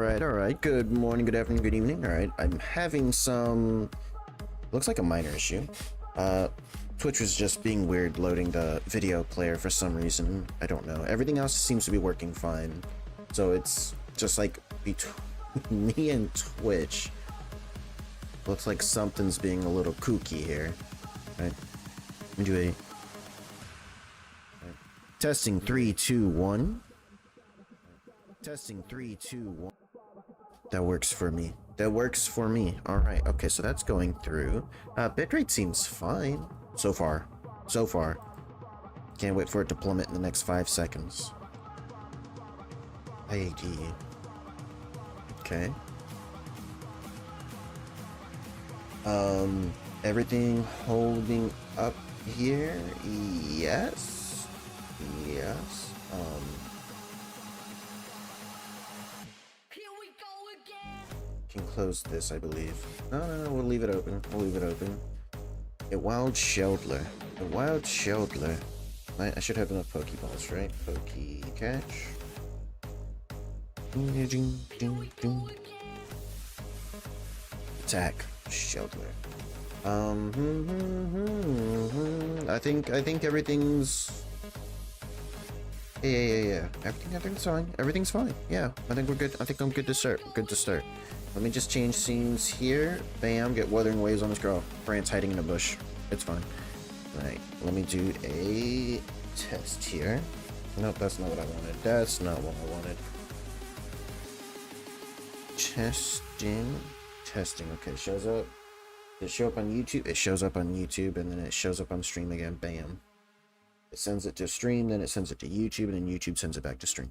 Alright. Good morning, good afternoon, good evening. Alright, I'm having some... looks like a minor issue. Twitch was just being weird loading the video player for some reason. I don't know. Everything else seems to be working fine. So it's just like between me and Twitch. Looks like something's being a little kooky here. Alright. Let me do a... testing 3, 2, 1. Testing 3, 2, 1. That works for me. Alright, okay, so that's going through. Bitrate seems fine. So far. Can't wait for it to plummet in the next 5 seconds. IAG. Okay. Everything holding up here? Yes. Can close this, I believe. No, we'll leave it open. A wild Sheldler. I should have enough Pokeballs, right? Poke catch. Attack Sheldler. I think everything's... Yeah. Everything's fine. Yeah, I think we're good. I think I'm good to start. Let me just change scenes here. Bam, get Wuthering Waves on this girl. Brant's hiding in a bush. It's fine. Right, let me do a test here. Nope, that's not what I wanted. Testing. Okay, shows up. Does it show up on YouTube? It shows up on YouTube, and then it shows up on stream again. Bam. It sends it to stream, then it sends it to YouTube, and then YouTube sends it back to stream.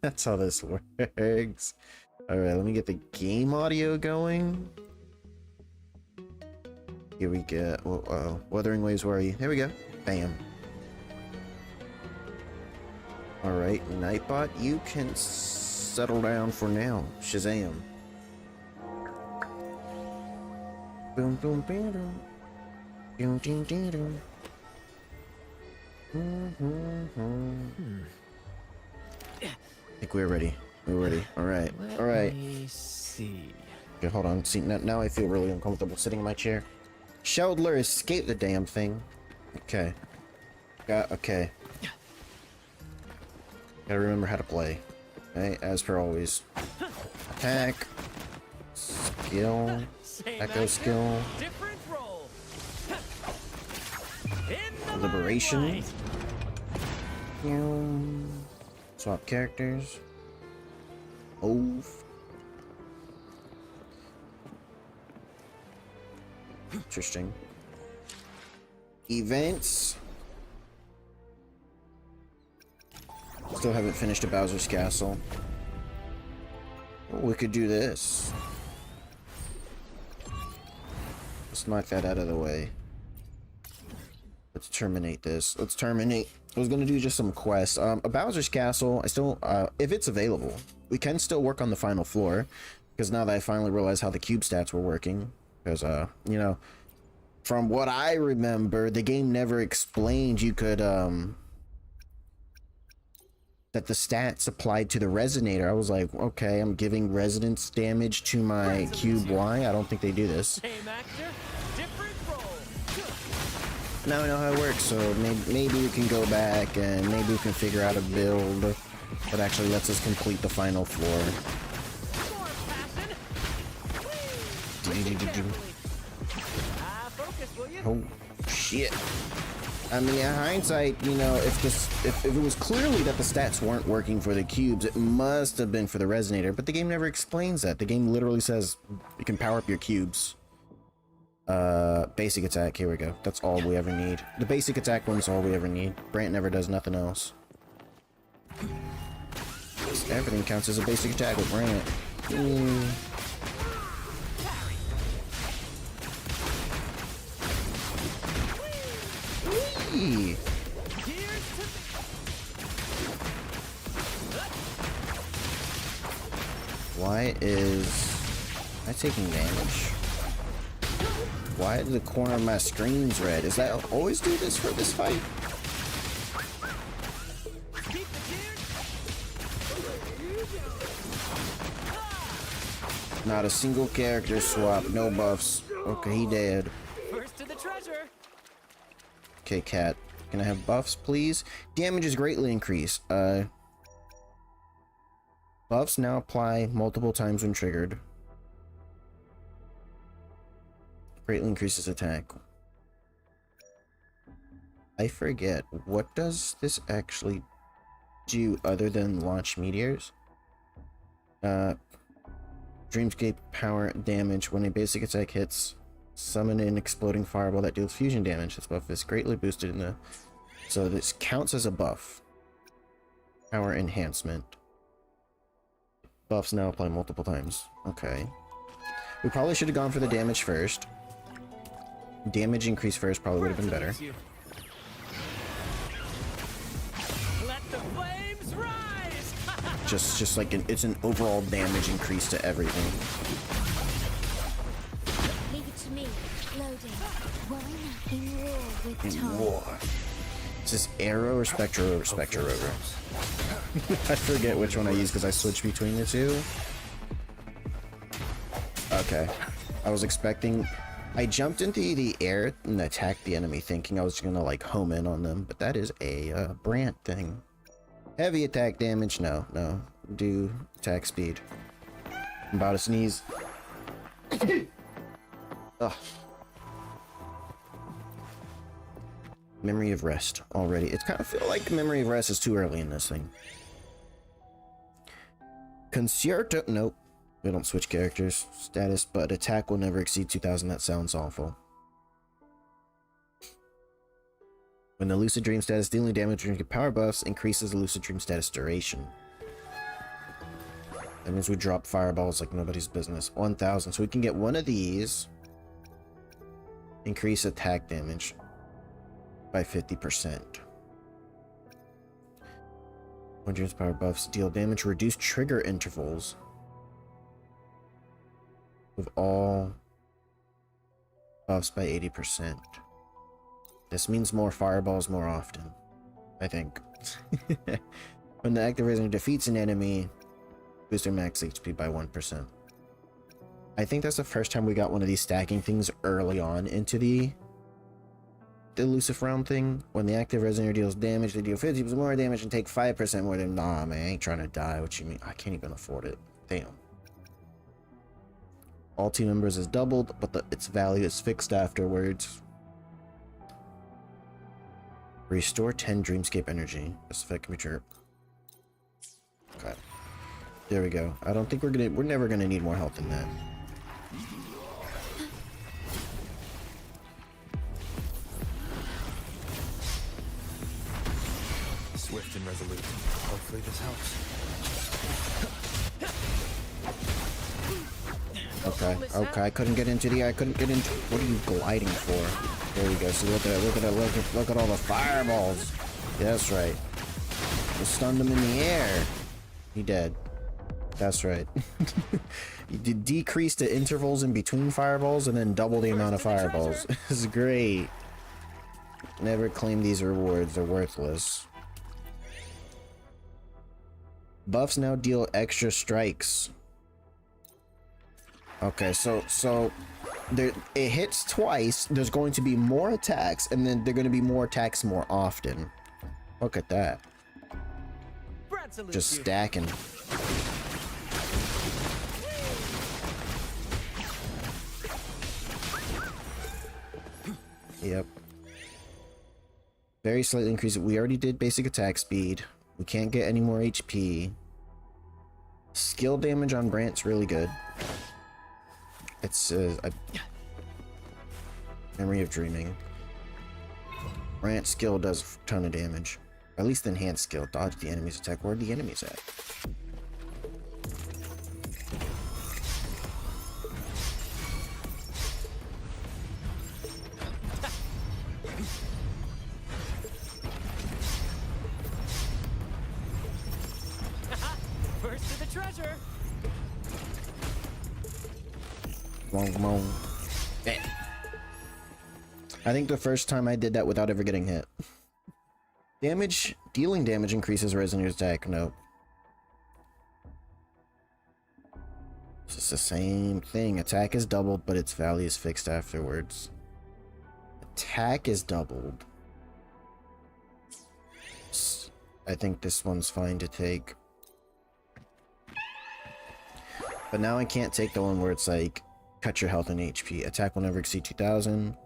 That's how this works. Alright, let me get the game audio going. Here we go. Uh-oh. Wuthering Waves, where are you? There we go. Bam. Alright, Nightbot, you can settle down for now. Shazam. Boom, boom, boom, boom. Boom, boom, boom, boom. I think we're ready. Alright. Let me see. Okay, hold on. See, now I feel really uncomfortable sitting in my chair. Sheldler escaped the damn thing. Okay. Okay. Gotta remember how to play. Okay, as per always. Attack. Skill. Echo skill. Different role. Liberation. Swap characters. Interesting. Events. Still haven't finished a Bowser's Castle. Well, we could do this. Let's knock that out of the way. Let's terminate this. I was gonna do just some quests. A Bowser's Castle, I still, if it's available, we can still work on the final floor. Because now that I finally realized how the cube stats were working. Because, you know, from what I remember, the game never explained you could, that the stats applied to the resonator. I was like, okay, I'm giving resonance damage to my cube Y. I don't think they do this. Same actor, different role. Now I know how it works, so maybe we can go back and maybe we can figure out a build that actually lets us complete the final floor. Oh shit. I mean, in hindsight, you know, if it was clearly that the stats weren't working for the cubes, it must have been for the resonator, but the game never explains that. The game literally says you can power up your cubes. Basic attack, here we go. That's all we ever need. The basic attack one's all we ever need. Brant never does nothing else. Everything counts as a basic attack with Brant. Why is I taking damage? Why is the corner of my screen's red? Is that always do this for this fight? Not a single character swap, no buffs. Okay, he dead. First to the treasure. Okay, cat. Can I have buffs, please? Damage is greatly increased. Buffs now apply multiple times when triggered. Greatly increases attack. I forget. What does this actually do other than launch meteors? Dreamscape power damage. When a basic attack hits, summon an exploding fireball that deals fusion damage. This buff is greatly boosted in the... So this counts as a buff. Power enhancement. Buffs now apply multiple times. Okay. We probably should have gone for the damage first. Damage increase first probably would have been better. Let the flames rise. just like it's an overall damage increase to everything. Leave it to me. Loading. Why not in war with In time? war. Is this Arrow or Spectro or Spectro Rover? I forget which one I use because I switch between the two. Okay. I was expecting... I jumped into the air and attacked the enemy thinking I was gonna like home in on them, but that is a Brant thing. Heavy attack damage? No. Do attack speed. I'm about to sneeze. Ugh. Memory of Rest already. It's kind of feel like Memory of Rest is too early in this thing. Concerto. Nope. We don't switch characters. Status, but attack will never exceed 2000. That sounds awful. When the Lucid Dream status dealing damage during power buffs increases the Lucid Dream status duration. That means we drop fireballs like nobody's business. 1000. So we can get one of these. Increase attack damage by 50%. When Dream's power buffs deal damage, reduce trigger intervals with all buffs by 80%. This means more fireballs more often, I think. When the active razor defeats an enemy, boost their max HP by 1%. I think that's the first time we got one of these stacking things early on into the elusive round thing. When the active resonator deals damage, they deal 50% more damage and take 5% more than... Nah, man, I ain't trying to die. What you mean? I can't even afford it. Damn. All team members is doubled, but its value is fixed afterwards. Restore 10 Dreamscape energy. This effect can be true. Okay. There we go. I don't think we're never gonna need more health than that. Swift and resolute. Hopefully this helps. Okay, I couldn't get into the... What are you gliding for? There we go. See, look at all the fireballs. Yeah, that's right. You stunned him in the air. He dead. That's right. You did decrease the intervals in between fireballs and then double the amount of fireballs. This is great. Never claim these rewards. They're worthless. Buffs now deal extra strikes. Okay, so there, it hits twice. There's going to be more attacks, and then they're going to be more attacks more often. Look at that. Just stacking. Yep. Very slightly increase it. We already did basic attack speed. We can't get any more HP. Skill damage on Brant's really good. It's a Memory of Dreaming. Brant skill does a ton of damage. Or at least the enhanced skill. Dodge the enemy's attack. Where are the enemies at? First to the treasure. Come on. Eh. I think the first time I did that without ever getting hit. Dealing damage increases resonator's attack. Nope. It's just the same thing. Attack is doubled, but its value is fixed afterwards. Attack is doubled. I think this one's fine to take. But now I can't take the one where it's like, cut your health and HP. Attack will never exceed 2,000.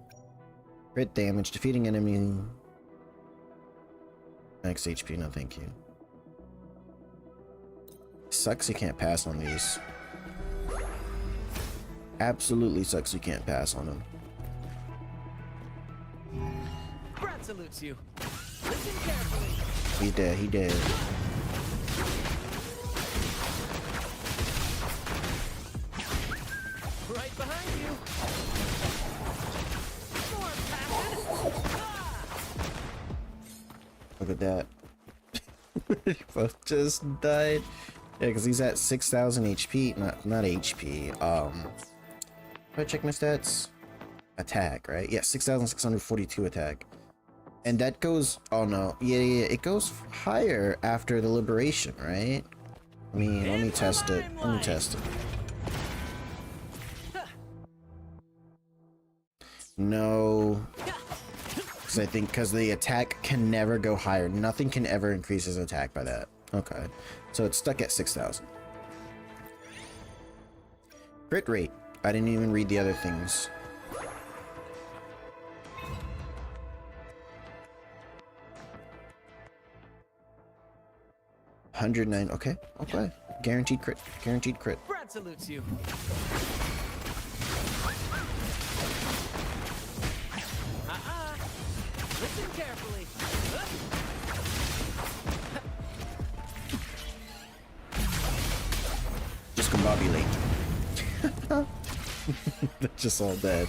Crit damage, defeating enemy. Max HP, no thank you. Sucks you can't pass on these. Absolutely sucks you can't pass on them. Brad salutes you. Listen carefully. He's dead, he dead. Right behind you. More passion. Ah! Look at that. They both just died. Yeah, because he's at 6,000 HP. Not HP. If I check my stats. Attack, right? Yeah, 6,642 attack. And that goes... Oh, no. Yeah, it goes higher after the liberation, right? Let me test it. Let me test it. No. Because I think because the attack can never go higher. Nothing can ever increase his attack by that. Okay. So it's stuck at 6,000. Crit rate. I didn't even read the other things. $109. Okay. Okay. Guaranteed crit. Guaranteed crit. Brad salutes you. Listen carefully. Discombobulate. They're just all dead.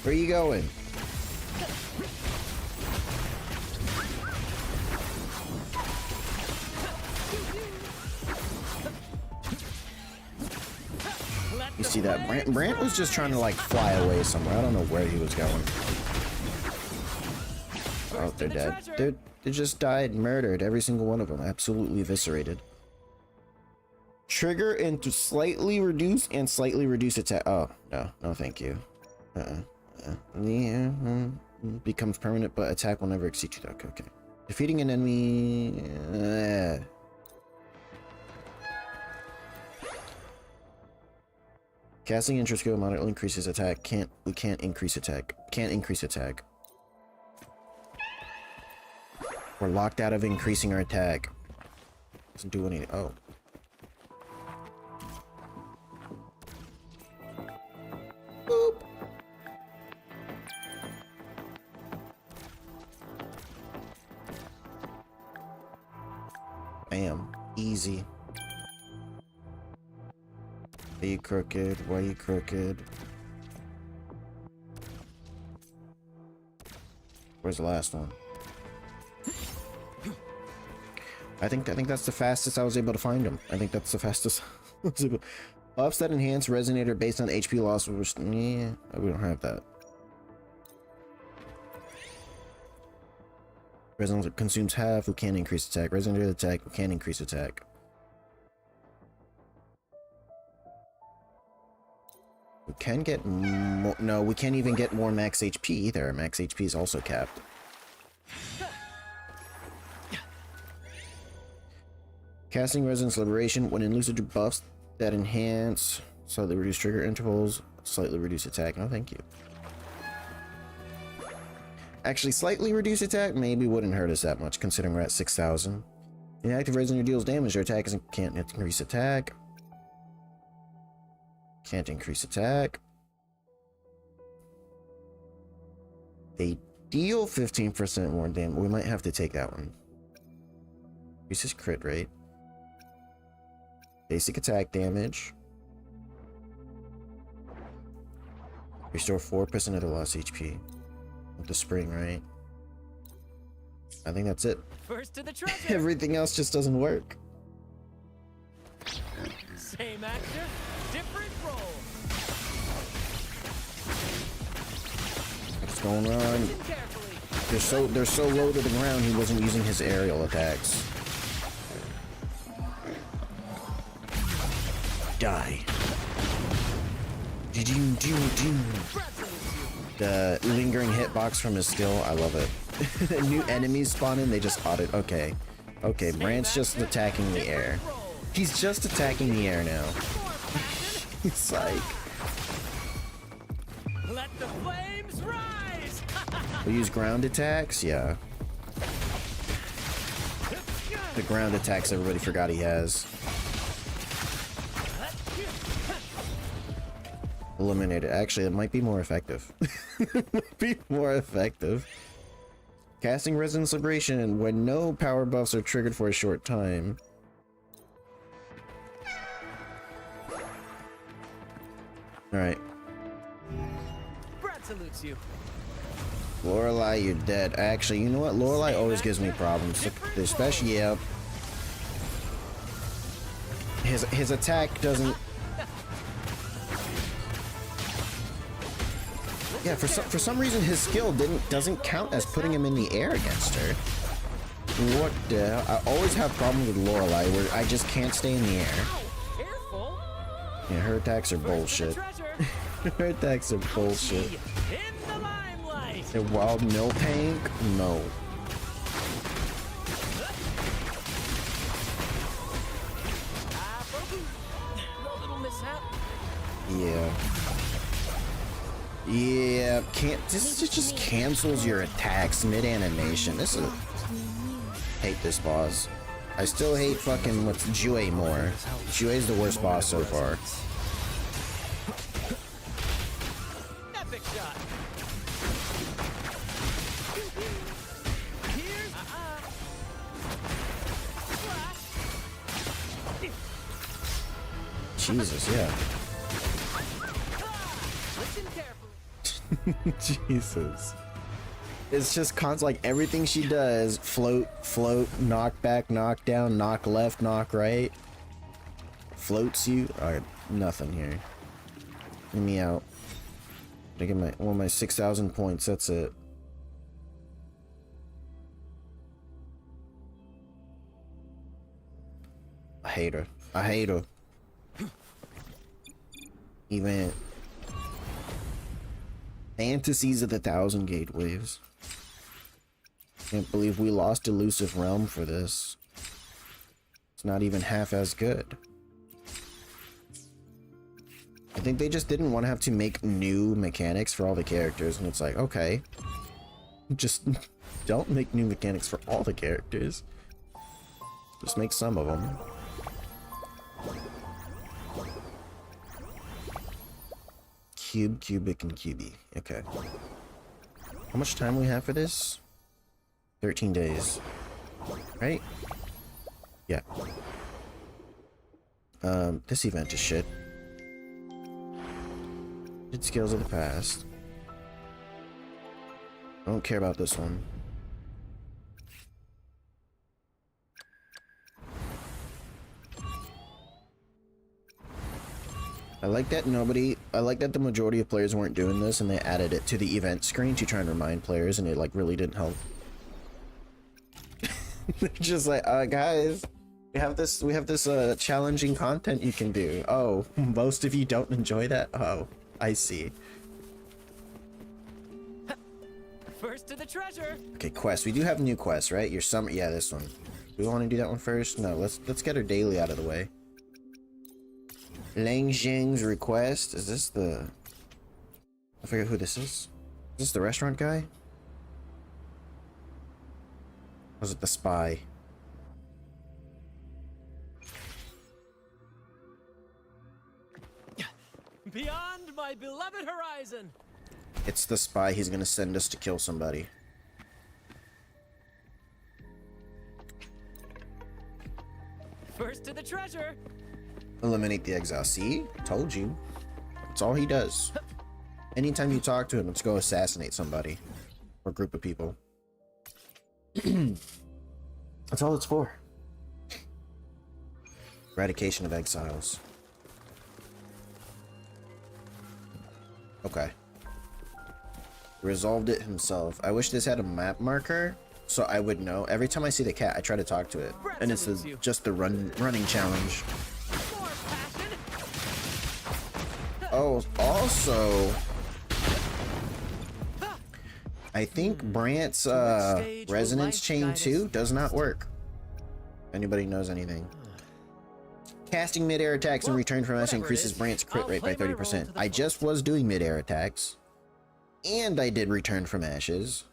Where are you going? You see that? Brant was just trying to like fly away somewhere. I don't know where he was going. Oh, they're dead. They just died, murdered, every single one of them. Absolutely eviscerated. Trigger into slightly reduce and slightly reduce attack. Oh, no. No, thank you. Yeah, becomes permanent, but attack will never exceed 2,000. Okay. Defeating an enemy... Casting interest skill moderately increases attack. We can't increase attack. Can't increase attack. We're locked out of increasing our attack. Doesn't do anything. Oh. Boop. Bam. Easy. Are you crooked? Why are you crooked? Where's the last one? I think that's the fastest I was able to find him. I think that's the fastest I was able. Buffs that enhance resonator based on HP loss. Yeah, we don't have that. Resonator consumes half. We can't increase attack. Resonator attack. We can't increase attack. We can get more. No, we can't even get more max HP either. Max HP is also capped. Casting Resonance Liberation. When Illusive buffs that enhance, slightly reduce trigger intervals, slightly reduce attack. No, thank you. Actually, slightly reduce attack maybe wouldn't hurt us that much, considering we're at 6,000. Inactive Resonator deals damage. Your attack can't increase attack. Can't increase attack. They deal 15% more damage. We might have to take that one. Increases crit rate. Basic attack damage. Restore 4% of the lost HP. With the spring, right? I think that's it. First to the treasure. Everything else just doesn't work. Same actor, different role. What's going on? They're so low to the ground. He wasn't using his aerial attacks. Brad salutes you. The lingering hitbox from his skill, I love it. New enemies spawn in, they just audit. Okay. Okay, Brant's just attacking the air. He's just attacking the air now. It's like... Let the flames rise! We use ground attacks? Yeah. The ground attacks everybody forgot he has. Eliminate it. Actually, it might be more effective. It might be more effective. Casting Resonance Liberation when no power buffs are triggered for a short time. Alright. Brad salutes you. Lorelei, you're dead. Actually, you know what? Lorelei always gives me problems. Especially, yeah. His attack doesn't... Yeah, for some reason his skill doesn't count as putting him in the air against her. What the hell? I always have problems with Lorelei where I just can't stay in the air. Careful. Yeah, her attacks are bullshit. Her attacks are bullshit. In the limelight. And wild mill tank? No. No little mishap. Yeah. Yeah, this just cancels your attacks mid-animation. This is... Hate this boss. I still hate fucking what's Jue more. Jue's the worst boss so far. Epic shot. Here's Flash. Jesus, yeah. Listen carefully. Jesus. It's just constant, like everything she does, float, knock back, knock down, knock left, knock right. Floats you. Alright, nothing here. Get me out. I get my 6,000 points, that's it. I hate her. I hate her. Even Fantasies of the Thousand Gateways. Can't believe we lost Illusive Realm for this. It's not even half as good. I think they just didn't want to have to make new mechanics for all the characters, and it's like, okay. Just don't make new mechanics for all the characters. Just make some of them. Cube, cubic, and cubey. Okay. How much time we have for this? 13 days. Right? Yeah. This event is shit. Did skills of the past. I don't care about this one. I like that the majority of players weren't doing this and they added it to the event screen to try and remind players, and it like really didn't help. They're just like, guys, we have this challenging content you can do. Oh, most of you don't enjoy that? Oh, I see. First to the treasure. Okay, quest. We do have new quests, right? Your summer, yeah, this one. Do we want to do that one first? No, let's get her daily out of the way. Lang Jing's request. Is this the... I forget who this is. Is this the restaurant guy? Or was it the spy? Beyond my beloved horizon. It's the spy. He's gonna send us to kill somebody. First to the treasure. Eliminate the exile. See? Told you. That's all he does. Anytime you talk to him, let's go assassinate somebody. Or group of people. That's all it's for. Eradication of exiles. Okay. Resolved it himself. I wish this had a map marker so I would know. Every time I see the cat, I try to talk to it. And it's just the running challenge. More passion. Oh, Also, I think Brant's resonance chain 2 does not work. Anybody knows anything? Casting mid-air attacks in return from Ash increases Brant's crit rate by 30%. I just was doing mid-air attacks. And I did return from Ashes.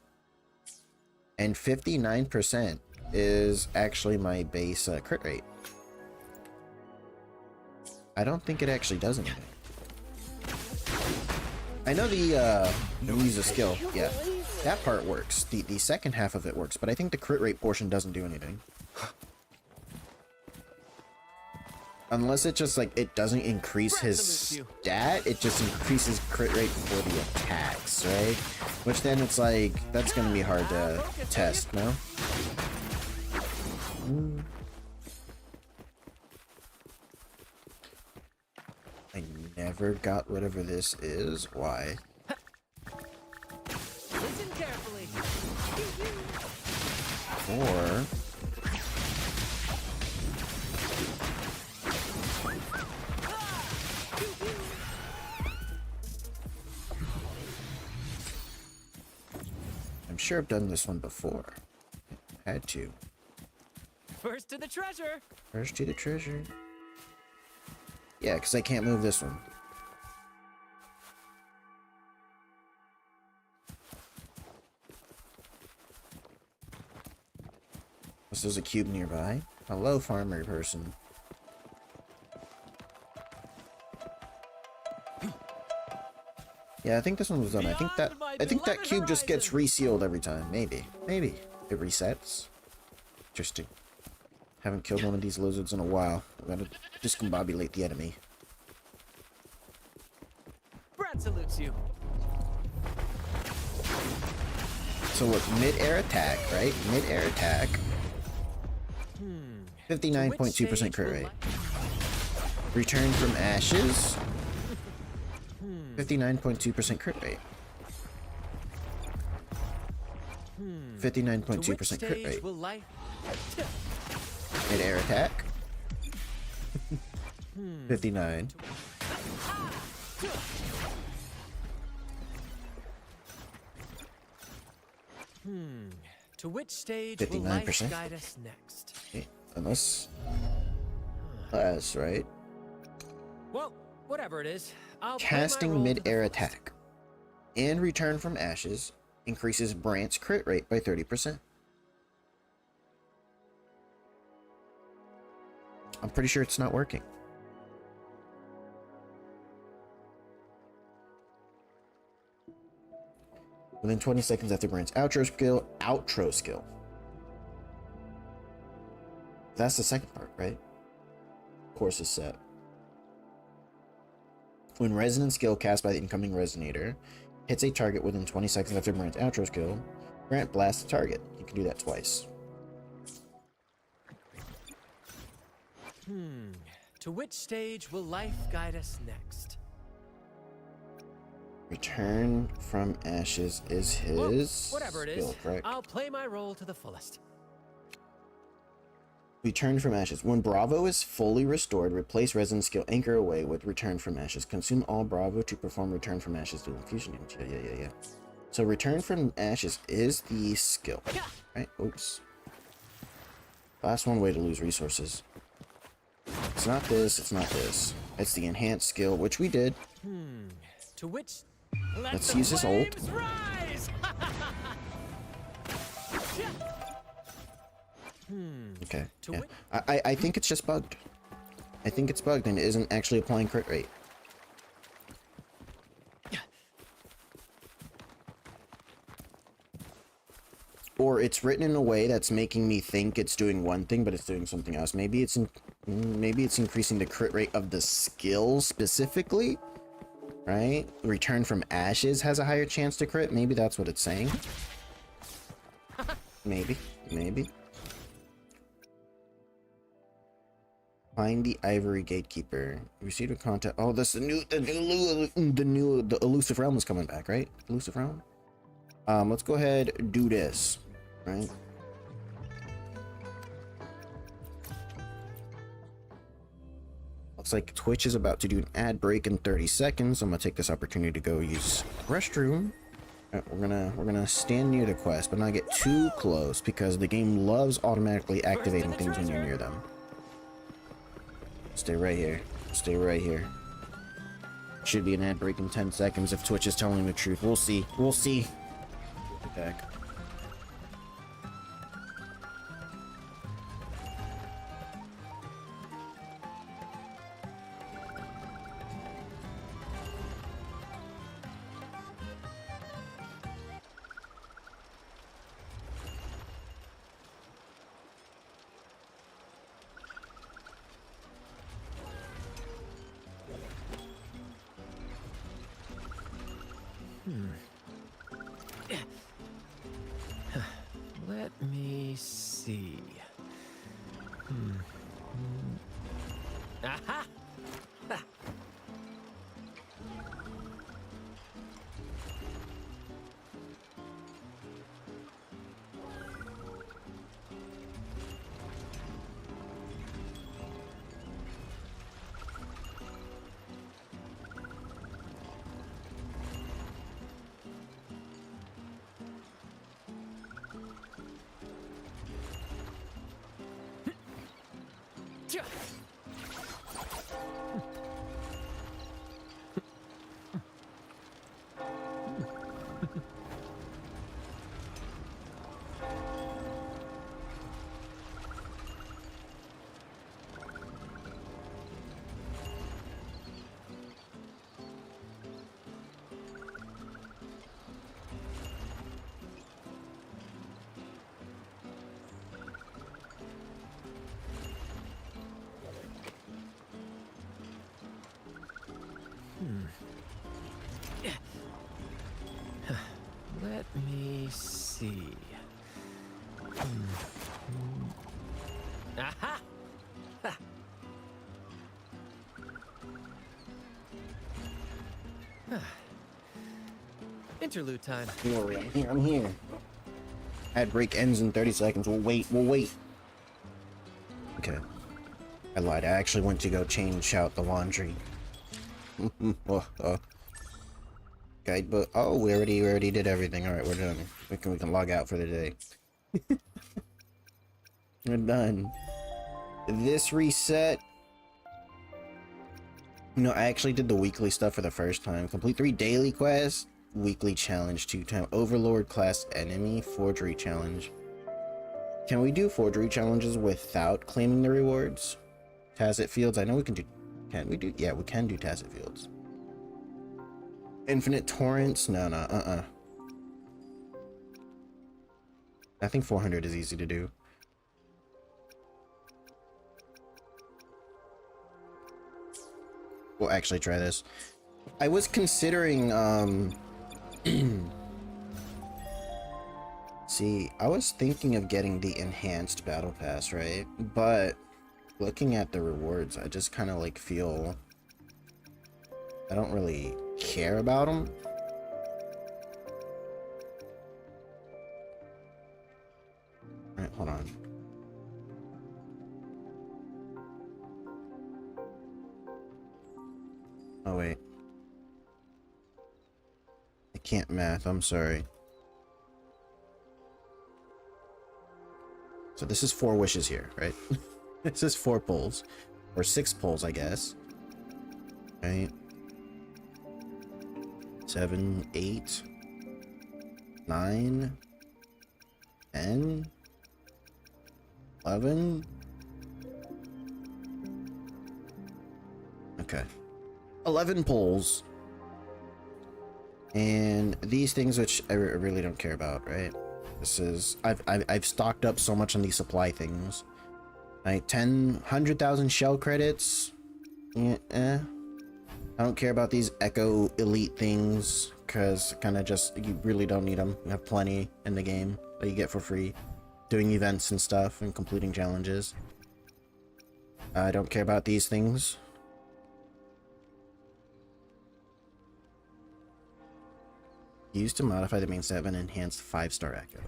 And 59% is actually my base crit rate. I don't think it actually does anything. I know the use a skill, yeah. That part works. The second half of it works, but I think the crit rate portion doesn't do anything. Unless it just, like, it doesn't increase his stat, it just increases crit rate for the attacks, right? Which then it's like, that's gonna be hard to test, no? I never got whatever this is. Why? Listen carefully. Or... I'm sure I've done this one before. Had to. First to the treasure. First to the treasure. Yeah, because I can't move this one. There's a cube nearby. Hello, farmer person. Yeah, I think this one was done. I think that cube just gets resealed every time. Maybe it resets. Interesting. Haven't killed one of these lizards in a while. I'm gonna discombobulate the enemy. Brad salutes you. So look, mid-air attack, right? Mid-air attack. 59.2% crit rate. Return from ashes. 59.2% crit rate. 59.2% crit rate. Mid-air attack. 59. To which stage will life 59%. guide us next? Okay, unless that's right. Well, whatever it is, I'll play my Casting role to the mid-air fullest. attack. In return from ashes, increases Brant's crit rate by 30%. I'm pretty sure it's not working. Within 20 seconds after Brant's outro skill. That's the second part, right? Course is set. When resonant skill cast by the incoming resonator hits a target within 20 seconds after Brant's outro skill, Brant blasts the target. You can do that twice. To which stage will life guide us next? Return from ashes is his Well, whatever it is, skill, correct? I'll play my role to the fullest. Return from ashes. When Bravo is fully restored, replace resonant skill anchor away with return from ashes. Consume all Bravo to perform return from ashes to infusion damage. Yeah. So return from ashes is the skill, right? Oops. Last one way to lose resources. It's not this, it's not this. It's the enhanced skill, which we did. To which... Let's use this ult. Rise! Okay, yeah. I think it's just bugged. I think it's bugged and it isn't actually applying crit rate. Or it's written in a way that's making me think it's doing one thing, but it's doing something else. Maybe it's increasing the crit rate of the skill specifically, right? Return from ashes has a higher chance to crit. Maybe that's what it's saying. Maybe. Find the Ivory Gatekeeper. Receive a contact. Oh, that's the Illusive Realm is coming back, right? Illusive Realm. Let's go ahead and do this, right? Looks like Twitch is about to do an ad break in 30 seconds. I'm gonna take this opportunity to go use restroom. We're gonna stand near the quest, but not get too close because the game loves automatically activating things when you're near them. Stay right here. Stay right here. Should be an ad break in 10 seconds if Twitch is telling the truth. We'll see. We'll see. Back. Let me see. Aha! Ha. Let me see. Aha! Ha. Interlude time. Don't worry, I'm here. I'm here. Ad break ends in 30 seconds. We'll wait. We'll wait. Okay. I lied. I actually went to go change out the laundry. Guidebook. Oh, we already did everything. All right, we're done. We can log out for the day. We're done. This reset. You know, I actually did the weekly stuff for the first time. Complete 3 daily quests. Weekly challenge 2-time Overlord class enemy forgery challenge. Can we do forgery challenges without claiming the rewards? Tacit fields. I know we can do. Can we do? Yeah, we can do tacit fields. Infinite torrents. No. I think 400 is easy to do. We'll actually try this. I was considering see, I was thinking of getting the enhanced battle pass, right? But looking at the rewards, I just kind of like feel I don't really care about them. Alright, hold on. Oh wait. I can't math, I'm sorry. So this is 4 wishes here, right? This is 4 pulls. Or 6 pulls, I guess. Right? 7, 8, 9, 10, 11. Okay. 11 pulls. And these things which I really don't care about, right? This is I've stocked up so much on these supply things. Like 100,000 shell credits. I don't care about these Echo Elite things because kind of just you really don't need them. You have plenty in the game that you get for free, doing events and stuff and completing challenges. I don't care about these things. Used to modify the main stat of an enhanced 5-star Echo.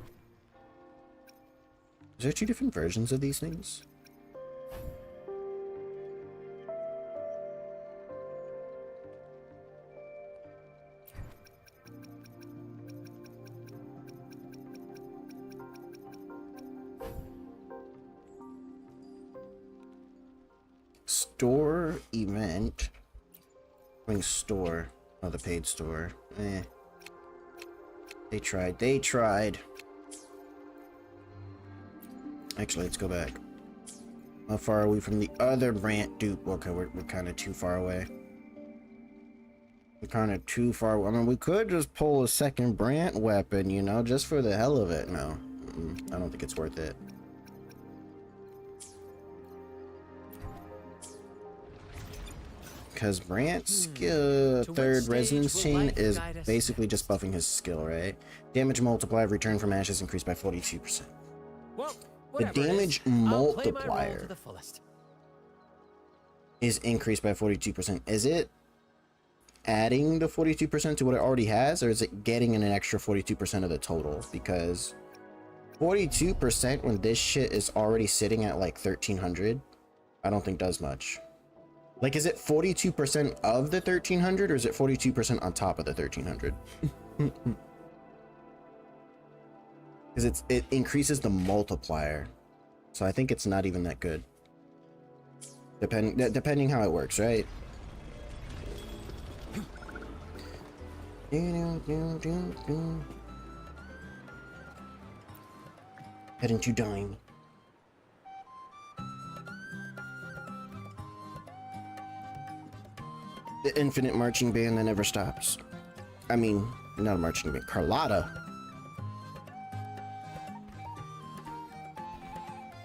Is there 2 different versions of these things? store event. I mean, store. Oh, the paid store. Eh. They tried. They tried. Actually, let's go back. How far are we from the other Brant dupe? Okay, we're kind of too far away. We're kind of too far. I mean, we could just pull a second Brant weapon, you know, just for the hell of it. No, I don't think it's worth it. Because Brant's skill, third resonance chain is basically just buffing his skill, right? Damage multiplier, return from ashes increased by 42%. Well, The damage multiplier is increased by 42%. Is it adding the 42% to what it already has, or is it getting an extra 42% of the total? Because 42% when this shit is already sitting at like 1300, I don't think does much. Like, is it 42% of the 1300, or is it 42% on top of the 1300? Because it increases the multiplier, so I think it's not even that good. Depending how it works, right? Heading to dine. The infinite marching band that never stops. I mean, not a marching band. Carlotta.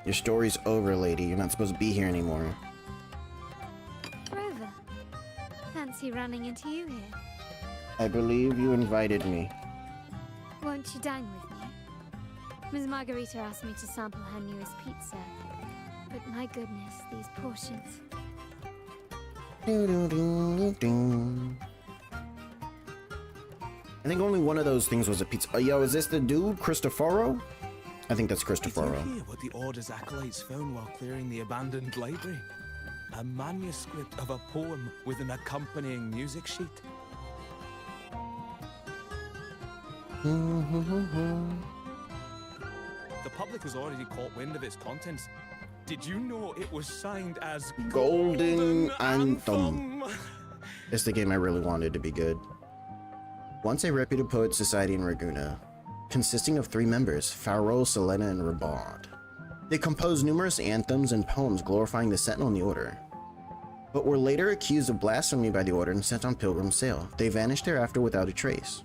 Your story's over, lady. You're not supposed to be here anymore. Rover, fancy running into you here. I believe you invited me. Won't you dine with me? Ms. Margarita asked me to sample her newest pizza. But my goodness, these portions. I think only one of those things was a pizza. Oh, yo, is this the dude, Cristoforo? I think that's Cristoforo. Did you hear what the Order's acolytes found while clearing the abandoned library? A manuscript of a poem with an accompanying music sheet. The public has already caught wind of its contents. Did you know it was signed as Golden Anthem? It's the game I really wanted to be good. Once a reputable poet society in Ragunna, consisting of 3 members, Pharaoh, Selena, and Rabad. They composed numerous anthems and poems glorifying the Sentinel and the Order, but were later accused of blasphemy by the Order and sent on pilgrim sale. They vanished thereafter without a trace.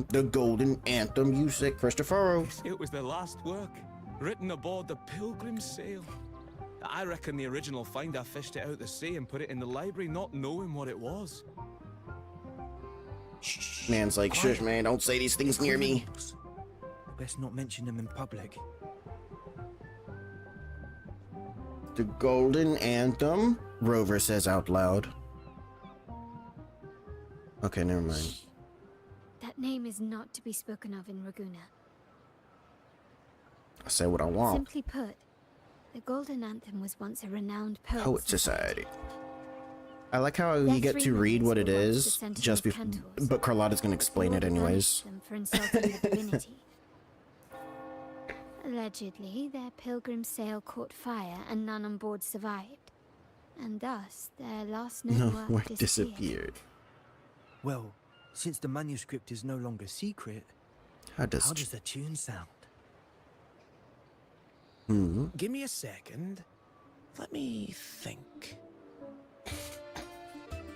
The Golden Anthem, you said, Cristoforo. It was the last work, written aboard the pilgrim sail. I reckon the original finder fished it out the sea and put it in the library, not knowing what it was. Man's like, shush, man, don't say these things near me. Best not mention them in public. The Golden Anthem? Rover says out loud. Okay, never mind. That name is not to be spoken of in Ragunna. I say what I want. Simply put, the Golden Anthem was once a renowned Poet Society. I like how you get to read what it is just before, but Carlotta's gonna explain it anyways. Them for insulting the divinity. Allegedly, their pilgrim sail caught fire and none on board survived, and thus their last known work disappeared. Well, since the manuscript is no longer secret, How does the tune sound? Give me a second. Let me think.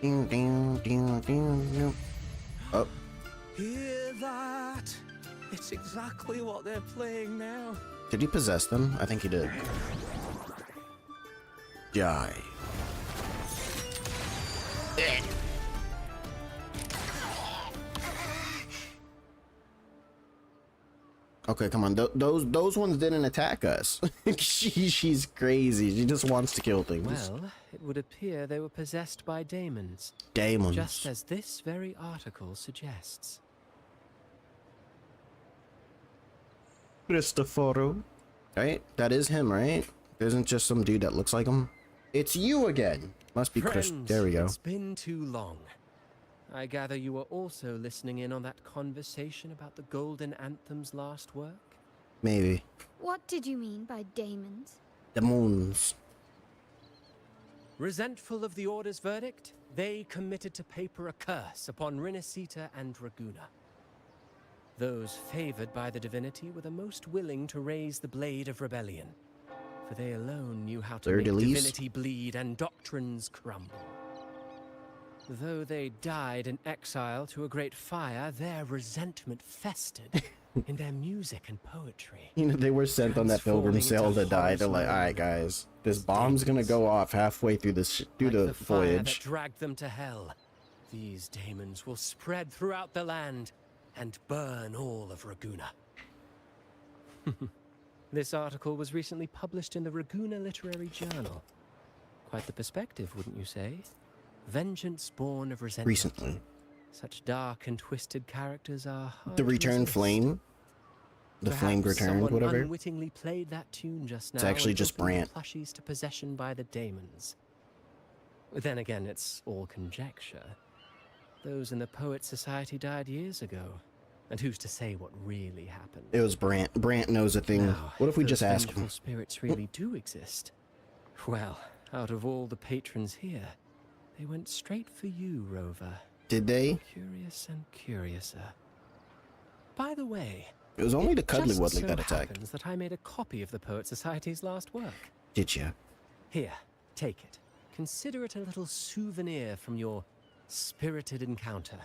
Ding, ding, ding, ding, ding. Oh, Hear that? It's exactly what they're playing now. did he possess them? I think he did. Die. Okay, come on. Those ones didn't attack us. She's crazy. She just wants to kill things. Well, it would appear they were possessed by daemons. Daemons. Just as this very article suggests. Cristoforo. Right? That is him, right? There isn't just some dude that looks like him. It's you again. Must be Chris. Friends, There we go. It's been too long. I gather you were also listening in on that conversation about the Golden Anthem's last work? Maybe. What did you mean by daemons? Demons. Resentful of the Order's verdict, they committed to paper a curse upon Rinascita and Draguna. Those favored by the divinity were the most willing to raise the blade of rebellion, for they alone knew how to make divinity bleed and doctrines crumble. Though they died in exile to a great fire, their resentment festered in their music and poetry. You know, they were sent on that pilgrim sail to die. They're like, all right, guys, this bomb's gonna go off halfway through the Fire voyage. that dragged them to hell. These demons will spread throughout the land and burn all of Raguna. This article was recently published in the Raguna Literary Journal. Quite the perspective, wouldn't you say? Vengeance born of resentment. Recently. Such dark and twisted characters are hard The to Return resist. Flame. The Flame Perhaps returned, someone whatever. unwittingly played that tune just now. It's actually and just opened the Brant. Plushies to possession by the demons. Then again, it's all conjecture. Those in the Poet Society died years ago, and who's to say what really happened? It was Brant. Brant knows a thing. Now, What if we those just ask vengeful him? spirits really do exist? Well, out of all the patrons here, they went straight for you, Rover. Did they? Curious and curiouser. By the way, It was only the Cuddly just Wuddly so that attacked. happens that I made a copy of the Poet Society's last work. Did ya? Here, take it. Consider it a little souvenir from your spirited encounter.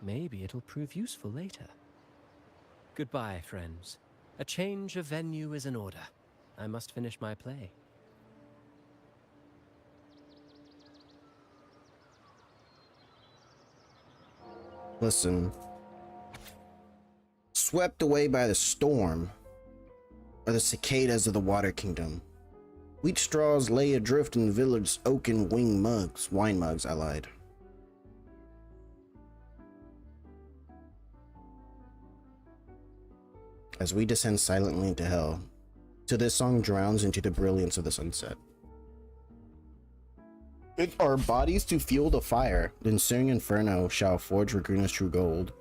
Maybe it'll prove useful later. Goodbye, friends. A change of venue is in order. I must finish my play. Listen. Swept away by the storm are the cicadas of the Water Kingdom. Wheat straws lay adrift in the village's oaken wine mugs, I lied. As we descend silently into hell, till this song drowns into the brilliance of the sunset. If our bodies to fuel the fire, then Sing Inferno shall forge Raguna's true gold.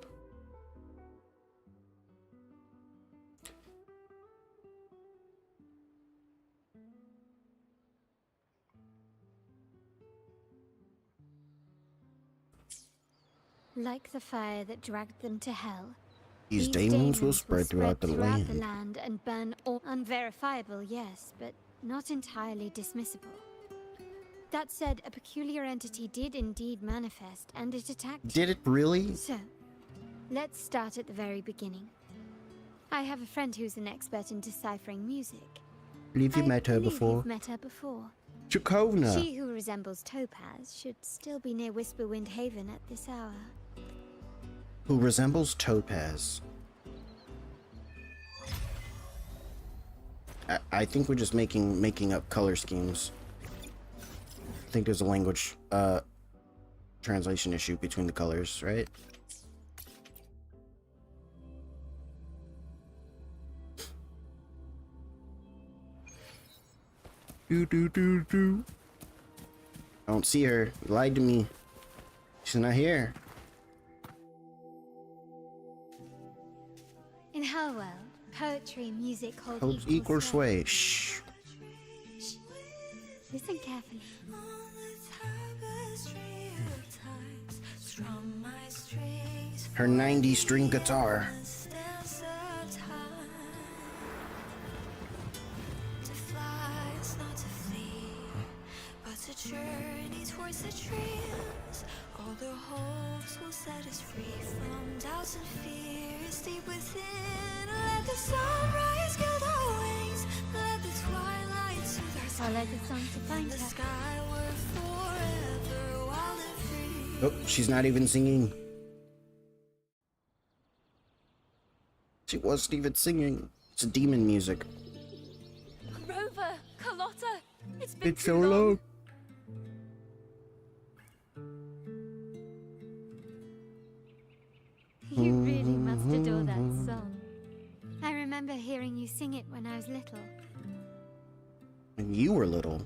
Like the fire that dragged them to hell, These demons will spread throughout the land. And burn all unverifiable, yes, but not entirely dismissible. That said, a peculiar entity did indeed manifest, and it attacked. Did it really? So, let's start at the very beginning. I have a friend who's an expert in deciphering music. Believe you met her believe before. you've met her before. Ciaccona. She who resembles Topaz should still be near Whisperwind Haven at this hour. Who resembles Topaz. I think we're just making up color schemes. I think there's a language translation issue between the colors, right? Do. I don't see her. You lied to me. She's not here. In her world, poetry and music hold Holds equal sway. Shh. Shh. Listen carefully. Her 90-string guitar. Journey towards the dreams, all the hopes will set us free from doubts and fears deep within. Let the sunrise gild our wings, let the twilight soothe our skin. Follow the sun to find the her. sky were forever wild and free. Oh, she's not even singing. She wasn't even singing. It's demon music. Rover, Carlotta, it's been It's so low. You really must adore that song. I remember hearing you sing it when I was little. When you were little.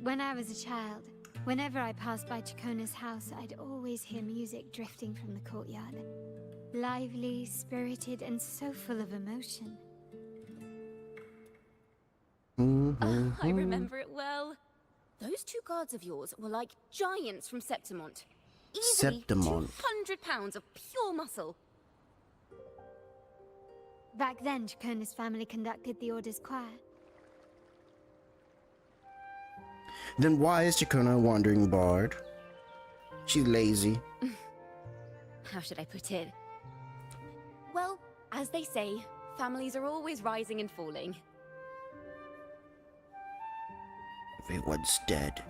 When I was a child, whenever I passed by Ciaccona's house, I'd always hear music drifting from the courtyard. Lively, spirited, and so full of emotion. I remember it well. Those two guards of yours were like giants from Septimont. Easily Septimont. 200 pounds of pure muscle. Back then, Ciaccona's family conducted the Order's choir. Then why is Ciaccona a wandering bard? She's lazy. How should I put it? Well, as they say, families are always rising and falling. Everyone's dead.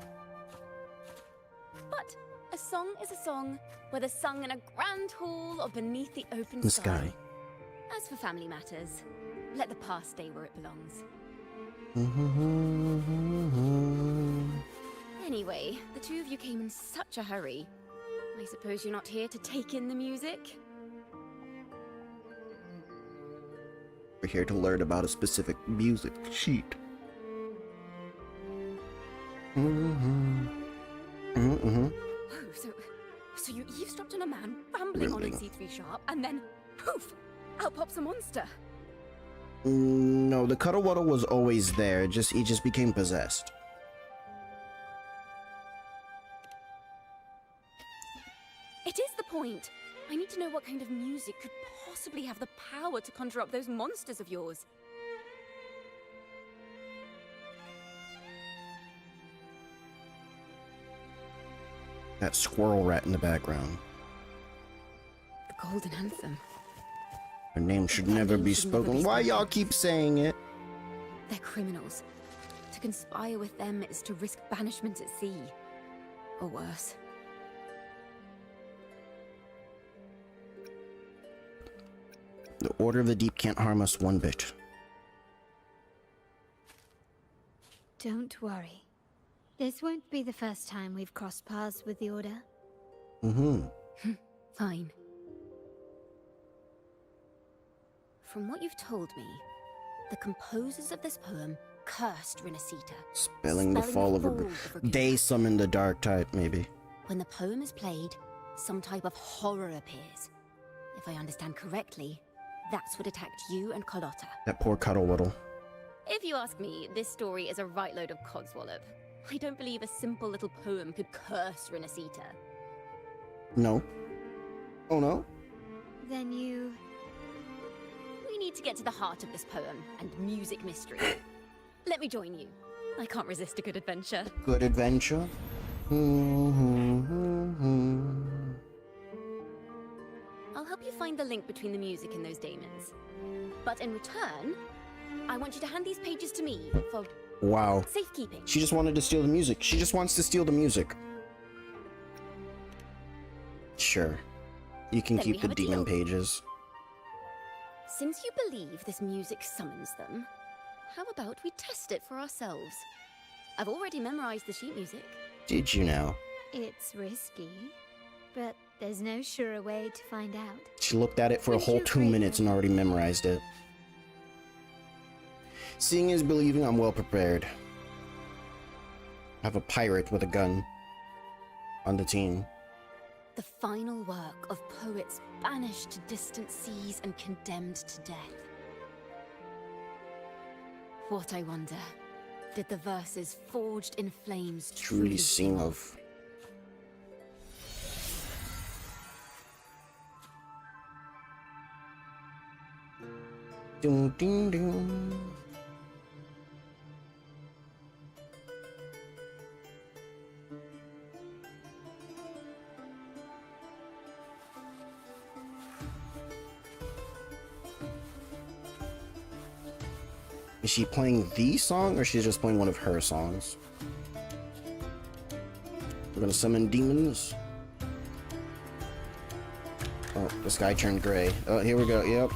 But a song is a song, whether sung in a grand hall or beneath the open The sky. As for family matters, let the past stay where it belongs. Anyway, the two of you came in such a hurry. I suppose you're not here to take in the music? We're here to learn about a specific music sheet. Oh, so you eavesdropped on a man rambling on in C3 Sharp, and then, poof, out pops a monster. No, the Cuddle Waddle was always there. He just became possessed. It is the point. I need to know what kind of music could possibly have the power to conjure up those monsters of yours. That squirrel rat in the background. The Golden Anthem. Her name should never be spoken. Why y'all keep saying it? They're criminals. To conspire with them is to risk banishment at sea. Or worse. The Order of the Deep can't harm us one bit. Don't worry. This won't be the first time we've crossed paths with the Order. Fine. From what you've told me, the composers of this poem cursed Rinascita. Spelling the fall of Ragusa. They summon the dark type, maybe. When the poem is played, some type of horror appears. If I understand correctly, that's what attacked you and Carlotta. That poor Cuddle Waddle. If you ask me, this story is a right load of codswallop. I don't believe a simple little poem could curse Rinascita. No. Oh no? Then you... We need to get to the heart of this poem and music mystery. Let me join you. I can't resist a good adventure. Good adventure? I'll help you find the link between the music and those daemons. But in return, I want you to hand these pages to me for Wow. safekeeping. She just wanted to steal the music. She just wants to steal the music. Sure. You can Then keep we the have a demon deal. pages. Since you believe this music summons them, how about we test it for ourselves? I've already memorized the sheet music. Did you now? It's risky, but there's no surer way to find out. She looked at it for a Wouldn't whole you 2 agree, minutes then? and already memorized it. Seeing is believing. I'm well prepared. I have a pirate with a gun on the team. The final work of poets banished to distant seas and condemned to death. What, I wonder, did the verses forged in flames Truly sing of. Ding ding ding. Is she playing the song or she's just playing one of her songs? We're gonna summon demons. Oh, the sky turned gray. Oh, here we go. Yep.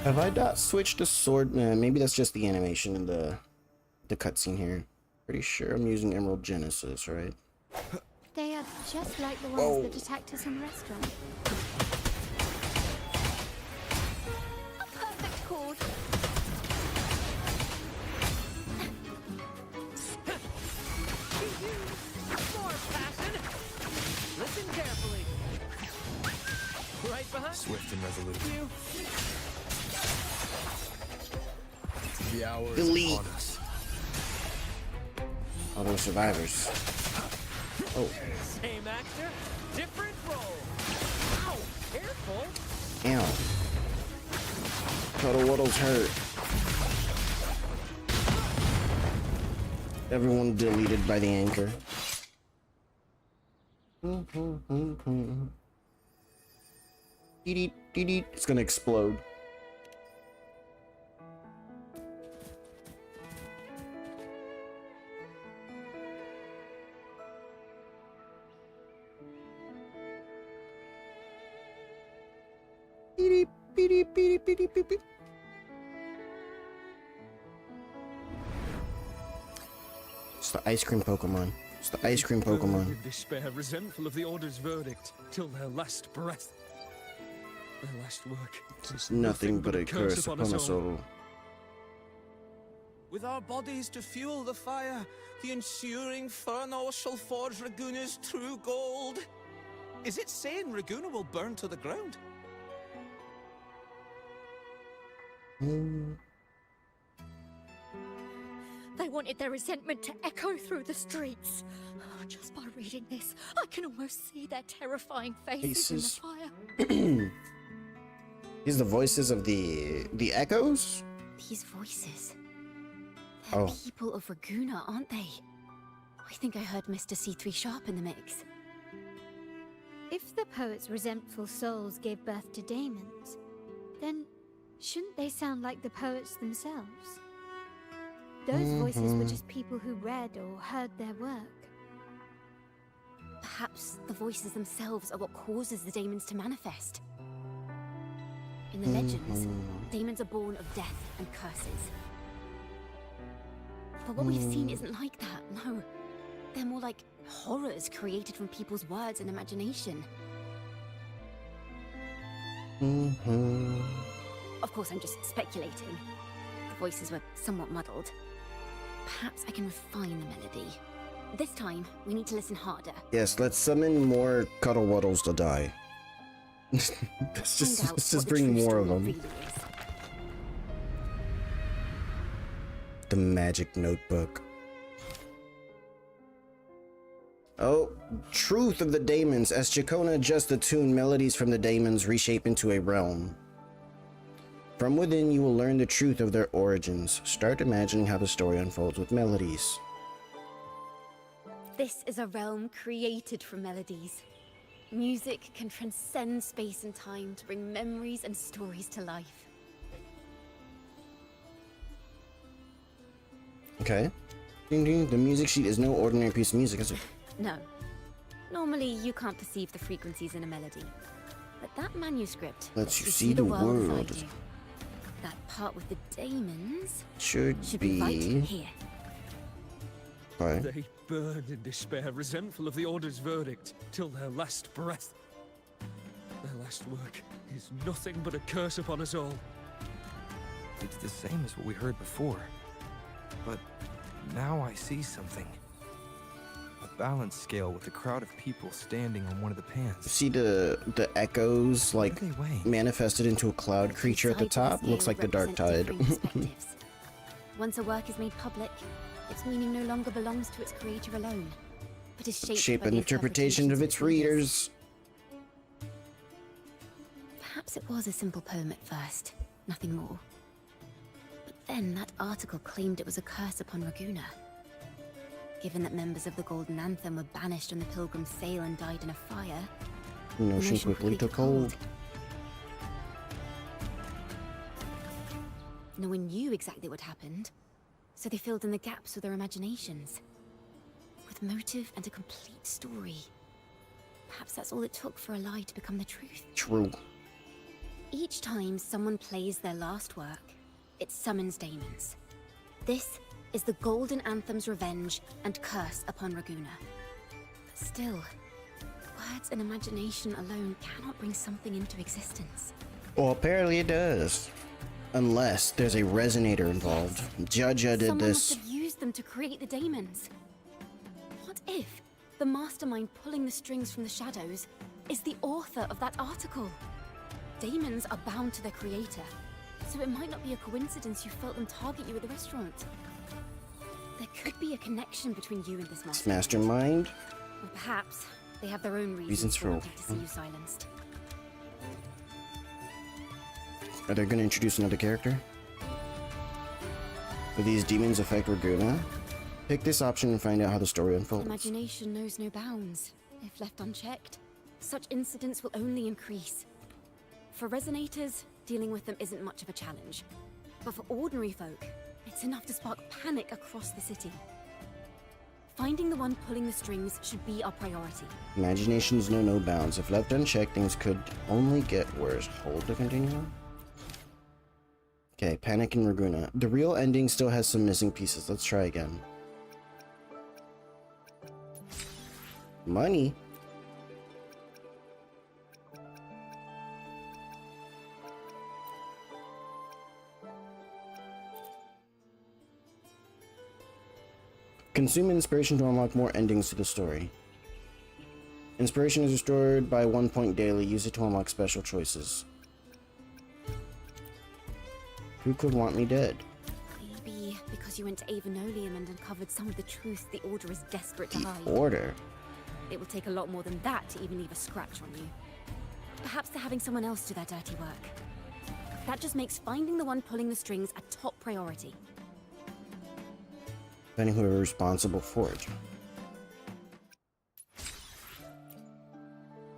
Have I not switched to sword? Maybe that's just the animation in the cutscene here. Pretty sure I'm using Emerald Genesis, right? They are just like the ones that attacked us in the restaurant. A perfect chord. More passion. Listen carefully. Right behind Swift and resolute. you. The hour is Delete. upon us. All those survivors. Oh, Same actor, different role. Ow! Careful. ow. Cuddle Waddle's hurt. Everyone deleted by the anchor. It's gonna explode. Beep, beep, beep, beep, beep, beep. It's the ice cream Pokemon. It's the ice cream Burned Pokemon. in despair, resentful of the Order's verdict, till their last breath. Their last work. It's nothing but a curse upon us all. With our bodies to fuel the fire, the ensuing furnace shall forge Raguna's true gold. Is it saying Raguna will burn to the ground? They wanted their resentment to echo through the streets. Just by reading this, I can almost see their terrifying faces in the fire. These are the voices of the echoes? These voices. They're people of Raguna, aren't they? I think I heard Mr. C3 Sharp in the mix. If the poet's resentful souls gave birth to daemons, then shouldn't they sound like the poets themselves? Those voices were just people who read or heard their work. Perhaps the voices themselves are what causes the daemons to manifest. In the legends, daemons are born of death and curses. But what we've seen isn't like that, no. They're more like horrors created from people's words and imagination. Of course, I'm just speculating. The voices were somewhat muddled. Perhaps I can refine the melody. This time, we need to listen harder. Yes, let's summon more Cuddle Waddles to die. let's just bring more of them. Really is. The magic notebook. Oh, truth of the daemons. As Ciaccona adjusts the tune, melodies from the daemons reshape into a realm. From within, you will learn the truth of their origins. Start imagining how the story unfolds with melodies. This is a realm created from melodies. Music can transcend space and time to bring memories and stories to life. Okay. Ding ding. The music sheet is no ordinary piece of music, is it? No. Normally, you can't perceive the frequencies in a melody. But that manuscript Lets you see the world. inside you. That part with the daemons Should be right be. here. Okay. They burned in despair, resentful of the Order's verdict, till their last breath. Their last work is nothing but a curse upon us all. It's the same as what we heard before. But now I see something. A balance scale with a crowd of people standing on one of the pans. See the echoes like What are they weighing? manifested into a cloud creature at the Sides of top? scale Looks like the Dark represent Tide. differing perspectives. Once a work is made public, its meaning no longer belongs to its creator alone, but is shaped Shape by and the interpretation of its readers. Perhaps it was a simple poem at first, nothing more. But then that article claimed it was a curse upon Raguna. Given that members of the Golden Anthem were banished on the Pilgrim's Sail and died in a fire, The notion quickly took hold. No one knew exactly what happened, so they filled in the gaps with their imaginations. With motive and a complete story. Perhaps that's all it took for a lie to become the truth. True. Each time someone plays their last work, it summons daemons. This is the Golden Anthem's revenge and curse upon Raguna. But still, words and imagination alone cannot bring something into existence. Well, apparently it does. Unless there's a resonator involved. Jaja did Someone this. must have used them to create the daemons. What if the mastermind pulling the strings from the shadows is the author of that article? Daemons are bound to their creator, so it might not be a coincidence you felt them target you at the restaurant. There could be a connection between you and this Mastermind? Or perhaps they have their own Reasons for wanting to see you silenced. Are they going to introduce another character? Do these demons affect Raguna? Pick this option and find out how the story unfolds. Imagination knows no bounds. If left unchecked, such incidents will only increase. For resonators, dealing with them isn't much of a challenge. But for ordinary folk, it's enough to spark panic across the city. Finding the one pulling the strings should be our priority. Imaginations know no bounds. If left unchecked, things could only get worse. Hold to continue. Okay, Panic in Raguna. The real ending still has some missing pieces. Let's try again. Money? Consume inspiration to unlock more endings to the story. Inspiration is restored by 1 point daily. Use it to unlock special choices. Who could want me dead? Maybe because you went to Avenolium and uncovered some of the truth the Order is desperate to hide. Order? It will take a lot more than that to even leave a scratch on you. Perhaps they're having someone else do their dirty work. That just makes finding the one pulling the strings a top priority. Depending who is responsible for it.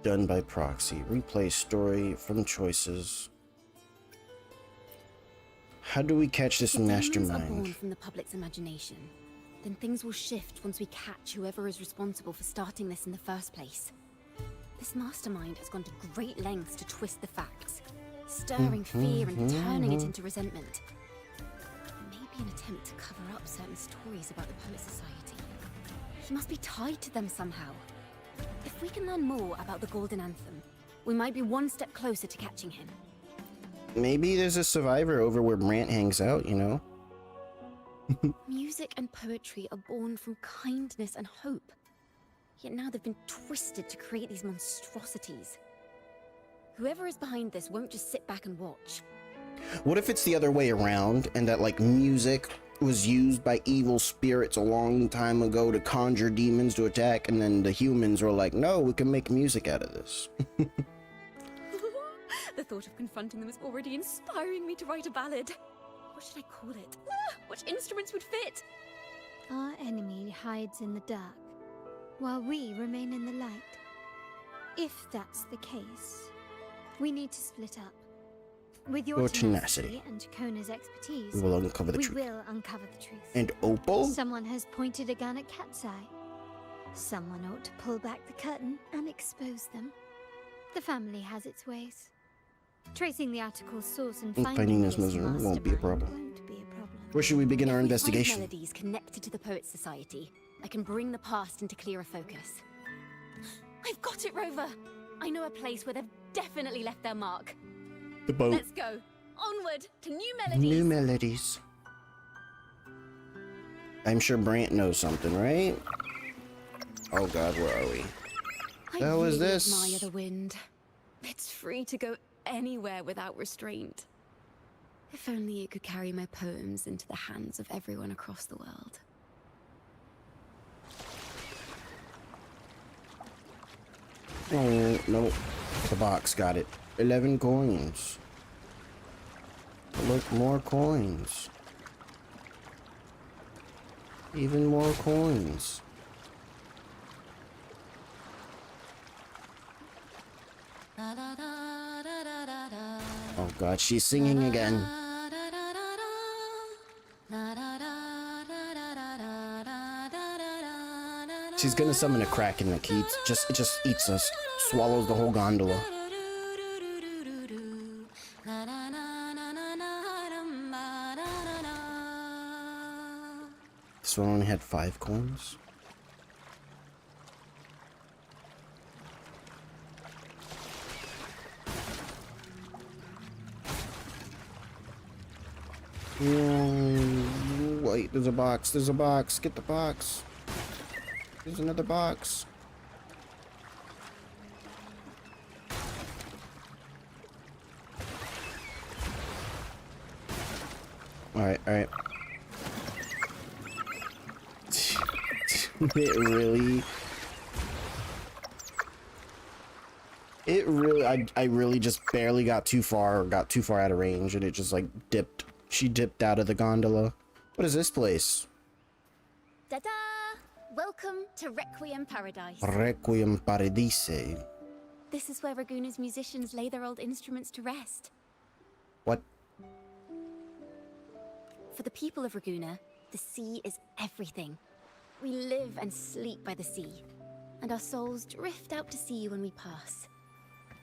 Done by proxy. Replay story from choices. How do we catch this mastermind? If demons are born from the public's imagination, then things will shift once we catch whoever is responsible for starting this in the first place. This mastermind has gone to great lengths to twist the facts, stirring fear and turning it into resentment. Maybe an attempt to cover up certain stories about the Poet Society. He must be tied to them somehow. If we can learn more about the Golden Anthem, we might be one step closer to catching him. Maybe there's a survivor over where Brant hangs out, you know? Music and poetry are born from kindness and hope. Yet now they've been twisted to create these monstrosities. Whoever is behind this won't just sit back and watch. What if it's the other way around and that like music was used by evil spirits a long time ago to conjure demons to attack, and then the humans were like, no, we can make music out of this. The thought of confronting them is already inspiring me to write a ballad. What should I call it? Which instruments would fit? Our enemy hides in the dark, while we remain in the light. If that's the case, we need to split up. With your tenacity and Ciaccona's expertise, we will uncover the truth. And Opal? Someone has pointed a gun at Cat's Eye. Someone ought to pull back the curtain and expose them. The family has its ways. Tracing the article's source and finding this mastermind won't be a problem. Where should we begin our investigation? Find melodies connected to the Poet Society, I can bring the past into clearer focus. I've got it, Rover! I know a place where they've definitely left their mark. The boat. Let's go. Onward to new melodies. New melodies. I'm sure Brant knows something, right? Oh god, where are we? The hell is this? I admire the wind. It's free to go anywhere without restraint. If only it could carry my poems into the hands of everyone across the world. Oh, no. The box got it. 11 coins. Look, more coins. Even more coins. Oh god, she's singing again. She's gonna summon a kraken that just eats us, swallows the whole gondola. This one only had 5 coins. Wait, there's a box. There's a box. Get the box. There's another box. Alright, alright. I really just barely got too far out of range, and it just like dipped. She dipped out of the gondola. What is this place? Ta-da! Welcome to Requiem Paradise. Requiem Paradise. This is where Raguna's musicians lay their old instruments to rest. What? For the people of Raguna, the sea is everything. We live and sleep by the sea, and our souls drift out to sea when we pass.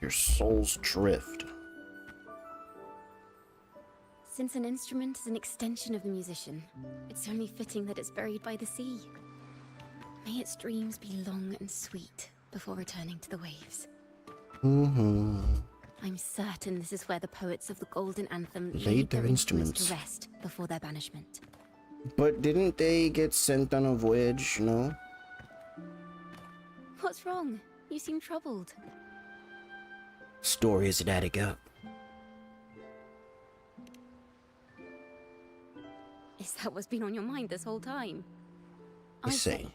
Your souls drift. Since an instrument is an extension of the musician, it's only fitting that it's buried by the sea. May its dreams be long and sweet before returning to the waves. I'm certain this is where the poets of the Golden Anthem laid their instruments to rest before their banishment. But didn't they get sent on a voyage, no? What's wrong? You seem troubled. Story isn't adding up. Is that what's been on your mind this whole time? I say,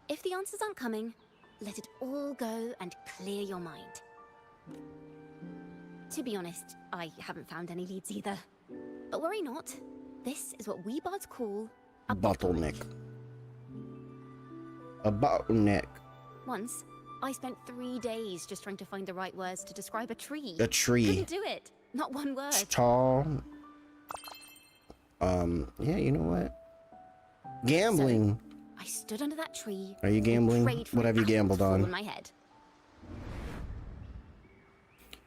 if the answers aren't coming, let it all go and clear your mind. To be honest, I haven't found any leads either. But worry not. This is what we bards call a bottleneck. A bottleneck. Once, I spent 3 days just trying to find the right words to describe a tree. A tree. Couldn't do it. Not one word. It's tall. Yeah, you know what? Gambling. So, I stood under that tree. Are you gambling? What have you gambled on? In my head.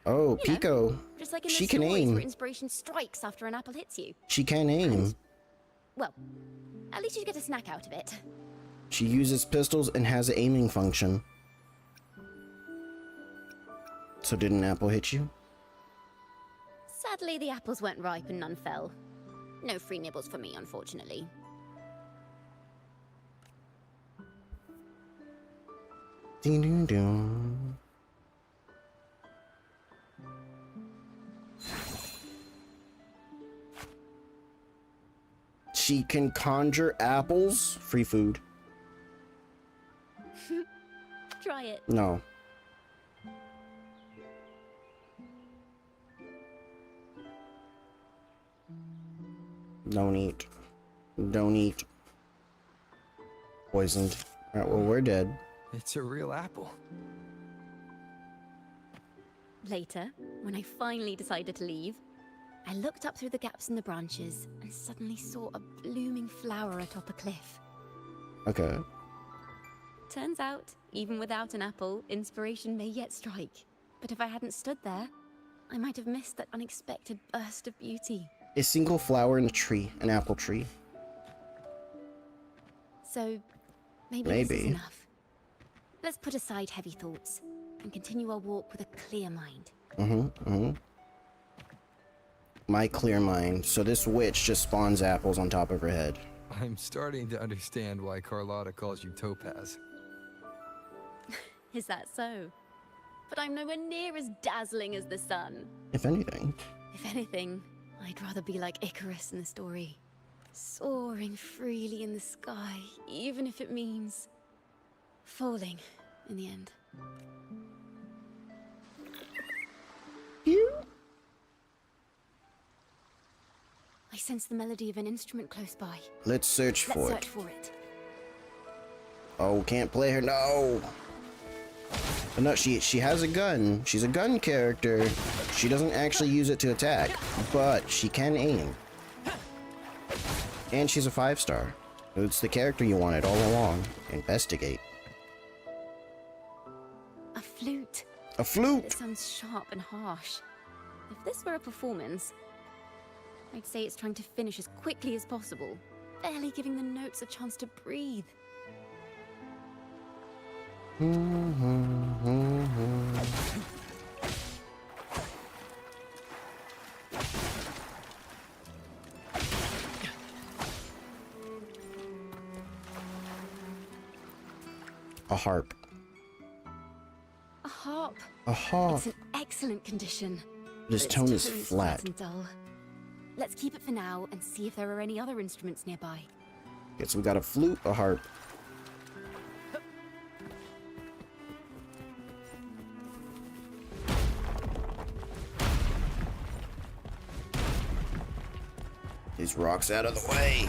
Oh, Pico. Just like in she the can stories aim. where inspiration strikes after an apple hits you. She can aim. And, well, at least you get a snack out of it. She uses pistols and has an aiming function. So did an apple hit you? Sadly, the apples weren't ripe and none fell. No free nibbles for me, unfortunately. Ding ding ding. She can conjure apples. Free food. Try it. No. Don't eat. Don't eat. Poisoned. Alright, well, we're dead. It's a real apple. Later, when I finally decided to leave, I looked up through the gaps in the branches and suddenly saw a blooming flower atop a cliff. Okay. Turns out, even without an apple, inspiration may yet strike. But if I hadn't stood there, I might have missed that unexpected burst of beauty. A single flower in a tree, an apple tree. So, maybe this is enough. Let's put aside heavy thoughts and continue our walk with a clear mind. My clear mind. So this witch just spawns apples on top of her head. I'm starting to understand why Carlotta calls you Topaz. Is that so? But I'm nowhere near as dazzling as the sun. If anything. If anything, I'd rather be like Icarus in the story. Soaring freely in the sky, even if it means falling in the end. I sense the melody of an instrument close by. Let's search for it. Oh, can't play her. No. But no, she has a gun. She's a gun character. She doesn't actually use it to attack, but she can aim. And she's a 5-star. It's the character you wanted all along. Investigate. A flute. A flute! It sounds sharp and harsh. If this were a performance, I'd say it's trying to finish as quickly as possible. barely giving the notes a chance to breathe. A harp. A harp. A harp. It's in excellent condition. This but its tone is tone's flat. and dull. Let's keep it for now and see if there are any other instruments nearby. Okay, so we got a flute, a harp. These rocks out of the way.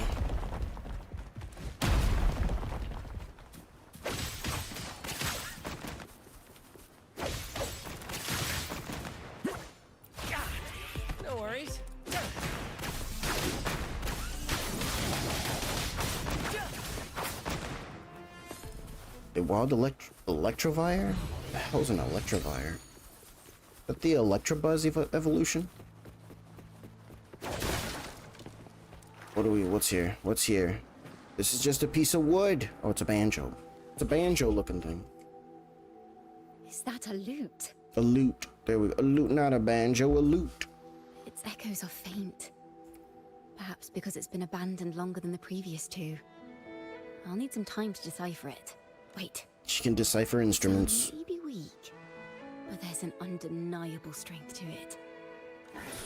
No worries. A wild electrovire? The hell's an electrovire? Is that the Electabuzz evolution? What's here? What's here? This is just a piece of wood. Oh, it's a banjo. It's a banjo looking thing. Is that a lute? A lute. There we go. A lute, not a banjo, a lute. Its echoes are faint. Perhaps because it's been abandoned longer than the previous two. I'll need some time to decipher it. Wait. She can decipher instruments. It may be weak, but there's an undeniable strength to it.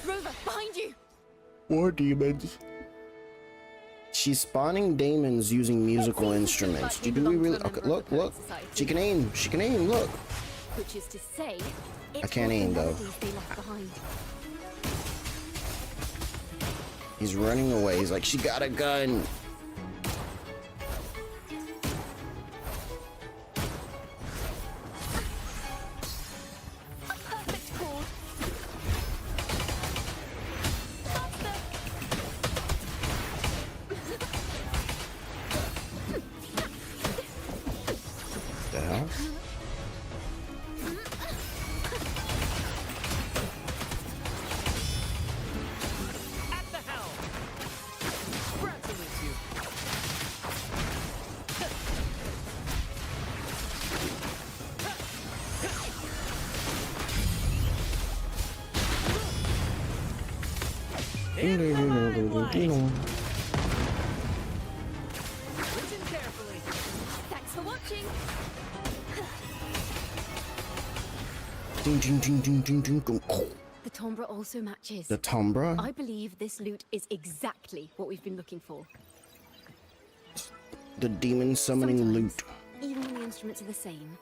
Rover, behind you! More demons. She's spawning demons using musical instruments. Do we really? Okay, look, look. She can aim. She can aim. Look. Which is to say, I can't aim though. they left behind. He's running away. He's like, she got a gun. The hell? At the helm. Glad to meet you. Listen carefully. Thanks for watching. Ding, ding, ding, ding, ding, ding, ding. Oh, The timbre also matches. the timbre? I believe this lute is exactly what we've been looking for. The demon summoning Sometimes, lute. even when the instruments are the same,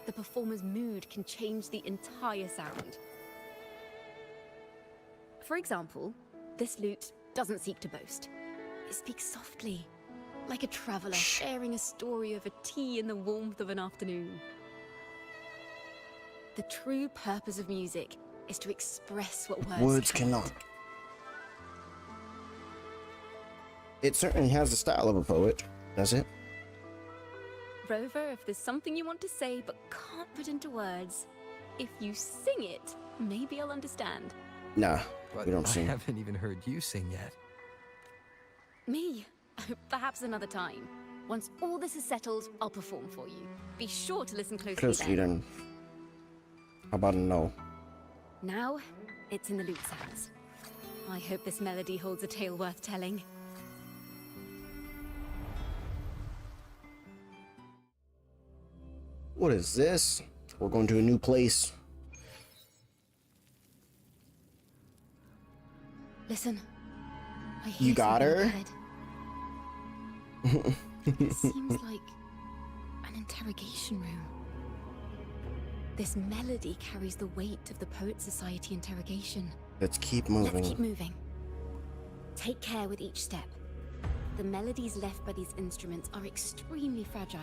the performer's mood can change the entire sound. For example, this lute doesn't seek to boast. It speaks softly, like a traveler sharing a story over tea in the warmth of an afternoon. The true purpose of music is to express what words Cannot. It certainly has the style of a poet, does it? Rover, if there's something you want to say but can't put into words, if you sing it, maybe I'll understand. Nah, But we don't I sing. haven't even heard you sing yet. Me? Perhaps another time. Once all this is settled, I'll perform for you. Be sure to listen closely then. Then. How about a no? Now, it's in the lute sounds. I hope this melody holds a tale worth telling. What is this? We're going to a new place. Listen. I hear You got something her? ahead. It seems like an interrogation room. This melody carries the weight of the Poet Society interrogation. Let's keep moving. Let's keep moving. Take care with each step. The melodies left by these instruments are extremely fragile.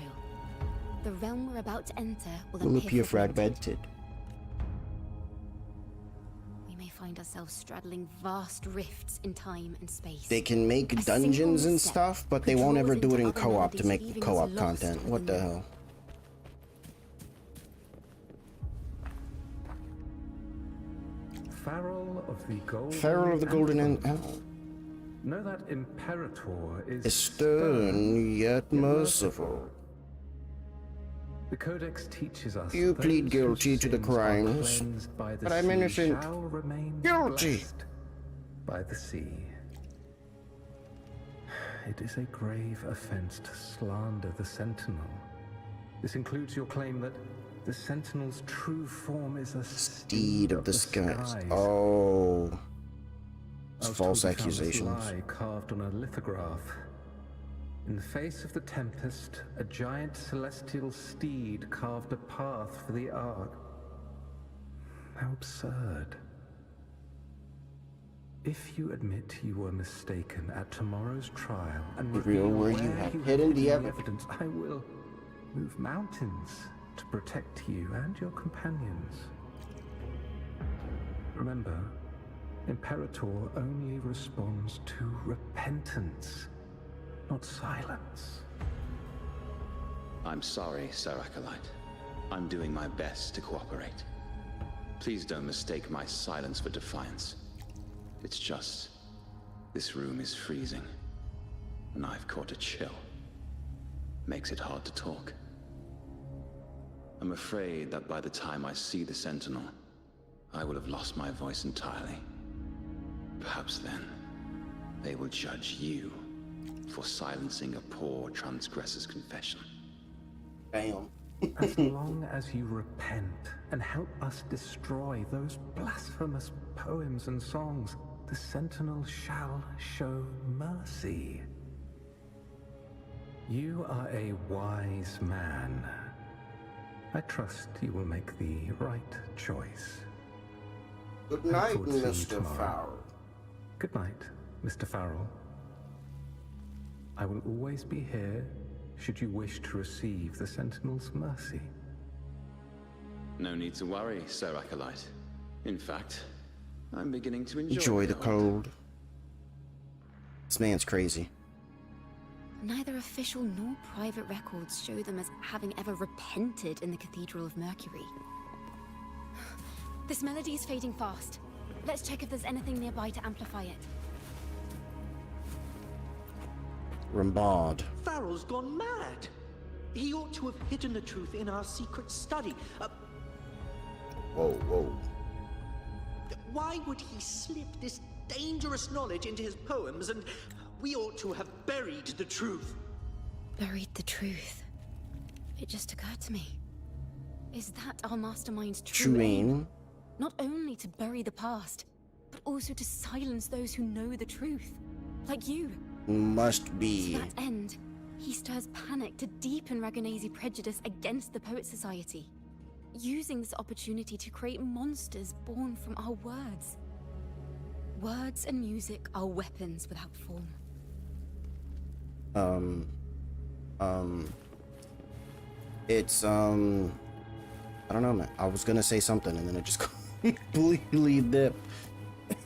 The realm we're about to enter will appear fragmented. We may find ourselves straddling vast rifts in time and space. They can make A dungeons single and step stuff, but they could won't draw ever us do it into in other co-op to melodies, make leaving us co-op lost content. What the within them. hell? Farrell of the Golden Pharaoh of the Golden Anthem. Anthem. Know that Imperator Is stern yet merciful. The Codex teaches us You plead those whose guilty to the sins are crimes, cleansed by the but I'm sea innocent. shall remain Guilty. blessed by the sea. It is a grave offense to slander the Sentinel. This includes your claim that the Sentinel's true form is a Steed of the skies. Oh. It's false Elsewhere we found this accusations. lie carved on a lithograph. In the face of the tempest, a giant celestial steed carved a path for the Ark. How absurd. If you admit you were mistaken at tomorrow's trial and Reveal where you have hidden the evidence, I will move mountains to protect you and your companions. Remember, Imperator only responds to repentance, not silence. I'm sorry, Sir Acolyte. I'm doing my best to cooperate. Please don't mistake my silence for defiance. It's just, this room is freezing, and I've caught a chill. Makes it hard to talk. I'm afraid that by the time I see the Sentinel, I will have lost my voice entirely. Perhaps then, they will judge you for silencing a poor transgressor's confession. Damn. As long as you repent and help us destroy those blasphemous poems and songs, the Sentinel shall show mercy. You are a wise man. I trust you will make the right choice. Good Look night, forward to seeing you Mr. tomorrow. Farrell. Good night, Mr. Farrell. I will always be here should you wish to receive the Sentinel's mercy. No need to worry, Sir Acolyte. In fact, I'm beginning to Enjoy the cold. This man's crazy. Neither official nor private records show them as having ever repented in the Cathedral of Mercury. This melody is fading fast. Let's check if there's anything nearby to amplify it. Rambard. Farrell's gone mad. He ought to have hidden the truth in our secret study. Whoa, whoa. Why would he slip this dangerous knowledge into his poems, and we ought to have buried the truth? Buried the truth. It just occurred to me. Is that our mastermind's true aim? Not only to bury the past, but also to silence those who know the truth. Like you. Must be. To that end, he stirs panic to deepen Ragonese prejudice against the Poet Society, using this opportunity to create monsters born from our words. Words and music are weapons without form. It's, I don't know, man. I was gonna say something and then it just completely dipped.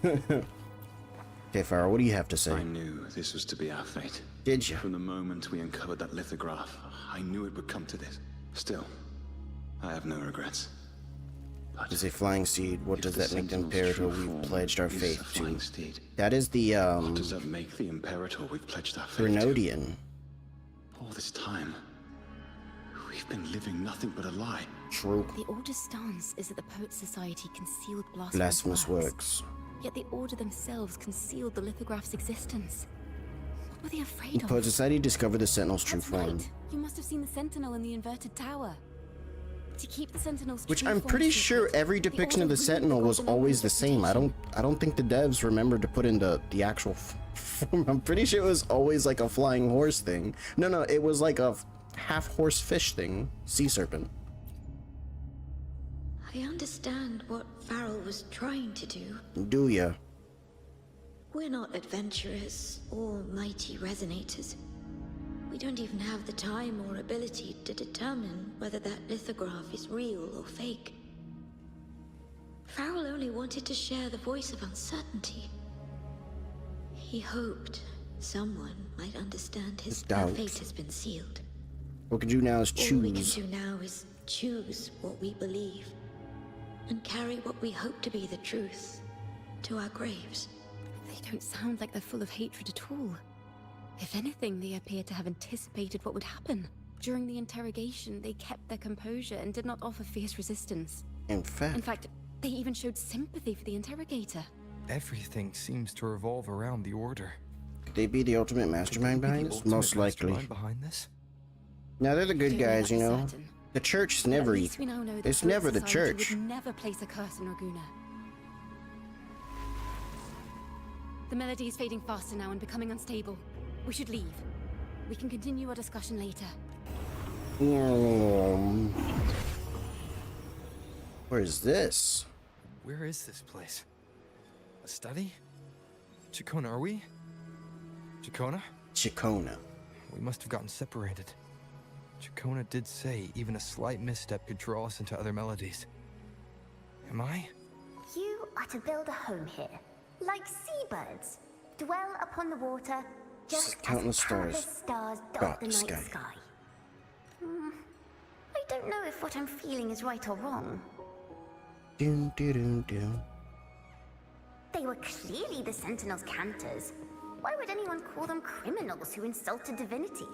Okay, Farrell, what do you have to say? I knew this was to be our fate. Did you? From the moment we uncovered that lithograph, I knew it would come to this. Still, I have no regrets. But is a flying steed. What does that make the Imperator we've pledged our faith to? Steed. That is the, What does that make the Imperator we've pledged our faith Grenodian. to? All this time, we've been living nothing but a lie. True. The Order's stance is that the Poet Society concealed blasphemous works. Yet the Order themselves concealed the lithograph's existence. What were they afraid The of? Poet Society discovered the Sentinel's true That's form. right. You must have seen the Sentinel in the inverted tower. To keep the Sentinel's Which true I'm form pretty secret, sure every the depiction of Order the really Sentinel was forgot an always the same. I reputation. don't think the devs remembered to put in the actual form. I'm pretty sure it was always like a flying horse thing. No, it was like a half horse fish thing. Sea serpent. I understand what Farrell was trying to do. Do ya? We're not adventurers or mighty resonators. We don't even have the time or ability to determine whether that lithograph is real or fake. Farrell only wanted to share the voice of uncertainty. He hoped someone might understand our fate has been sealed. What we can do now is All we can choose. do now is choose what we believe and carry what we hope to be the truth to our graves. They don't sound like they're full of hatred at all. If anything, they appear to have anticipated what would happen. During the interrogation, they kept their composure and did not offer fierce resistance. In fact, they even showed sympathy for the interrogator. Everything seems to revolve around the Order. could they be the ultimate mastermind behind this? Most likely. Behind this? Now they're the good guys, you know. Certain. The church is never. It's never the church. Would never place a curse on Raguna. The melody is fading faster now and becoming unstable. We should leave. We can continue our discussion later. Where is this? Where is this place? A study? Ciaccona, are we? Ciaccona? Ciaccona. We must have gotten separated. Ciaccona did say even a slight misstep could draw us into other melodies. Am I? You are to build a home here, like seabirds. Dwell upon the water, just countless as countless stars dot the night sky. I don't know if what I'm feeling is right or wrong. Doom, doom, doom, doom. They were clearly the Sentinel's cantors. Why would anyone call them criminals who insulted divinity?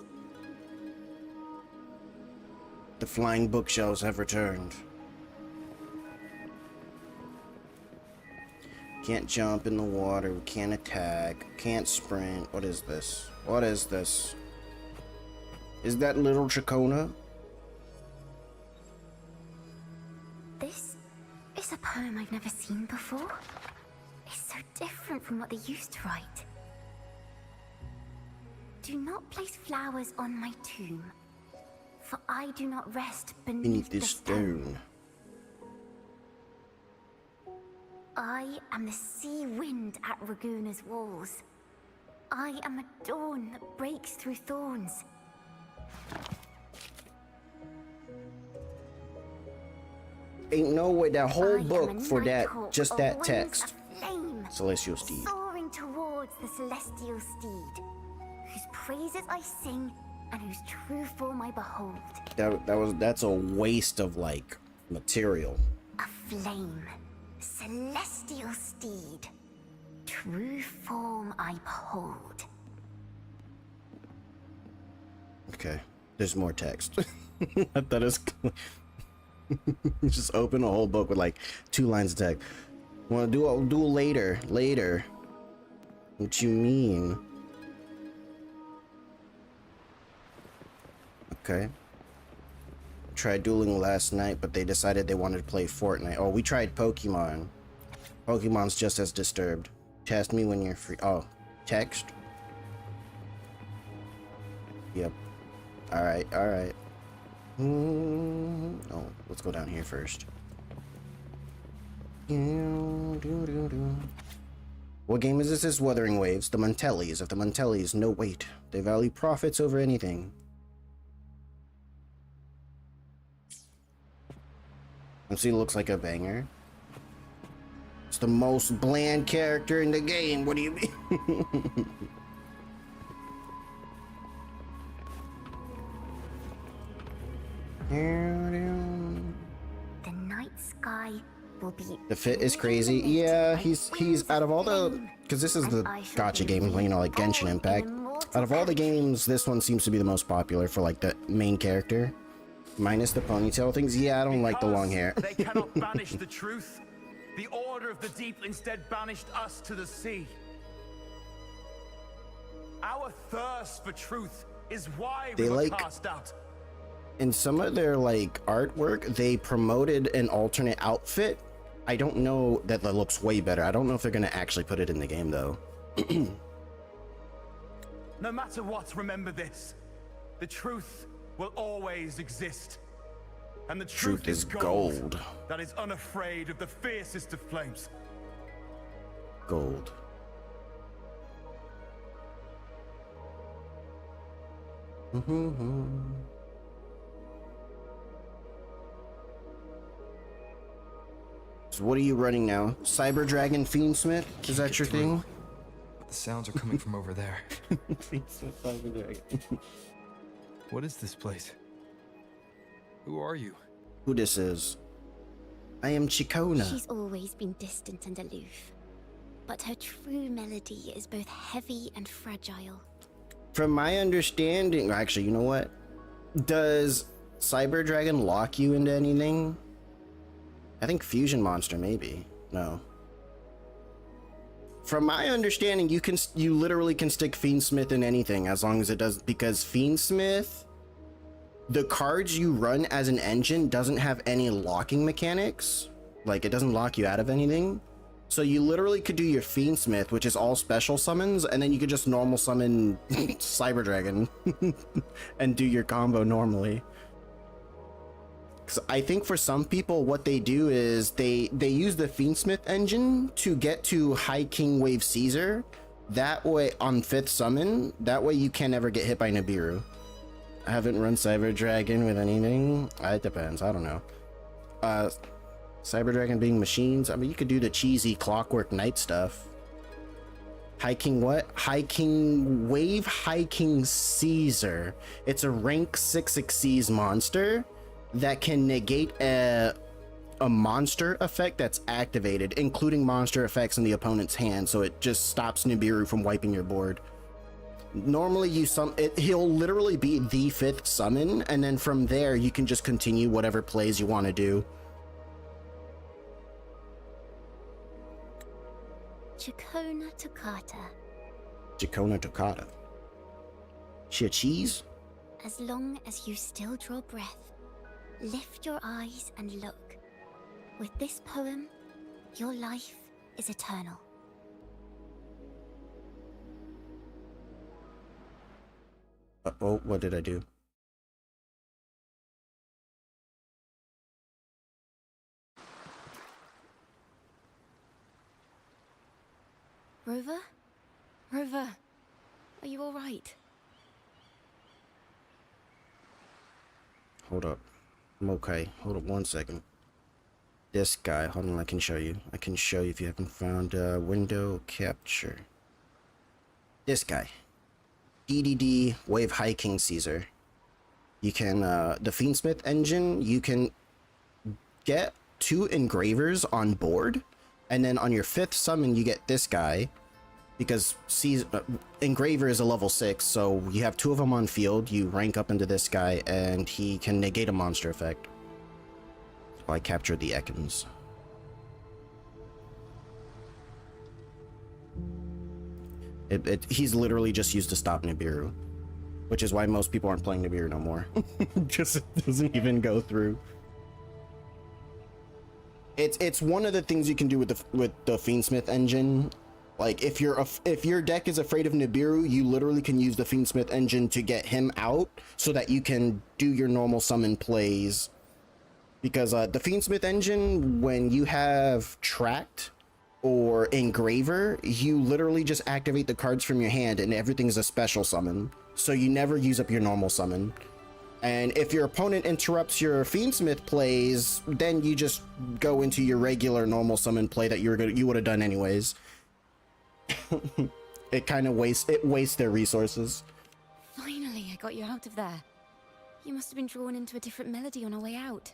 The flying bookshelves have returned. Can't jump in the water, we can't attack, can't sprint. What is this? What is this? Is that little Ciaccona? This is a poem I've never seen before. It's so different from what they used to write. Do not place flowers on my tomb, for I do not rest beneath this stone. I am the sea wind at Raguna's walls. I am a dawn that breaks through thorns. Ain't no way that whole book for that, just that text. Celestial Steed. Soaring towards the celestial steed, whose praises I sing and whose true form I behold. That's a waste of like material. A flame, celestial steed, true form I behold. Okay, there's more text. I thought it was just open a whole book with like 2 lines of text. Want to do later? Later? What you mean? Okay. Tried dueling last night, but they decided they wanted to play Fortnite. Oh, we tried Pokemon. Pokemon's just as disturbed. Test me when you're free. Oh, text? Yep. Alright, alright. Oh, let's go down here first. What game is this? This is Wuthering Waves. The Montellis. Of the Montellis, no wait. They value profits over anything. MC looks like a banger. It's the most bland character in the game. What do you mean? The night sky will be. The fit is crazy. Yeah, he's out of all the, because this is the gacha game, you know, like Genshin Impact. Out of all the games, this one seems to be the most popular for like the main character, minus the ponytail things. Yeah, I don't like the long hair. They cannot banish the truth. The Order of the Deep instead banished us to the sea. Our thirst for truth is why we were cast out. In some of their like artwork, they promoted an alternate outfit. I don't know that looks way better. I don't know if they're gonna actually put it in the game though. No matter what, remember this. The truth will always exist. And the truth is gold. That is unafraid of the fiercest of flames. Gold. So what are you running now? Cyber Dragon Fiendsmith? Is that your thing? But the sounds are coming from over there. Fiendsmith, Cyber Dragon. What is this place? Who are you? Who this is? I am Ciaccona. She's always been distant and aloof. but her true melody is both heavy and fragile. From my understanding, actually, you know what? Does Cyber Dragon lock you into anything? I think Fusion Monster, maybe. No. From my understanding, you literally can stick Fiendsmith in anything as long as it does, because Fiendsmith, the cards you run as an engine doesn't have any locking mechanics. Like, it doesn't lock you out of anything. So you literally could do your Fiendsmith, which is all special summons, and then you could just normal summon Cyber Dragon and do your combo normally. I think for some people, what they do is they use the Fiendsmith engine to get to High King Wave Caesar. That way, on 5th summon, that way you can never get hit by Nibiru. I haven't run Cyber Dragon with anything. It depends. I don't know. Cyber Dragon being machines. I mean, you could do the cheesy Clockwork Knight stuff. High King what? High King Wave High King Caesar. It's a rank 6 Xyz monster that can negate a monster effect that's activated, including monster effects in the opponent's hand, so it just stops Nibiru from wiping your board. Normally he'll literally be the 5th summon, and then from there you can just continue whatever plays you want to do. Ciaccona Toccata. Ciaccona Toccata. She a cheese? As long as you still draw breath, lift your eyes and look. With this poem, your life is eternal. Oh, what did I do? Rover? Rover, are you all right? Hold up. I'm okay. Hold up 1 second. This guy, hold on, I can show you. I can show you if you haven't found window capture. This guy. DDD Wave High King Caesar. You can, the Fiendsmith engine, you can get 2 engravers on board, and then on your 5th summon, you get this guy, because engraver is a level 6, so you have 2 of them on field, you rank up into this guy, and he can negate a monster effect. So I captured the Ekans. He's literally just used to stop Nibiru, which is why most people aren't playing Nibiru no more. Just doesn't even go through. It's one of the things you can do with the Fiendsmith engine. Like if your deck is afraid of Nibiru, you literally can use the Fiendsmith engine to get him out so that you can do your normal summon plays. Because the Fiendsmith engine, when you have Tracked or Engraver, you literally just activate the cards from your hand and everything's a special summon. So you never use up your normal summon. And if your opponent interrupts your Fiendsmith plays, then you just go into your regular normal summon play that you would have done anyways. It kind of wastes their resources. Finally, I got you out of there. You must have been drawn into a different melody on our way out.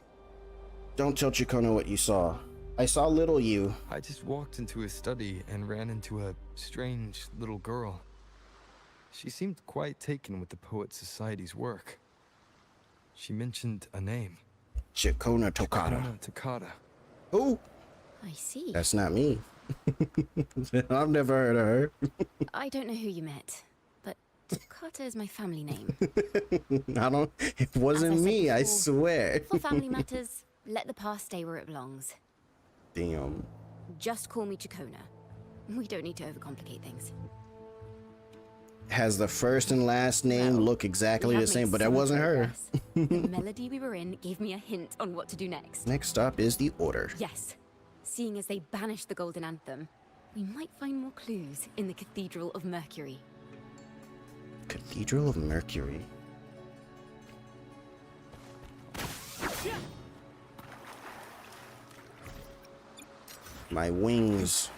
Don't tell Ciaccona what you saw. I saw little you. I just walked into his study and ran into a strange little girl. She seemed quite taken with the Poet Society's work. She mentioned a name. Ciaccona Toccata. Ciaccona Toccata. Oh! I see. That's not me. I've never heard of her. I don't know who you met, but Toccata is my family name. It wasn't me, I swear. For family matters, let the past stay where it belongs. Damn. Just call me Ciaccona. We don't need to overcomplicate things. Has the first and last name look exactly the same, but that wasn't her. The melody we were in gave me a hint on what to do next. Next up is the Order. Yes. Seeing as they banished the Golden Anthem, we might find more clues in the Cathedral of Mercury. Cathedral of Mercury. My wings.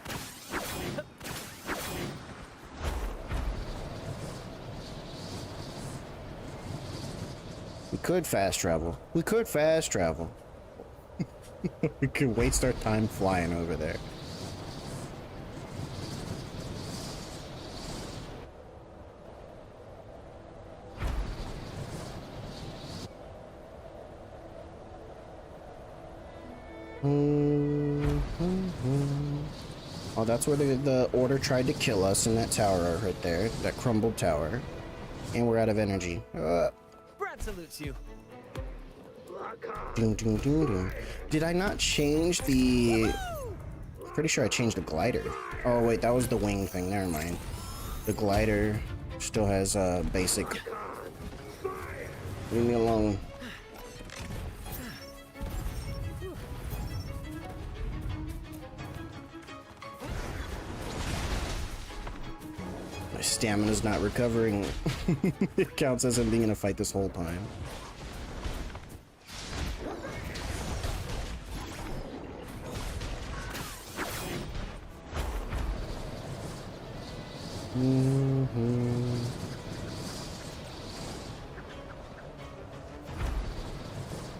We could fast travel. We could fast travel. We could waste our time flying over there. that's where the Order tried to kill us in that tower right there, that crumbled tower. And we're out of energy. Brad salutes you. Ding, ding, ding, ding. Did I not change the... Pretty sure I changed the glider. Oh wait, that was the wing thing, never mind. The glider still has basic. Leave me alone. My stamina's not recovering. It counts as him being in a fight this whole time.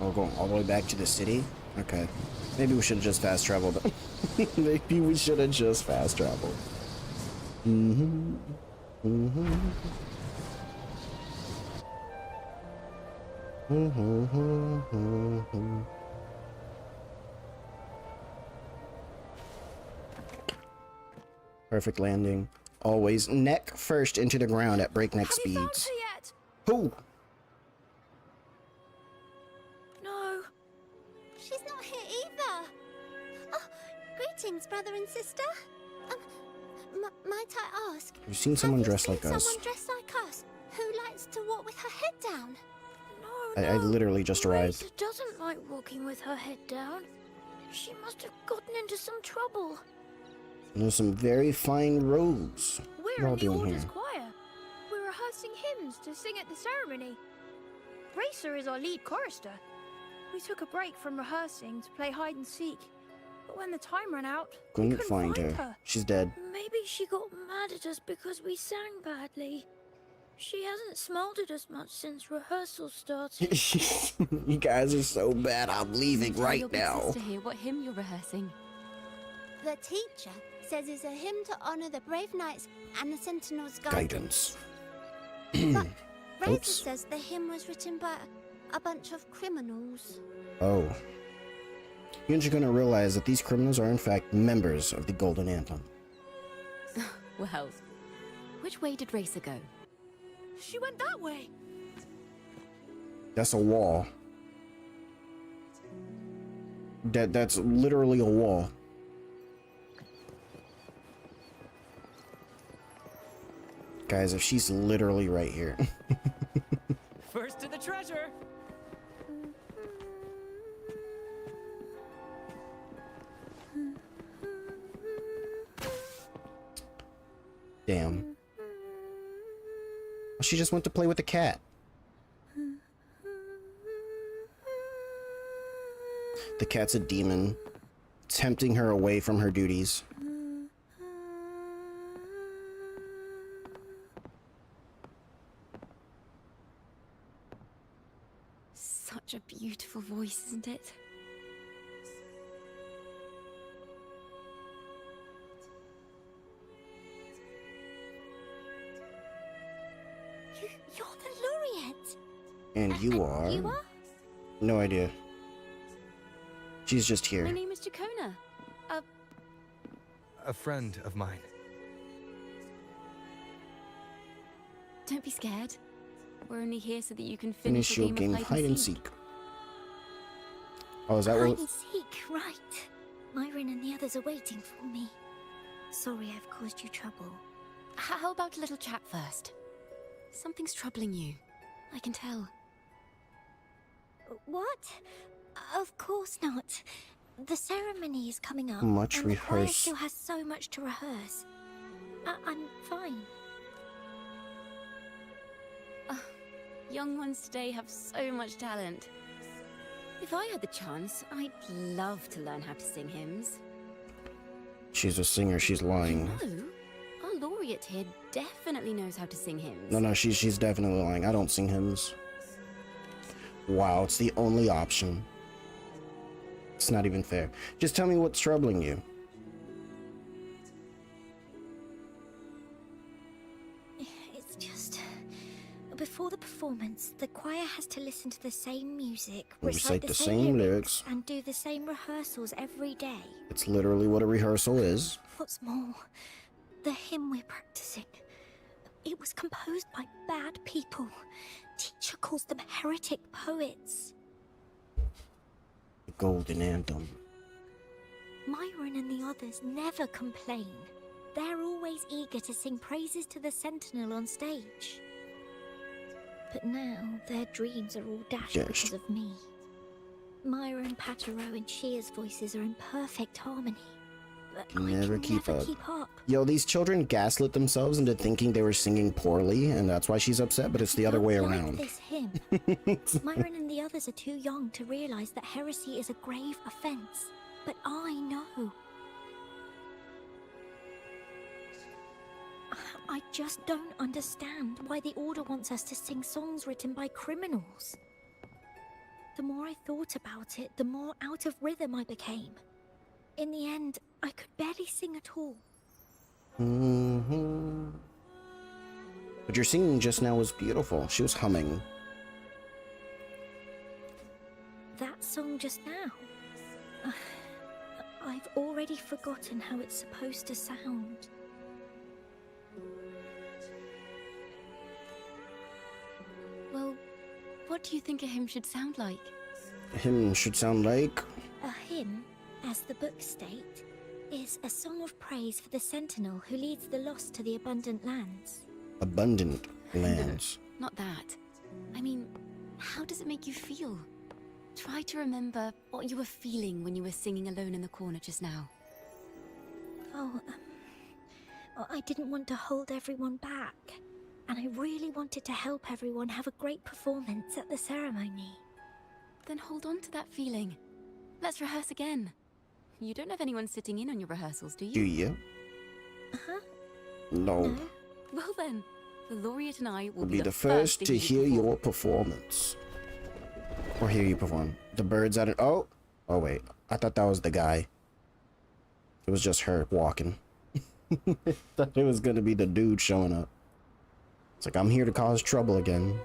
We're going all the way back to the city? Okay. Maybe we should have just fast traveled. Maybe we should have just fast traveled. Perfect landing. Always neck first into the ground at breakneck speeds. Who? No. She's not here either. Oh, greetings, brother and sister. Might I ask? You've seen someone dressed like us. Someone dressed like us who likes to walk with her head down. No, I literally just arrived. Raisa doesn't like walking with her head down. She must have gotten into some trouble. And there's some very fine robes. What We're y'all in the doing Order's here? choir. We're rehearsing hymns to sing at the ceremony. Raisa is our lead chorister. We took a break from rehearsing to play hide and seek. But when the time ran out, we Couldn't find her. She's dead. Maybe she got mad at us because we sang badly. She hasn't smiled at us much since rehearsal started. You guys are so bad. I'm leaving right your big now. sister here what hymn you're rehearsing. The teacher says it's a hymn to honor the brave knights and the sentinels' Guidance. But Raisa Oops. says the hymn was written by a bunch of criminals. Oh. You're gonna realize that these criminals are in fact members of the Golden Anthem. Well, which way did Raisa go? She went that way. That's a wall. That's literally a wall. Guys, if she's literally right here. First to the treasure. Damn. She just went to play with the cat. The cat's a demon, tempting her away from her duties. Such a beautiful voice, isn't it? You're the laureate. And you are? You are? No idea. She's just here. My name is Ciaccona. A friend of mine. Don't be scared. We're only here so that you can Finish the your game of hide and seek. Oh, is that Hide what? and seek, right. Myron and the others are waiting for me. Sorry I've caused you trouble. How about a little chat first? Something's troubling you. I can tell. What? Of course not. The ceremony is coming up. Much and the choir rehearse. still has so much to rehearse. I'm fine. Young ones today have so much talent. If I had the chance, I'd love to learn how to sing hymns. She's a singer. She's lying. No, our laureate here definitely knows how to sing hymns. No, she's definitely lying. I don't sing hymns. Wow, it's the only option. It's not even fair. Just tell me what's troubling you. It's just... Before the performance, the choir has to listen to the same music, Recite the same lyrics, and do the same rehearsals every day. It's literally what a rehearsal is. What's more, the hymn we're practicing, it was composed by bad people. Teacher calls them heretic poets. The Golden Anthem. Myron and the others never complain. They're always eager to sing praises to the Sentinel on stage. But now, their dreams are all dashed because of me. Myron, Patero, and Shear's voices are in perfect harmony. But Can I never can keep never up. keep up. Yo, these children gaslit themselves into thinking they were singing poorly, and that's why she's upset, but it's the other way around. This hymn. Myron and the others are too young to realize that heresy is a grave offense. But I know. I just don't understand why the Order wants us to sing songs written by criminals. The more I thought about it, the more out of rhythm I became. In the end, I could barely sing at all. But your singing just now was beautiful. She was humming. That song just now? I've already forgotten how it's supposed to sound. Well, what do you think a hymn should sound like? A hymn should sound like... A hymn, as the books state, is a song of praise for the Sentinel who leads the lost to the abundant lands. Abundant lands. Not that. I mean, how does it make you feel? Try to remember what you were feeling when you were singing alone in the corner just now. Oh, I didn't want to hold everyone back. And I really wanted to help everyone have a great performance at the ceremony. Then hold on to that feeling. Let's rehearse again. You don't have anyone sitting in on your rehearsals, do you? Do you? Uh-huh. No. Well then, the laureate and I will We'll be the first to hear your performance. Or hear you perform. The birds at it. Oh wait. I thought that was the guy. It was just her walking. Thought it was gonna be the dude showing up. It's like, I'm here to cause trouble again.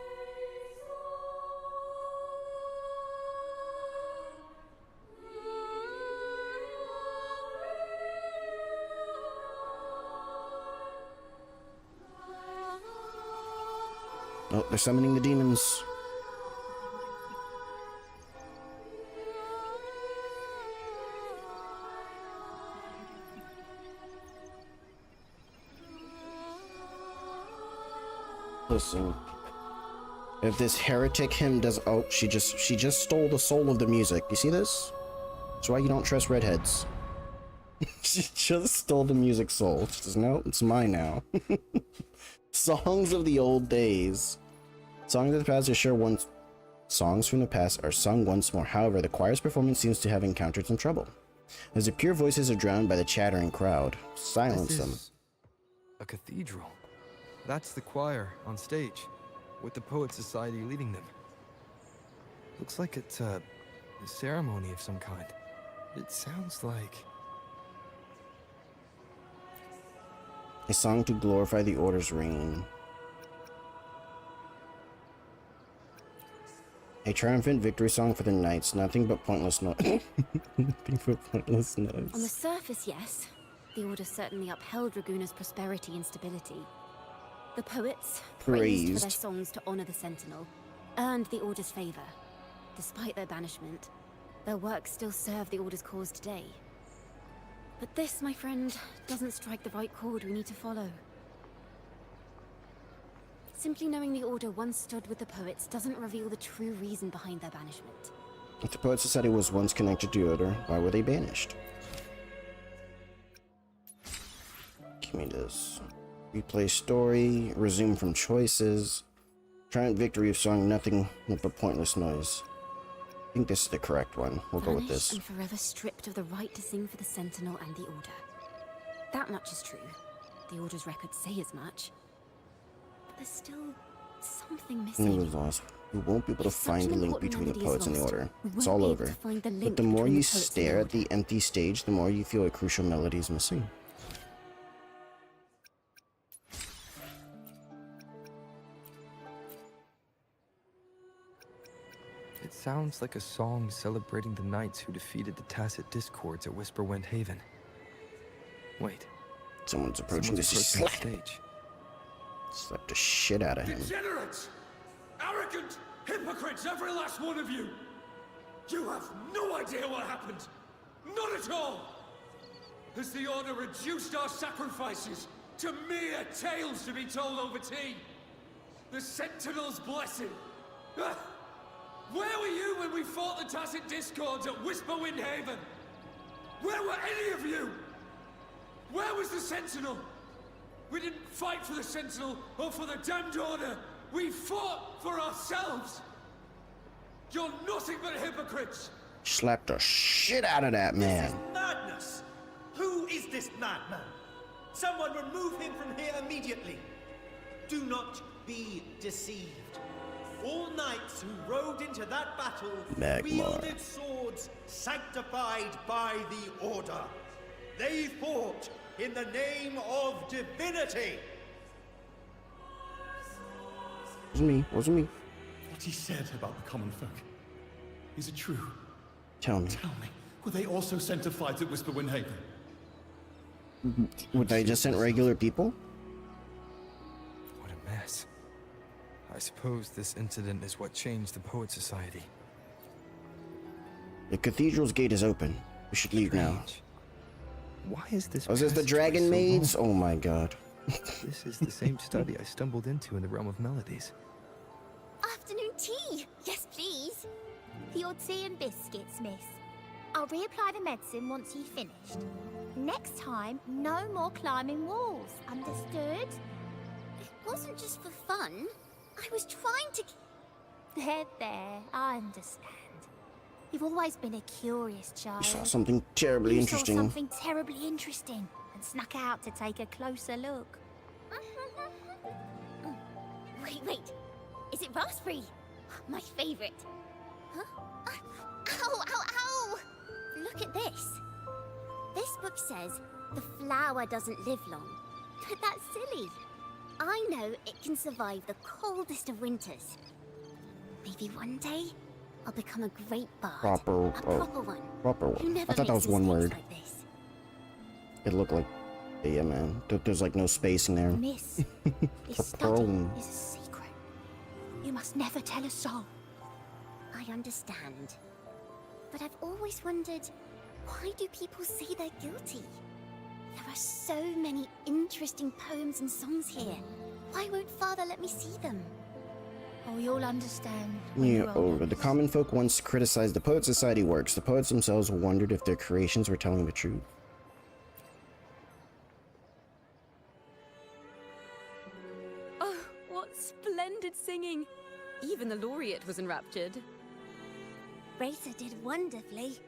Oh, they're summoning the demons. Listen, if this heretic hymn does... Oh, she just stole the soul of the music. You see this? That's why you don't trust redheads. She just stole the music soul. She says, no, it's mine now. Songs of the old days. Songs of the past are sure once... Songs from the past are sung once more. However, the choir's performance seems to have encountered some trouble, as the pure voices are drowned by the chattering crowd. Silence them. A cathedral. That's the choir on stage, with the Poet Society leading them. Looks like it's a ceremony of some kind. It sounds like... A song to glorify the Order's reign. A triumphant victory song for the knights. Nothing but pointless noise. Nothing but pointless noise. On the surface, yes. The Order certainly upheld Raguna's prosperity and stability. The poets praised for their songs to honor the Sentinel, earned the Order's favor. Despite their banishment, their work still serve the Order's cause today. But this, my friend, doesn't strike the right chord we need to follow. Simply knowing the Order once stood with the poets doesn't reveal the true reason behind their banishment. If the Poet Society was once connected to the Order, why were they banished? Give me this. Replay story, resume from choices, triumph victory of song, nothing but pointless noise. I think this is the correct one. We'll go with this. And forever stripped of the right to sing for the Sentinel and the Order. That much is true. The Order's records say as much. But there's still something missing. It was lost. We won't be able to find the link between the poets and the Order. It's all over. But the more you stare at the empty stage, the more you feel a crucial melody is missing. It sounds like a song celebrating the knights who defeated the Tacit Discords at Whisperwind Haven. Wait. Someone's approaching the stage. Slap the shit out of him. Degenerates! Arrogant hypocrites, every last one of you! You have no idea what happened! Not at all! Has the Order reduced our sacrifices to mere tales to be told over tea? The Sentinel's blessing! Ah! Where were you when we fought the Tacit Discords at Whisperwind Haven? Where were any of you? Where was the Sentinel? We didn't fight for the Sentinel or for the damned Order. We fought for ourselves. You're nothing but hypocrites. Slap the shit out of that man. This is madness. Who is this madman? Someone remove him from here immediately. Do not be deceived. All knights who rode into that battle wielded swords sanctified by the Order. They fought in the name of divinity. Wasn't me. Wasn't me. What he said about the common folk, is it true? Tell me. Tell me, were they also sent to fight at Whisperwind Haven? Would they just send regular people? What a mess. I suppose this incident is what changed the Poet Society. The cathedral's gate is open. We should leave now. Why is this? Oh, is this the dragon maids? Oh my god. This is the same study I stumbled into in the Realm of Melodies. Afternoon tea! Yes, please. The odd tea and biscuits, miss. I'll reapply the medicine once you've finished. Next time, no more climbing walls. Understood? It wasn't just for fun. I was trying to... There, I understand. You've always been a curious child. You saw something terribly interesting. You saw something terribly interesting and snuck out to take a closer look. Wait. Is it raspberry? My favorite. Huh? Ow! Look at this. This book says the flower doesn't live long. But that's silly. I know it can survive the coldest of winters. Maybe one day I'll become a great bard. A proper one. Proper one. Who never I thought that was one word. like this. It looked like... Yeah, man. There's like no space in there. Miss, this study is a secret. You must never tell a soul. I understand. But I've always wondered, why do people say they're guilty? There are so many interesting poems and songs here. Why won't Father let me see them? Oh, you'll understand. Yeah, over. The common folk once criticized the Poet Society works. The poets themselves wondered if their creations were telling the truth. Oh, what splendid singing! Even the laureate was enraptured. Racer did wonderfully.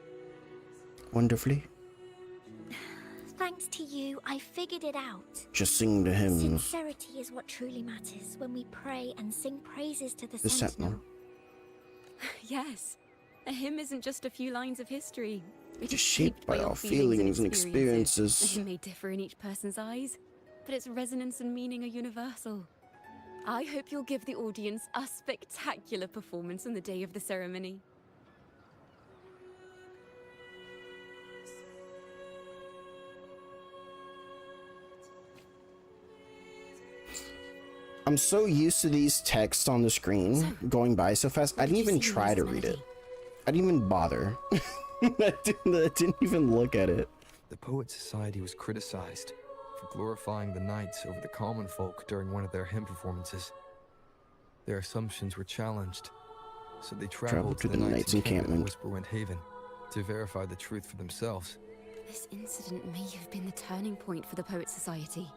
Wonderfully? Thanks to you, I figured it out. Just sing the hymns. Sincerity is what truly matters when we pray and sing praises to the Sentinel. Yes. A hymn isn't just a few lines of history. It is shaped by our feelings and experiences. It may differ in each person's eyes, but its resonance and meaning are universal. I hope you'll give the audience a spectacular performance on the day of the ceremony. I'm so used to these texts on the screen going by so fast, I didn't even try to read it. I didn't even bother. I didn't even look at it. The Poet Society was criticized for glorifying the knights over the common folk during one of their hymn performances. Their assumptions were challenged, so they traveled to the Knights' encampment at Whisperwind Haven to verify the truth for themselves. This incident may have been the turning point for the Poet Society.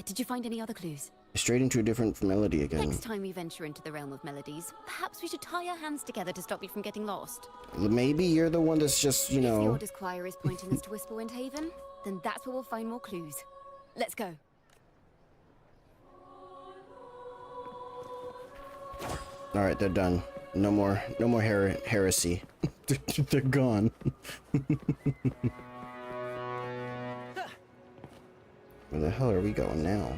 Did you find any other clues? Straight into a different melody again. Next time we venture into the realm of melodies, perhaps we should tie our hands together to stop you from getting lost. Maybe you're the one that's just, you know... If the Order's choir is pointing us to Whisperwind Haven, then that's where we'll find more clues. Let's go. Alright, they're done. No more heresy. They're gone. Where the hell are we going now?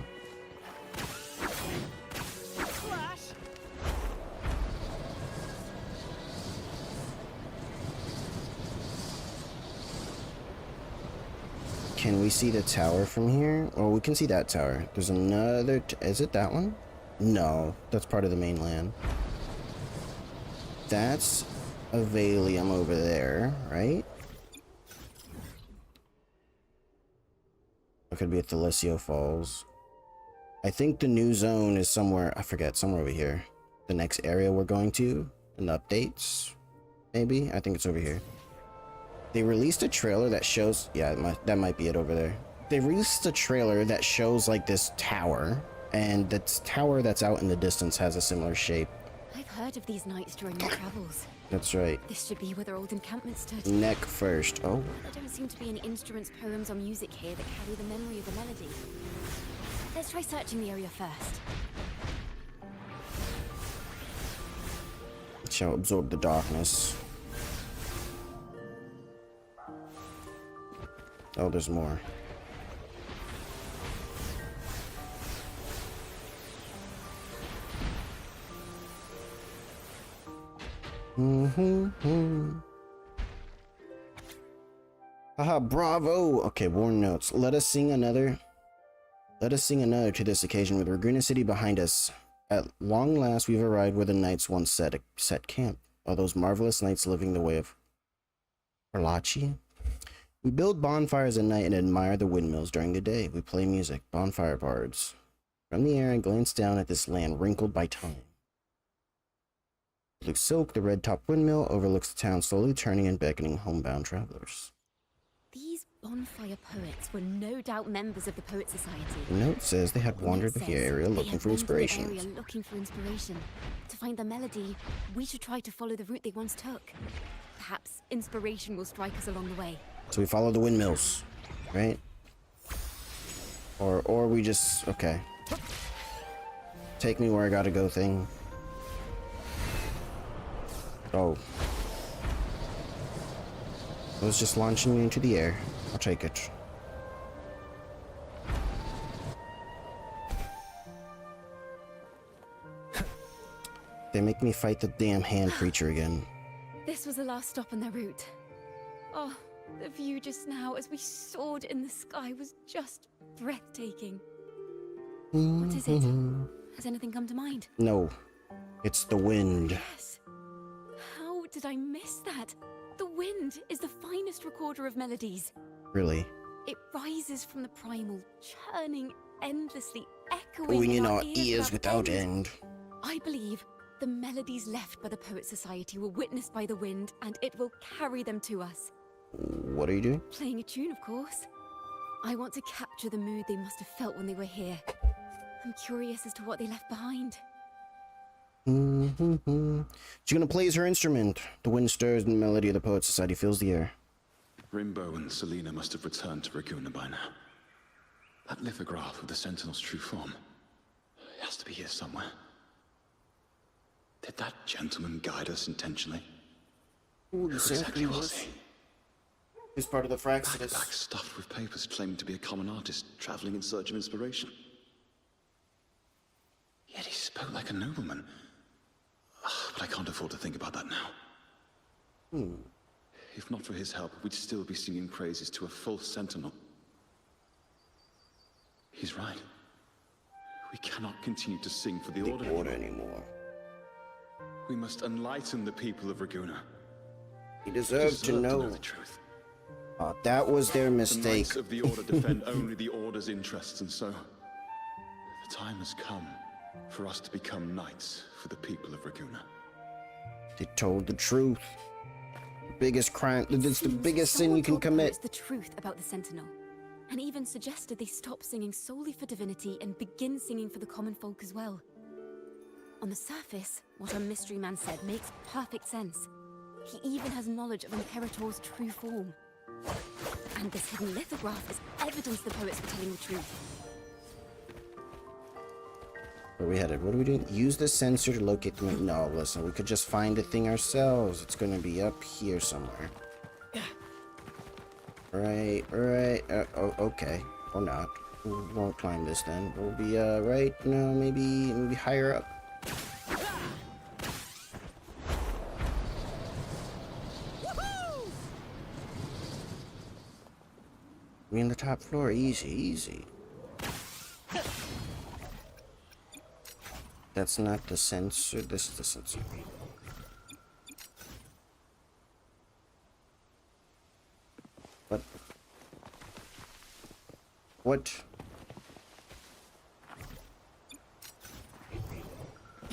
Can we see the tower from here? Oh, we can see that tower. There's another... Is it that one? No, that's part of the mainland. That's a Valium over there, right? It could be at the Lesio Falls. I think the new zone is somewhere... I forget, somewhere over here. The next area we're going to in the updates, maybe? I think it's over here. They released a trailer that shows... Yeah, that might be it over there. They released a trailer that shows, like, this tower. And the tower that's out in the distance has a similar shape. I've heard of these nights during my travels. That's right. This should be where their old encampment stood. Neck first. Oh. There don't seem to be any instruments, poems, or music here that carry the memory of the melody. Let's try searching the area first. It shall absorb the darkness. Oh, there's more. Haha, bravo! Okay, warn notes. Let us sing another to this occasion with Raguena City behind us. At long last we've arrived where the knights once set camp. All those marvelous knights living the way of Parlaci. We build bonfires at night and admire the windmills during the day. We play music, bonfire bards. From the air I glance down at this land wrinkled by time. Blue silk, the red-topped windmill overlooks the town, slowly turning and beckoning homebound travelers. These bonfire poets were no doubt members of the Poet Society. The note says they had wandered the area looking for inspiration. To find the melody, we should try to follow the route they once took. Perhaps inspiration will strike us along the way. So we follow the windmills, right? Or we just... Okay. Take me where I gotta go thing. Oh. It was just launching me into the air. I'll take it. They make me fight the damn hand creature again. This was the last stop on their route. Oh, the view just now as we soared in the sky was just breathtaking. What is it? Has anything come to mind? No. It's the wind. Yes. How did I miss that? The wind is the finest recorder of melodies. Really? It rises from the primal, churning endlessly, echoing Going in our ears without end. I believe the melodies left by the Poet Society were witnessed by the wind, and it will carry them to us. What are you doing? Playing a tune, of course. I want to capture the mood they must have felt when they were here. I'm curious as to what they left behind. She's gonna play her instrument. The wind stirs and the melody of the Poet Society fills the air. Rimbo and Selena must have returned to Raguena by now. That lithograph of the Sentinel's true form. It has to be here somewhere. Did that gentleman guide us intentionally? Who exactly was he? He's part of the Fraxidus. Backpack stuffed with papers claiming to be a common artist traveling in search of inspiration. Yet he spoke like a nobleman. But I can't afford to think about that now. If not for his help, we'd still be singing praises to a false sentinel. He's right. We cannot continue to sing for the Order anymore. We must enlighten the people of Raguena. He deserved to know the truth. That was their The mistake. Knights of the Order defend only the Order's interests, and so the time has come for us to become knights for the people of Raguena. They told the truth. The biggest crime. It's the biggest sin you can commit. The truth about the Sentinel, and even suggested they stop singing solely for divinity and begin singing for the common folk as well. On the surface, what our mystery man said makes perfect sense. He even has knowledge of Imperator's true form. And this hidden lithograph is evidence the poets were telling the truth. Where are we headed? What are we doing? Use the sensor to locate the... No, listen, we could just find the thing ourselves. It's gonna be up here somewhere. Right. Oh, okay. Or not. We won't climb this then. We'll be, right? No, maybe higher up. mean, the top floor, easy, easy. That's not the sensor, this is the sensor. What? What?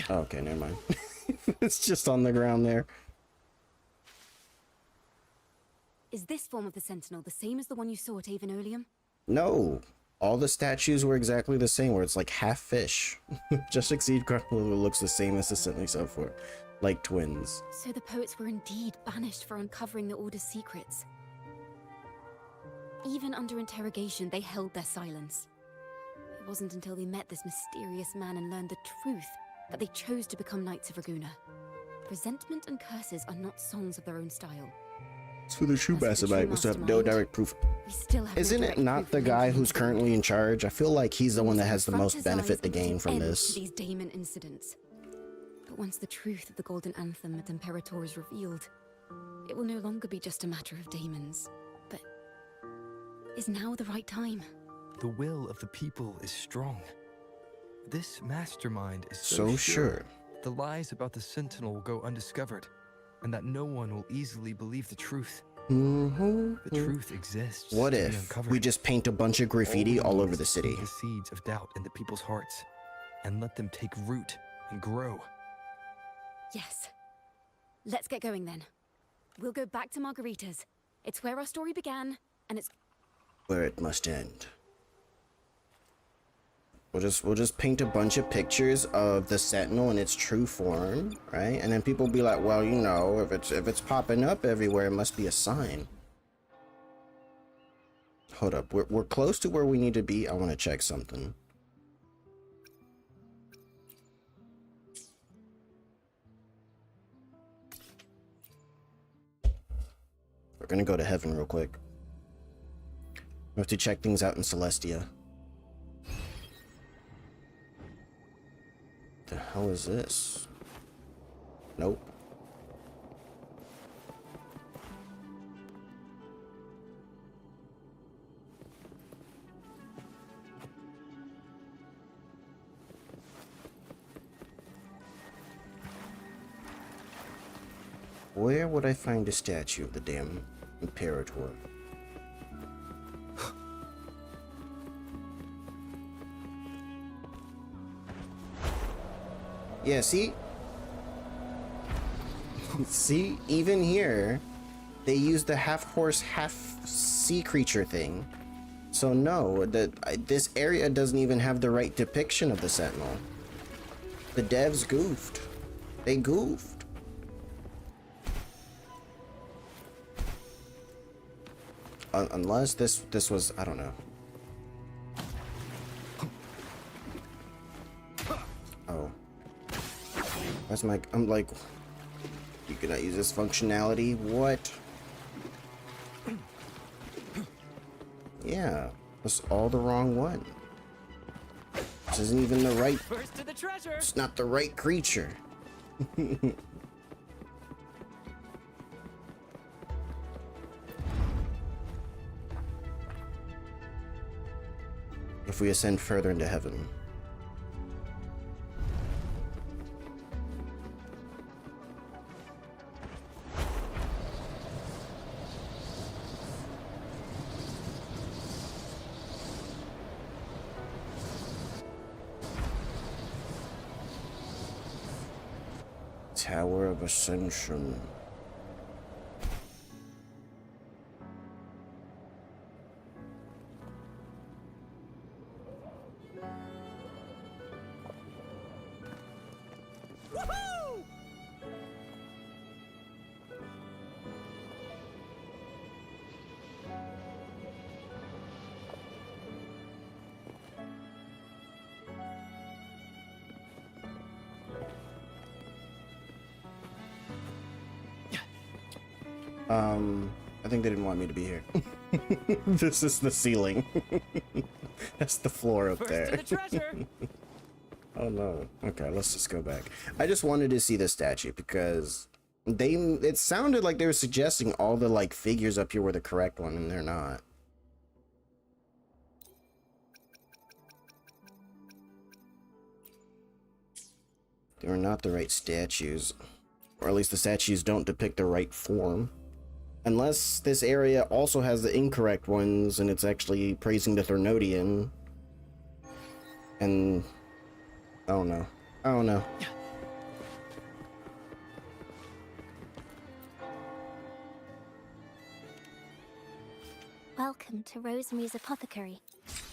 Oh, okay, never mind. It's just on the ground there. Is this form of the Sentinel the same as the one you saw at Avenolium? No. All the statues were exactly the same, where it's like half fish. Just Exceed looks the same as the Sentinel so far. Like twins. So the poets were indeed banished for uncovering the Order's secrets. Even under interrogation, they held their silence. It wasn't until they met this mysterious man and learned the truth that they chose to become Knights of Raguna. Resentment and curses are not songs of their own style. So the true mastermind must have no direct proof. Isn't it not the guy who's currently in charge? I feel like he's the one that has the most benefit to gain from this. These Daemon incidents. But once the truth of the Golden Anthem at Imperator is revealed, it will no longer be just a matter of daemons. But is now the right time? The will of the people is strong. This mastermind is so sure. The lies about the Sentinel will go undiscovered, and that no one will easily believe the truth. The truth exists. What if we just paint a bunch of graffiti all over the city? The seeds of doubt in the people's hearts, and let them take root and grow. Yes. Let's get going then. We'll go back to Margarita's. It's where our story began, and it's where it must end. We'll just paint a bunch of pictures of the Sentinel in its true form, right? And then people will be like, well, you know, if it's popping up everywhere, it must be a sign. Hold up, we're close to where we need to be. I want to check something. We're gonna go to heaven real quick. We have to check things out in Celestia. The hell is this? Nope. Where would I find a statue of the damn Imperator? Yeah, see? See, even here, they use the half-horse, half-sea creature thing. So no, this area doesn't even have the right depiction of the Sentinel. The devs goofed. They goofed. Unless this was, I don't know. Oh. Where's my, I'm like, you cannot use this functionality? What? Yeah, that's all the wrong one. This isn't even the right, First to the treasure. It's not the right creature. If we ascend further into heaven. Tower of Ascension. I think they didn't want me to be here. This is the ceiling. That's the floor up there. First to the treasure. Oh no. Okay, let's just go back. I just wanted to see the statue because it sounded like they were suggesting all the like figures up here were the correct one, and they're not. They were not the right statues. Or at least the statues don't depict the right form. Unless this area also has the incorrect ones and it's actually praising the Thernodian. And I don't know. I don't know. Welcome to Rosemary's Apothecary.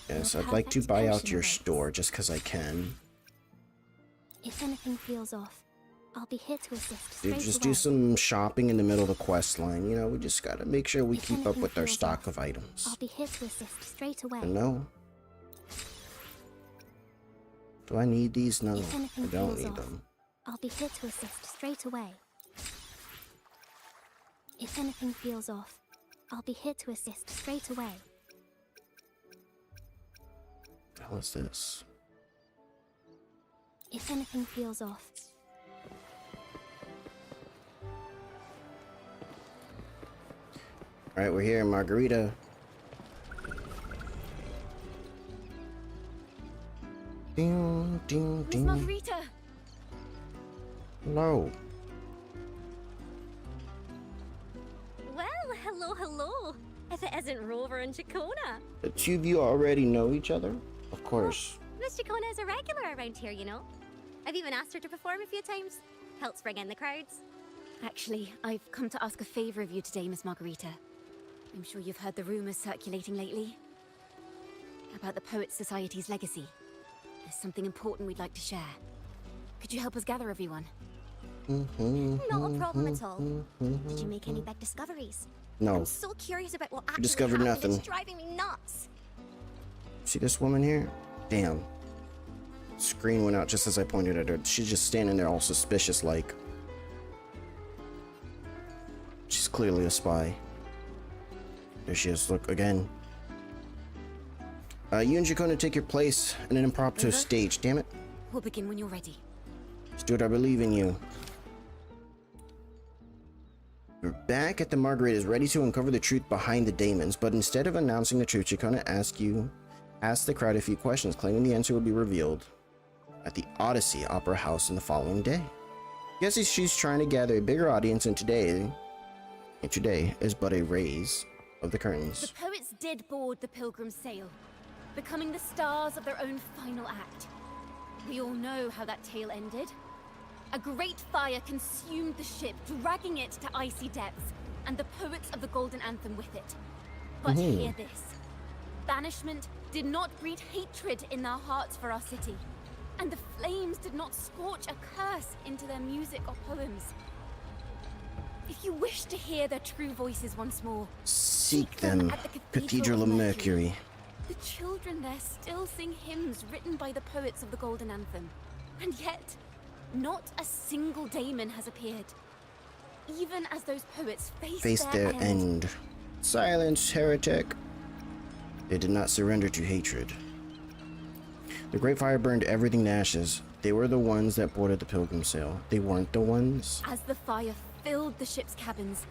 Yes, Your I'd like to perfect buy out potion your awaits. store just because I can. If anything feels off, I'll be here to assist Dude, straight just away. do some shopping in the middle of the quest line. You know, we just gotta make sure we If keep up anything with our feels stock off, of items. I'll be here to assist straight away. No. Do I need these? No, If I anything don't feels need off, them. I'll be here to assist straight away. If anything feels off, I'll be here to assist straight away. What the hell is this? If anything feels off, Alright, we're here in Margarita. Ding, ding, Miss ding. Margarita! Hello. Well, hello. If it isn't Rover and Ciaccona. The two of you already know each other? Of course. Miss Ciaccona is a regular around here, you know. I've even asked her to perform a few times. Helps bring in the crowds. Actually, I've come to ask a favor of you today, Miss Margarita. I'm sure you've heard the rumors circulating lately about the Poets Society's legacy. There's something important we'd like to share. Could you help us gather everyone? Not a problem at all. Did you make any big discoveries? No. I'm so curious about what actually discovered happened. nothing. It's driving me nuts. See this woman here? Damn. Screen went out just as I pointed at her. She's just standing there all suspicious like. She's clearly a spy. There she is. Look, again. You and Ciaccona take your place in an impromptu River? stage. Damn it. We'll begin when you're ready. Stuart, I believe in you. We're back at the Margaritas, ready to uncover the truth behind the daemons, but instead of announcing the truth, Ciaccona asked the crowd a few questions, claiming the answer would be revealed at the Odyssey Opera House in the following day. Guess she's trying to gather a bigger audience, and today is but a raise of the curtains. The poets did board the Pilgrim's sail, becoming the stars of their own final act. We all know how that tale ended. A great fire consumed the ship, dragging it to icy depths, and the poets of the Golden Anthem with it. But hear this. Banishment did not breed hatred in their hearts for our city, and the flames did not scorch a curse into their music or poems. If you wish to hear their true voices once more, Seek them, at the Cathedral of Mercury. The children there still sing hymns written by the poets of the Golden Anthem. And yet, not a single daemon has appeared. Even as those poets face Their end. Silence, heretic. They did not surrender to hatred. The great fire burned everything to ashes. They were the ones that boarded the Pilgrim sail. They weren't the ones. As the fire filled the ship's cabins,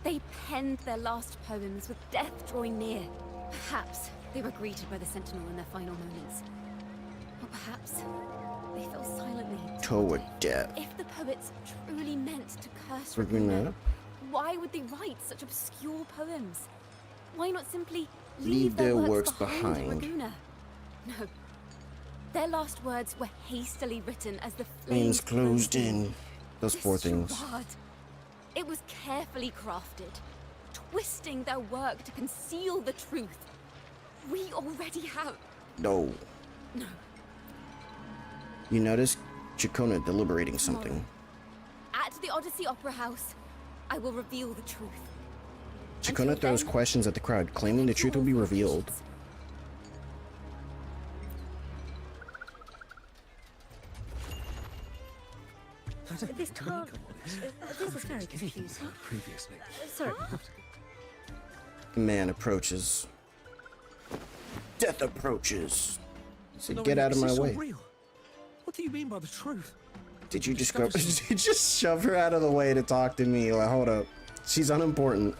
they penned their last poems with death drawing near. Perhaps they were greeted by the Sentinel in their final moments. Or perhaps they fell silently Toward death. If the poets truly meant to curse Raguena? Raguena, why would they write such obscure poems? Why not simply Leave their works behind behind. Raguena? No. Their last words were hastily written as the Flames flames closed in. Those This poor things. charade, it was carefully crafted, twisting their work to conceal the truth. We already have... No. No. You notice Ciaccona deliberating something. At the Odyssey Opera House, I will reveal the truth. Ciaccona throws questions at the crowd, claiming the truth will be revealed. This can't... This is very confusing. Previously. Sorry. The man approaches. Death approaches. So No, get out of is my this all way. real? What do you mean by the truth? Did you discover? Did you just shove her out of the way to talk to me? Like, hold up. She's unimportant.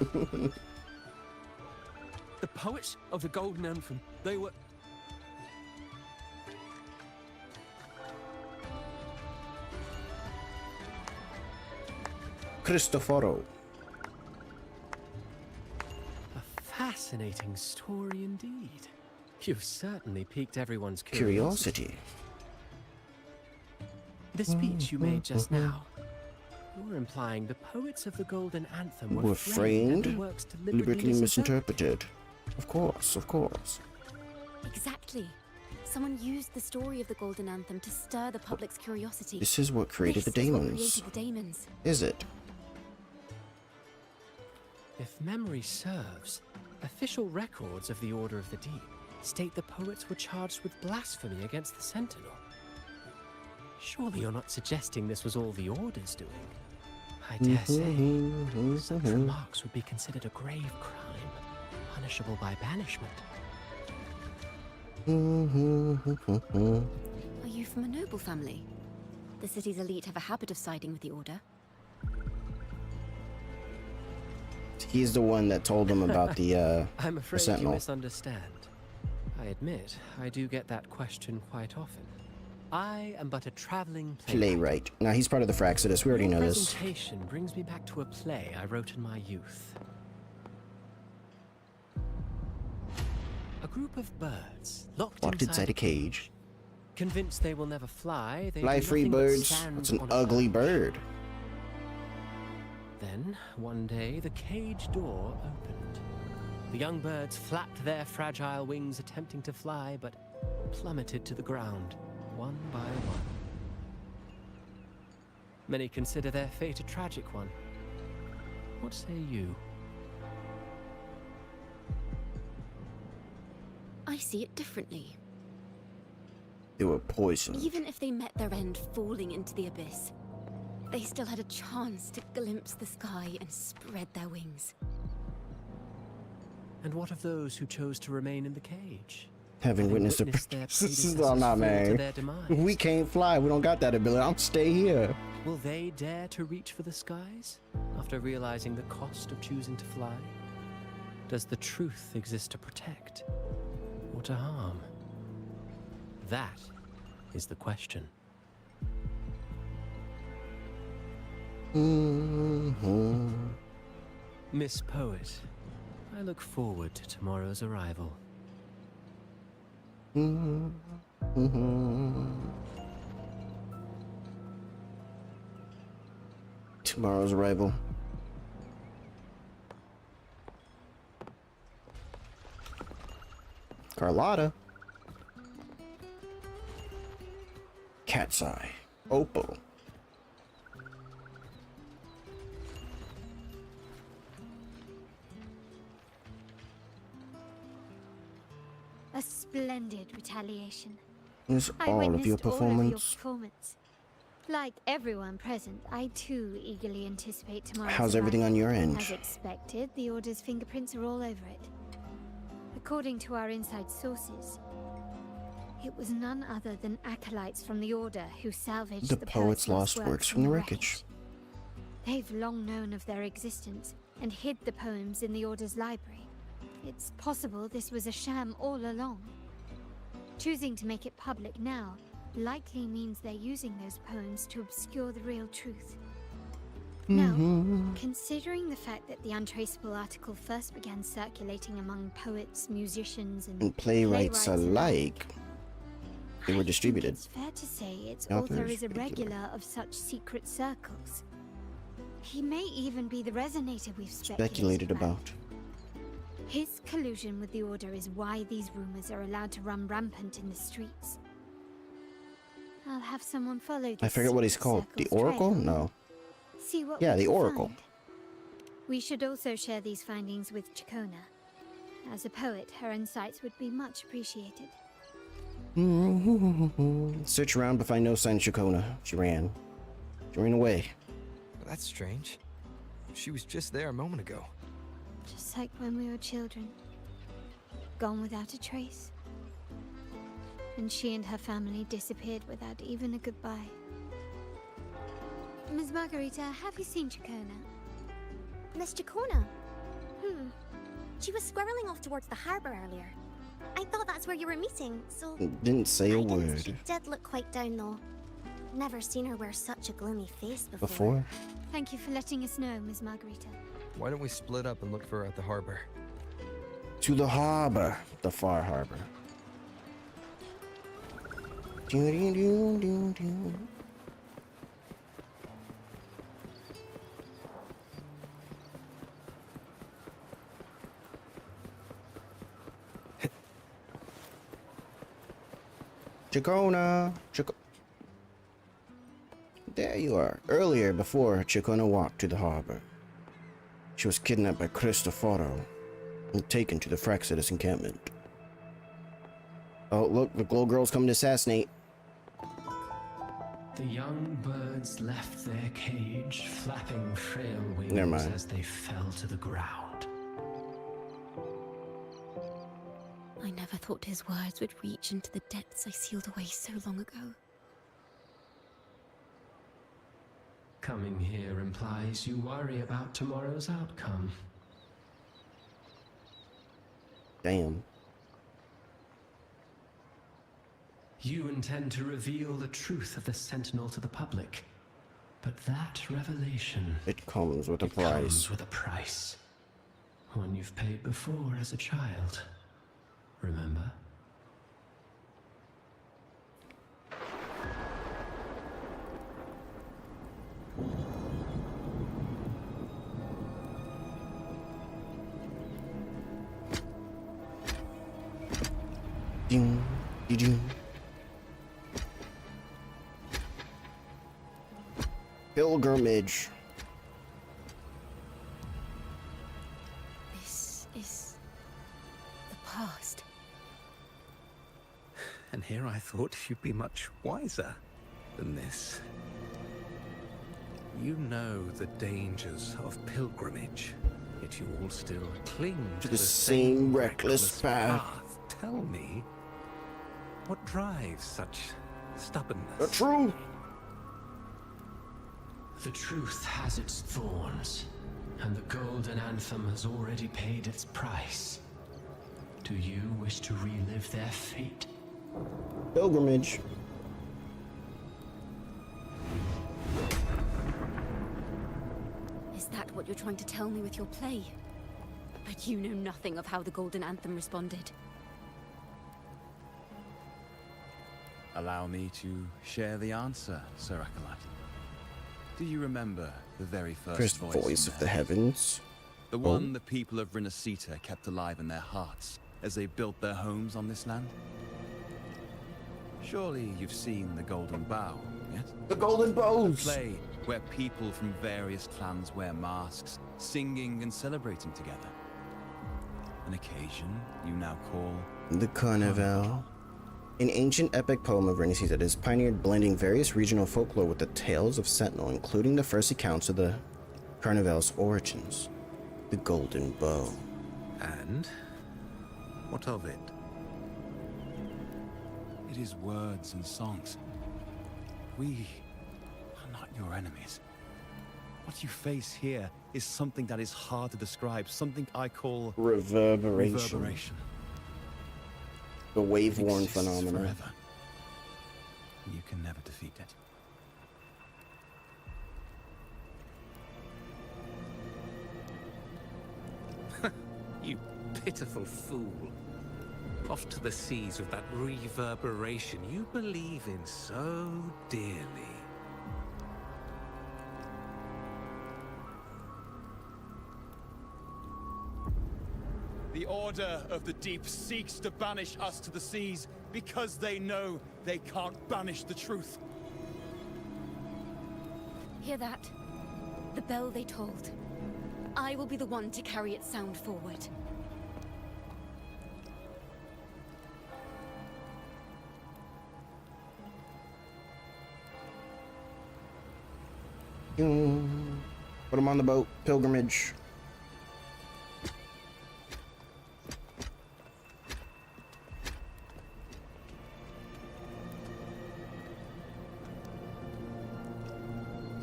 The poets of the Golden Anthem, they were... Cristoforo. A fascinating story indeed. You've certainly piqued everyone's Curiosity. The speech you made just now, you're implying the poets of the Golden Anthem Were framed, and the works deliberately misinterpreted. Of course, of course. Exactly. Someone used the story of the Golden Anthem to stir the public's curiosity. This is what created the daemons. Is it? If memory serves, official records of the Order of the Deep state the poets were charged with blasphemy against the Sentinel. Surely you're not suggesting this was all the Order's doing? I dare say, such remarks would be considered a grave crime, punishable by banishment. Are you from a noble family? The city's elite have a habit of siding with the Order. He's the one that told them about the I'm afraid Sentinel. You misunderstand. I admit, I do get that question quite often. I am but a traveling playwright. Now he's part of the Fraxidus. We already know this. Presentation brings me back to a play I wrote in my youth. A group of birds locked inside a cage. Convinced they will never fly, they Fly do free nothing but birds. stand That's an on a ugly perch. bird. Then, one day, the cage door opened. The young birds flapped their fragile wings attempting to fly, but plummeted to the ground, one by one. Many consider their fate a tragic one. What say you? I see it differently. They were poisoned. Even if they met their end falling into the abyss, they still had a chance to glimpse the sky and spread their wings. And what of those who chose to remain in the cage? Having witnessed their Oh, nah, to man. their demise? We can't fly. We don't got that ability. I'll stay here. Will they dare to reach for the skies after realizing the cost of choosing to fly? Does the truth exist to protect or to harm? That is the question. Miss Poet, I look forward to tomorrow's arrival. Tomorrow's arrival. Carlotta. Cat's Eye. Opal. A splendid retaliation. Is I all of witnessed your all of your performance. performance. Like everyone present, I too eagerly anticipate tomorrow's How's everything arrival. on your end? As expected, the Order's fingerprints are all over it. According to our inside sources, it was none other than acolytes from the Order who salvaged The poet's lost works from the wreckage. They've long known of their existence and hid the poems in the Order's library. It's possible this was a sham all along. Choosing to make it public now likely means they're using those poems to obscure the real truth. Now, considering the fact that the untraceable article first began circulating among poets, musicians, and Playwrights alike, they were distributed. It's fair to say its author Authors is a regular of such secret circles. He may even be the resonator we've Speculated about. His collusion with the Order is why these rumors are allowed to run rampant in the streets. I'll have someone follow this I forget what he's called. The circle's Oracle? trail. No. See what Yeah, we the can Oracle. find. We should also share these findings with Ciaccona. As a poet, her insights would be much appreciated. Search around but find no sign of Ciaccona. She ran. She ran away. That's strange. She was just there a moment ago. Just like when we were children. Gone without a trace. And she and her family disappeared without even a goodbye. Ms. Margarita, have you seen Ciaccona? Miss Ciaccona? She was squirreling off towards the harbor earlier. I thought that's where you were meeting, so... Didn't say a I guess word. She did look quite down, though. Never seen her wear such a gloomy face before. Thank you for letting us know, Ms. Margarita. Why don't we split up and look for her at the harbor? To the harbor. The far harbor. Doo-doo-doo-doo-doo. Ciaccona. There you are. Earlier, before Ciaccona walked to the harbor, she was kidnapped by Cristoforo and taken to the Fraxidus encampment. Oh, look, the glow girl's coming to assassinate. The young birds left their cage, flapping frail wings Never mind. as they fell to the ground. I never thought his words would reach into the depths I sealed away so long ago. Coming here implies you worry about tomorrow's outcome. Damn. You intend to reveal the truth of the Sentinel to the public. But that revelation... It comes with a price. Comes with a price. One you've paid before as a child. Remember? Ding, ding. Pilgrimage. This is the past. And here I thought you'd be much wiser than this. You know the dangers of pilgrimage, yet you all still cling to The same reckless path. Tell me, what drives such stubbornness? The truth! The truth has its thorns, and the golden anthem has already paid its price. Do you wish to relive their fate? Pilgrimage. Is that what you're trying to tell me with your play? But you know nothing of how the golden anthem responded. Allow me to share the answer, Sir Acolyte. Do you remember the very first Voice of the heavens. The one the people of Renacita kept alive in their hearts as they built their homes on this land? Surely you've seen the Golden Bow, yet? The Golden Bows! A play where people from various clans wear masks, singing and celebrating together. An occasion you now call... The Carnival. An ancient epic poem of Renacita that has pioneered blending various regional folklore with the tales of Sentinel, including the first accounts of the Carnival's origins. The Golden Bow. And? What of it? It is words and songs. We are not your enemies. What you face here is something that is hard to describe, something I call... Reverberation. The wave-worn phenomenon. Forever. You can never defeat it. You pitiful fool. Off to the seas with that reverberation you believe in so dearly. The Order of the Deep seeks to banish us to the seas because they know they can't banish the truth. Hear that? The bell they tolled. I will be the one to carry its sound forward. Put them on the boat. Pilgrimage.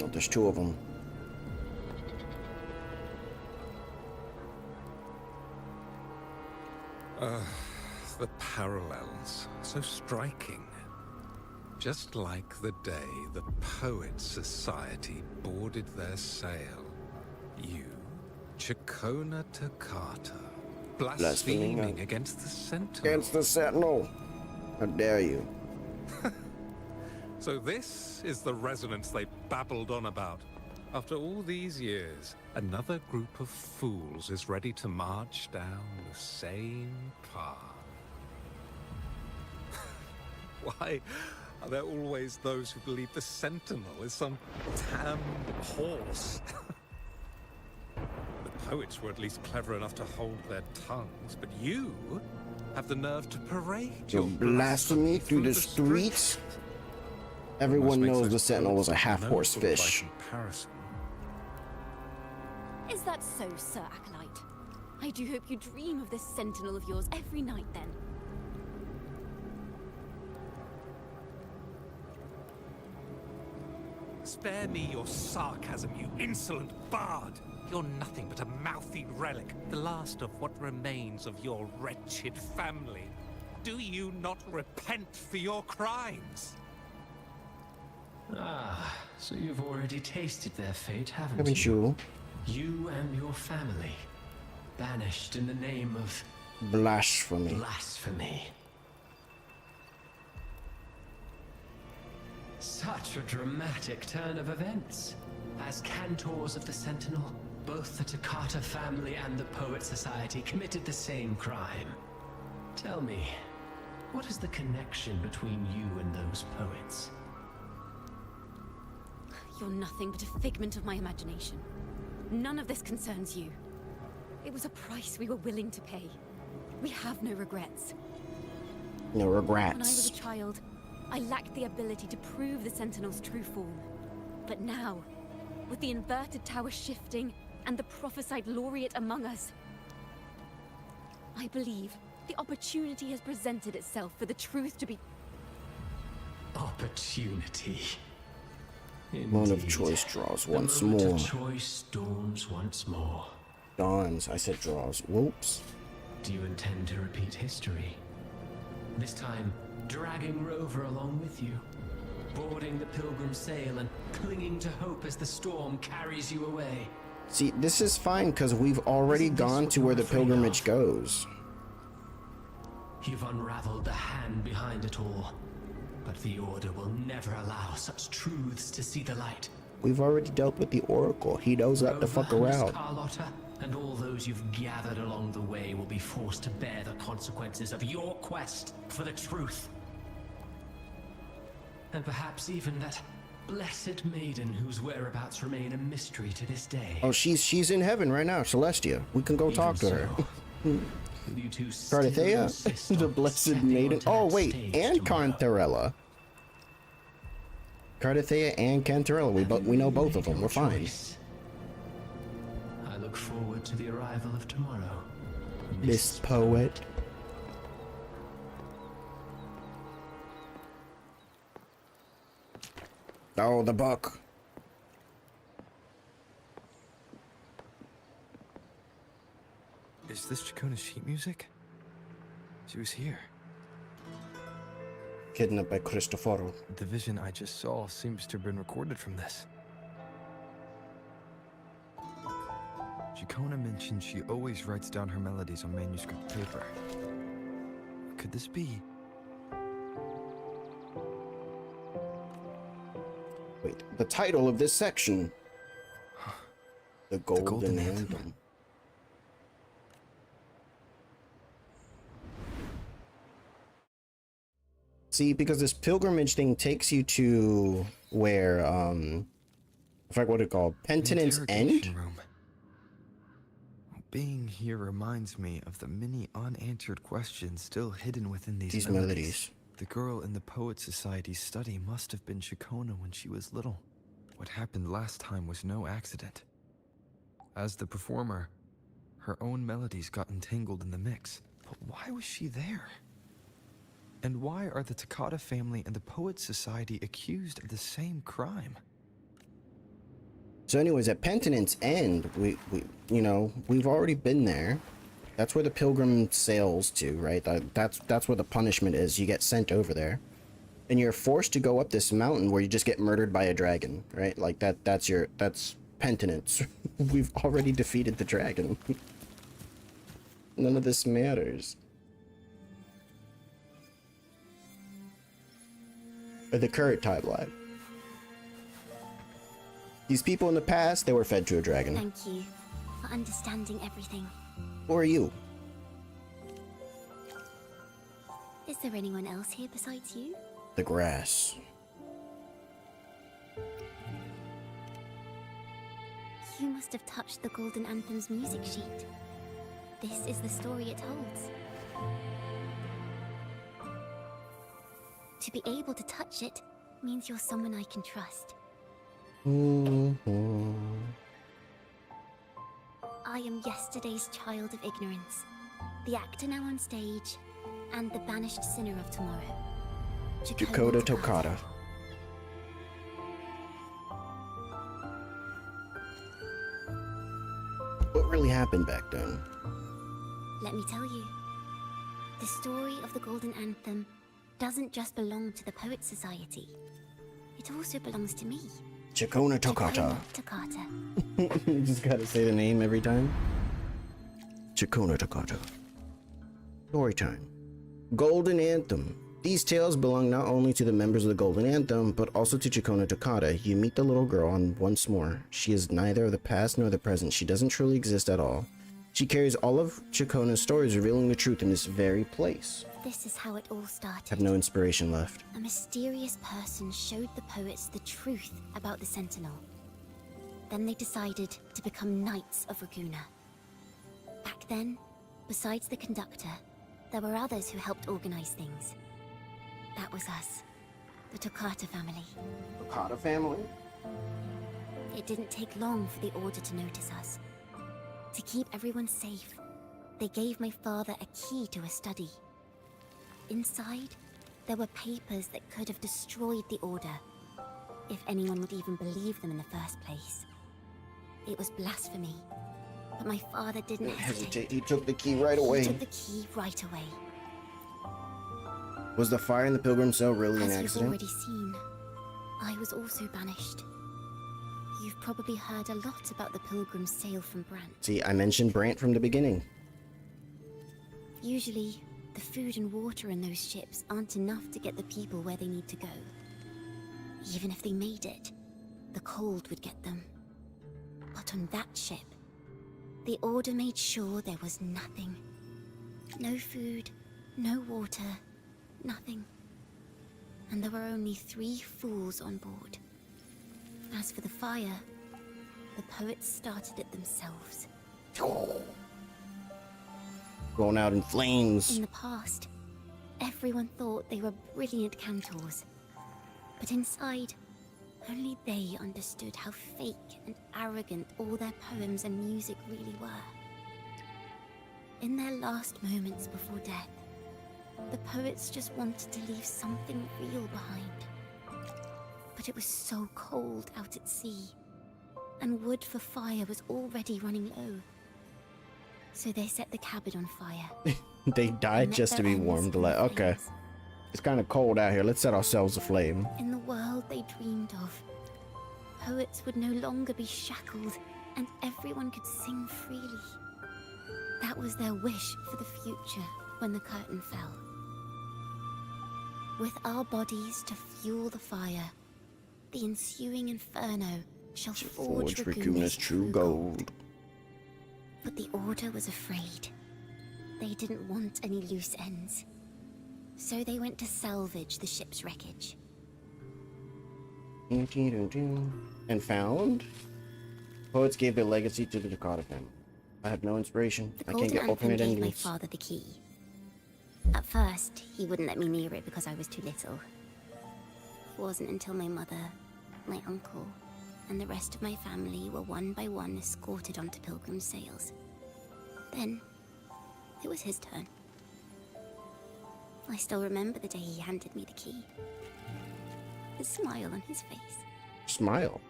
Oh, there's two of them. The parallels, so striking. Just like the day the Poets Society boarded their sail, you, Ciaccona Toccata, blaspheming against the Sentinel. Against the Sentinel! How dare you? So this is the resonance they babbled on about. After all these years, another group of fools is ready to march down the same path. Why are there always those who believe the Sentinel is some damn horse? The poets were at least clever enough to hold their tongues, but you have the nerve to parade your blasphemy through the streets? Everyone knows the Sentinel was a half-horse fish. Is that so, Sir Acolyte? I do hope you dream of this Sentinel of yours every night, then. Spare me your sarcasm, you insolent bard! You're nothing but a mouthy relic, the last of what remains of your wretched family. Do you not repent for your crimes? Ah, so you've already tasted their fate, haven't you? you? You and your family, banished in the name of blasphemy. Blasphemy. Such a dramatic turn of events. As cantors of the Sentinel, both the Toccata family and the Poet Society committed the same crime. Tell me, what is the connection between you and those poets? You're nothing but a figment of my imagination. None of this concerns you. It was a price we were willing to pay. We have no regrets. No regrets. When I was a child, I lacked the ability to prove the Sentinel's true form. But now, with the inverted tower shifting and the prophesied laureate among us, I believe the opportunity has presented itself for the truth to be... Opportunity. Moment of choice draws once more. The moment more. of choice dawns once more. Dawns. I said draws. Whoops. Do you intend to repeat history? This time, dragging Rover along with you, boarding the pilgrim sail and clinging to hope as the storm carries you away. See, this is fine because we've already gone to where the pilgrimage goes. You've unraveled the hand behind it all. But the Order will never allow such truths to see the light. We've already dealt with the Oracle. He knows not to fuck around. Carlotta, and all those you've gathered along the way will be forced to bear the consequences of your quest for the truth. And perhaps even that blessed maiden whose whereabouts remain a mystery to this day. Oh, she's in heaven right now, Celestia. We can go talk to her. Carthea, the blessed maiden. Oh wait, and Cantarella. Carthea and Cantarella. We know both of them. We're fine. I look forward to the arrival of tomorrow, Miss Poet. Oh, the book. Is this Ciaccona's sheet music? She was here. Kidnapped by Cristoforo. The vision I just saw seems to have been recorded from this. Ciaccona mentioned she always writes down her melodies on manuscript paper. Could this be? Wait, the title of this section. The Golden Anthem. See, because this pilgrimage thing takes you to where, I forgot what it's called, Penitence End? Room. Being here reminds me of the many unanswered questions still hidden within these melodies. The girl in the Poet Society's study must have been Ciaccona when she was little. What happened last time was no accident. As the performer, her own melodies got entangled in the mix. But why was she there? And why are the Toccata family and the Poet Society accused of the same crime? So anyways, at Penitence End, we've already been there. That's where the pilgrim sails to, right? That's where the punishment is. You get sent over there. and you're forced to go up this mountain where you just get murdered by a dragon, right? Like that's penitence. We've already defeated the dragon. None of this matters. The current timeline. These people in the past, they were fed to a dragon. Thank you for understanding everything. Who are you? Is there anyone else here besides you? The grass. You must have touched the Golden Anthem's music sheet. This is the story it holds. To be able to touch it means you're someone I can trust. I am yesterday's child of ignorance, the actor now on stage, and the banished sinner of tomorrow. Ciaccona Toccata. What really happened back then? Let me tell you. The story of the Golden Anthem doesn't just belong to the Poets Society. It also belongs to me. Ciaccona Toccata. You just gotta say the name every time. Ciaccona Toccata. Story time. Golden Anthem. These tales belong not only to the members of the Golden Anthem, but also to Ciaccona Toccata. You meet the little girl, and once more, she is neither of the past nor the present. She doesn't truly exist at all. She carries all of Ciaccona's stories, revealing the truth in this very place. This is how it all started. Have no inspiration left. A mysterious person showed the poets the truth about the Sentinel. Then they decided to become Knights of Raguna. Back then, besides the conductor, there were others who helped organize things. That was us, the Toccata family. Toccata family? It didn't take long for the Order to notice us. To keep everyone safe, they gave my father a key to a study. Inside, there were papers that could have destroyed the Order, if anyone would even believe them in the first place. It was blasphemy, but my father didn't hesitate. He took the key right away. He took the key right away. Was the fire in the pilgrim cell really an As accident? you've already seen, I was also banished. You've probably heard a lot about the pilgrim's sail from Brant. See, I mentioned Brant from the beginning. Usually, the food and water in those ships aren't enough to get the people where they need to go. Even if they made it, the cold would get them. But on that ship, the Order made sure there was nothing. No food, no water, nothing. And there were only 3 fools on board. As for the fire, the poets started it themselves. Going out in flames. In the past, everyone thought they were brilliant cantors. But inside, only they understood how fake and arrogant all their poems and music really were. In their last moments before death, the poets just wanted to leave something real behind. But it was so cold out at sea, and wood for fire was already running low. So they set the cabin on fire. They died just to be warmed. Okay. It's kind of cold out here. Let's set ourselves aflame. In the world they dreamed of, poets would no longer be shackled, and everyone could sing freely. That was their wish for the future when the curtain fell. With our bodies to fuel the fire, the ensuing inferno shall forge Raguna's true gold. But the Order was afraid. They didn't want any loose ends. So they went to salvage the ship's wreckage. And found? Poets gave their legacy to the Toccata family. I have no inspiration. I can't get alternate gave my endings. father the key. At first, he wouldn't let me near it because I was too little. It wasn't until my mother, my uncle, and the rest of my family were one by one escorted onto pilgrim sails. Then, it was his turn. I still remember the day he handed me the key. The smile on his face. Smile?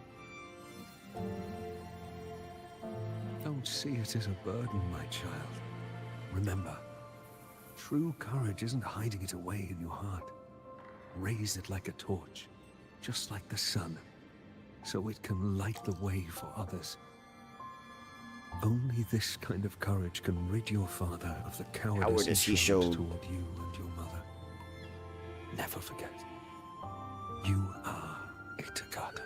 Don't see it as a burden, my child. Remember, true courage isn't hiding it away in your heart. raise it like a torch, just like the sun, so it can light the way for others. Only this kind of courage can rid your father of the cowardice he showed toward you and your mother. Never forget, you are a Ciaccona.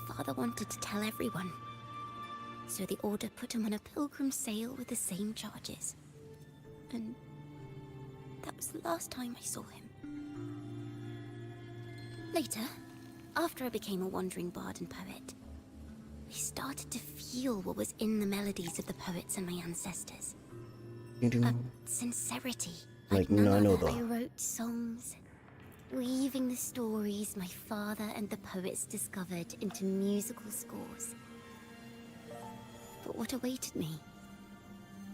Father wanted to tell everyone, so the Order put him on a pilgrim sail with the same charges. And that was the last time I saw him. Later, after I became a wandering bard and poet, I started to feel what was in the melodies of the poets and my ancestors. A sincerity like none other. I wrote songs, weaving the stories my father and the poets discovered into musical scores. But what awaited me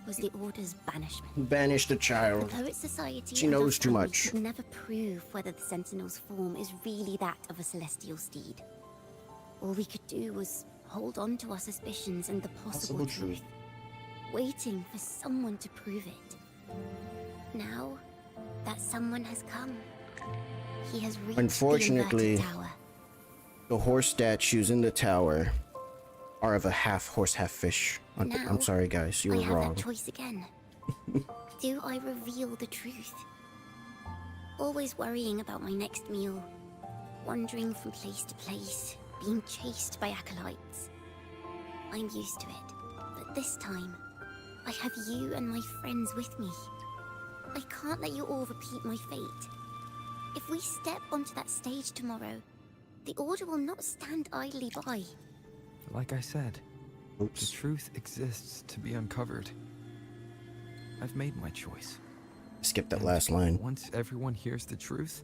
was the Order's banishment. Banish the child. The Poet Society She knows too much. could never prove whether the Sentinel's form is really that of a celestial steed. All we could do was hold on to our suspicions and the possible truth, waiting for someone to prove it. Now that someone has come, he has reached Unfortunately, the tower. The horse statues in the tower are of a half horse, half fish. I'm sorry, guys, you were wrong. I have that choice again. Do I reveal the truth? Always worrying about my next meal, wandering from place to place, being chased by acolytes. I'm used to it, but this time, I have you and my friends with me. I can't let you all repeat my fate. If we step onto that stage tomorrow, the Order will not stand idly by. Like I said, the truth exists to be uncovered. I've made my choice. Skip that last line. Once everyone hears the truth,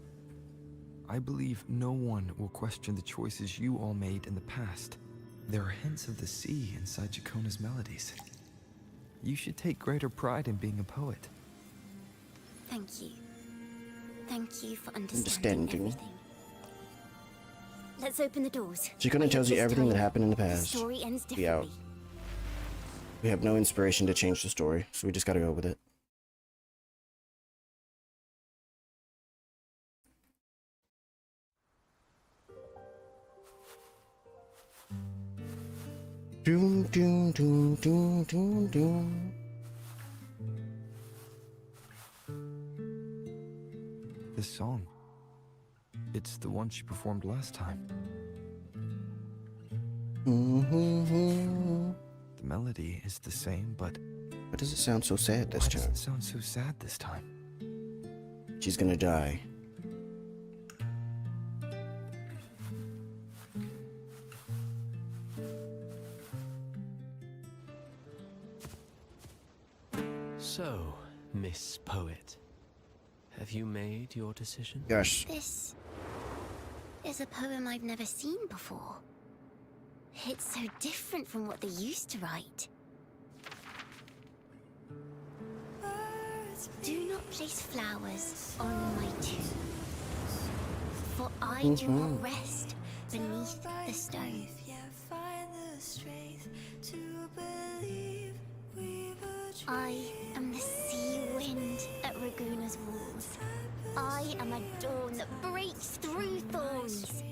I believe no one will question the choices you all made in the past. There are hints of the sea inside Ciaccona's melodies. You should take greater pride in being a poet. Thank you. Thank you for understanding everything. Let's open the doors. Ciaccona tells you everything that happened in the past. The story ends Be out. differently. We have no inspiration to change the story, so we just gotta go with it. Doom, doom, doom, doom, doom, doom. This song, it's the one she performed last time. The melody is the same, but why does it sound so sad this time? Why does it sound so sad this time? She's gonna die. So, Miss Poet, have you made your decision? Gosh. This is a poem I've never seen before. It's so different from what they used to write. Do not place flowers on my tomb, for I do not rest beneath the stone. I am the sea wind at Raguna's walls. I am a dawn that breaks through thorns.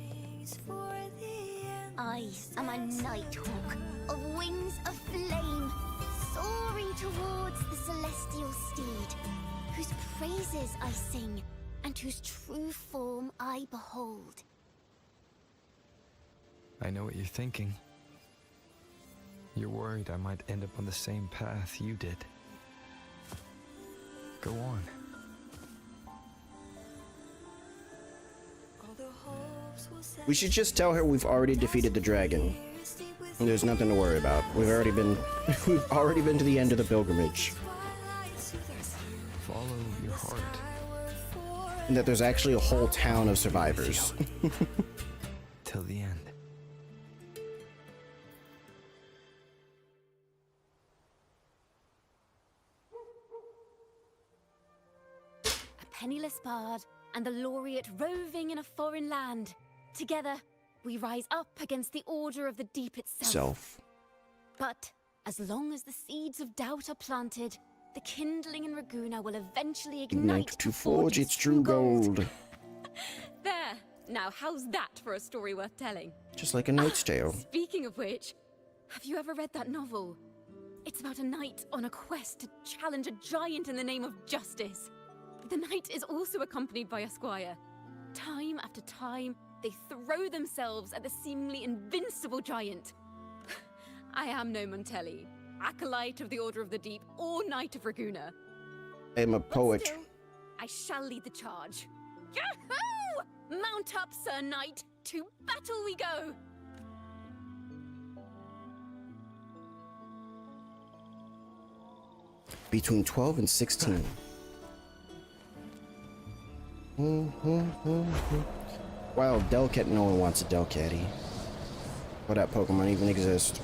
I am a nighthawk of wings of flame, soaring towards the celestial steed, whose praises I sing and whose true form I behold. I know what you're thinking. You're worried I might end up on the same path you did. Go on. We should just tell her we've already defeated the dragon. And there's nothing to worry about. We've already been to the end of the pilgrimage. Follow your heart. And that there's actually a whole town of survivors. Till the end. A penniless bard and the laureate roving in a foreign land. Together, we rise up against the Order of the Deep itself. But as long as the seeds of doubt are planted, The kindling in Raguna will eventually Ignite to forge its true gold. There! Now, how's that for a story worth telling? Just like A Knight's Tale. Speaking of which, have you ever read that novel? It's about a knight on a quest to challenge a giant in the name of justice. The knight is also accompanied by a squire. Time after time, they throw themselves at the seemingly invincible giant. I am no Montelli, acolyte of the Order of the Deep, or Knight of Raguna. I'm a poet. Still, I shall lead the charge. Yahoo! Mount up, Sir Knight. To battle we go! Between 12 and 16. Wow, Delcat, no one wants a Delcatty. Well, that Pokemon even exist.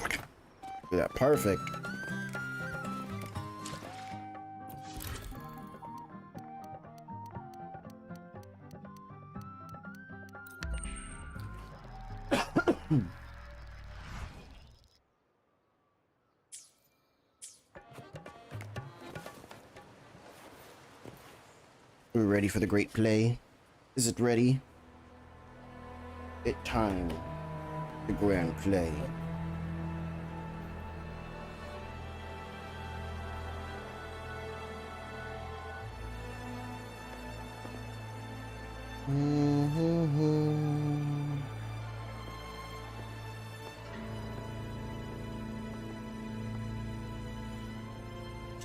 Look at that, perfect. We're ready for the great play. Is it ready? It's time. The grand play.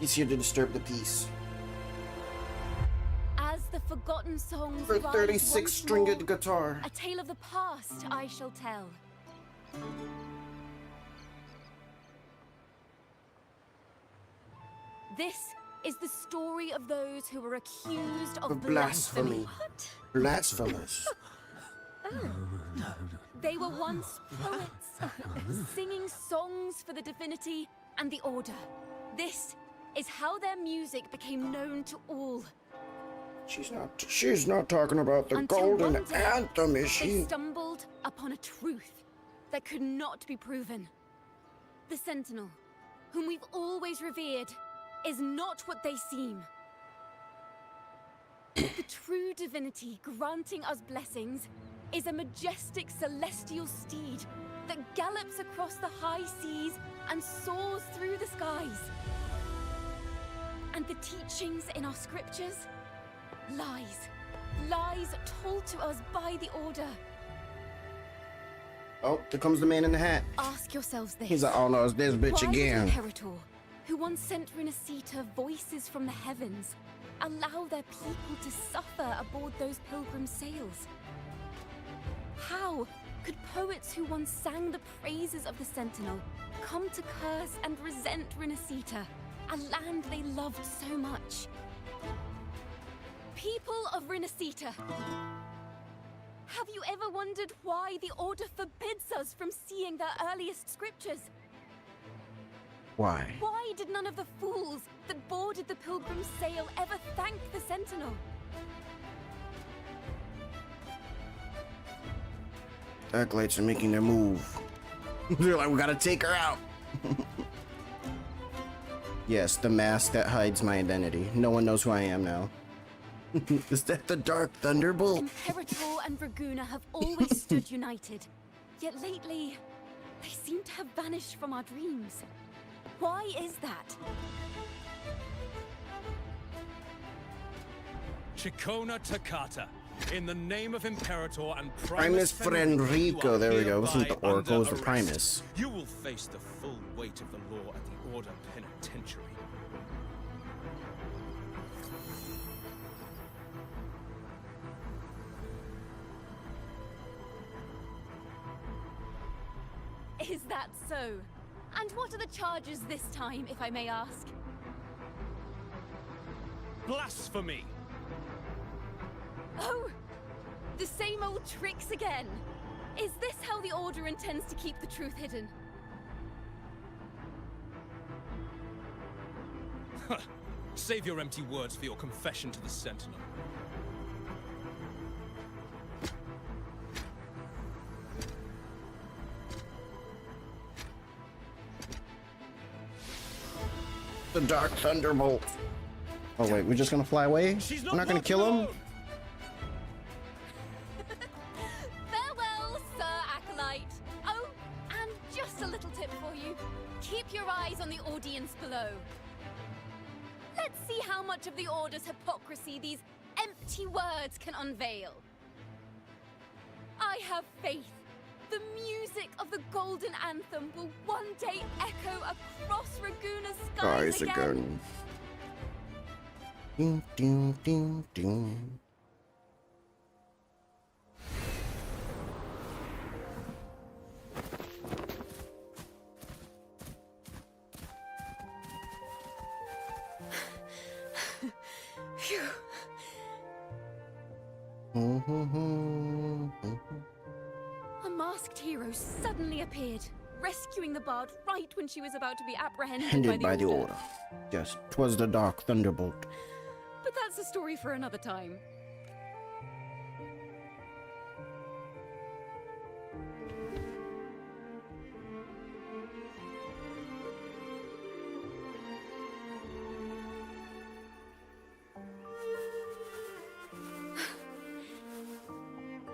He's here to disturb the peace. As the forgotten songs For rise 36-stringed once more, guitar. a tale of the past I shall tell. This is the story of those who were accused of blasphemy. Blasphemous. They were once poets, singing songs for the divinity and the order. This is how their music became known to all. She's not talking about the Until golden one day, anthem, is They she? stumbled upon a truth that could not be proven. The Sentinel, whom we've always revered, is not what they seem. The true divinity granting us blessings is a majestic celestial steed that gallops across the high seas and soars through the skies. And the teachings in our scriptures? Lies. Lies told to us by the Order. Oh, there comes the man in the hat. Ask yourselves this. He's like, oh no, it's this bitch Why again. did Imperator, who once sent Rinascita voices from the heavens, allow their people to suffer aboard those pilgrim sails? How could poets who once sang the praises of the Sentinel come to curse and resent Rinascita, a land they loved so much? People of Rinascita, have you ever wondered why the Order forbids us from seeing their earliest scriptures? Why? Why did none of the fools that boarded the pilgrim's sail ever thank the Sentinel? Acolytes are making their move. They're like, we gotta take her out. Yes, the mask that hides my identity. No one knows who I am now. Is that the Dark Thunderbolt? Imperator and Raguna have always stood united. Yet lately, they seem to have vanished from our dreams. Why is that? Ciaccona Toccata, in the name of Imperator and Primus Frederico. There we go. It wasn't the Oracle, it was the Primus. You will face the full weight of the law at the Order Penitentiary. Is that so? And what are the charges this time, if I may ask? Blasphemy! Oh! The same old tricks again! Is this how the Order intends to keep the truth hidden? Save your empty words for your confession to the Sentinel. The Dark Thunderbolt. Oh wait, we're just gonna fly away? We're not gonna kill him? Farewell, Sir Acolyte. Oh, and just a little tip for you. Keep your eyes on the audience below. Let's see how much of the Order's hypocrisy these empty words can unveil. I have faith. The music of the Golden Anthem will one day echo across Raguna's skies again. Ding, ding, ding, ding. Phew. A masked hero suddenly appeared, rescuing the bard right when she was about to be apprehended By the Order. Yes, 'twas the Dark Thunderbolt. But that's a story for another time.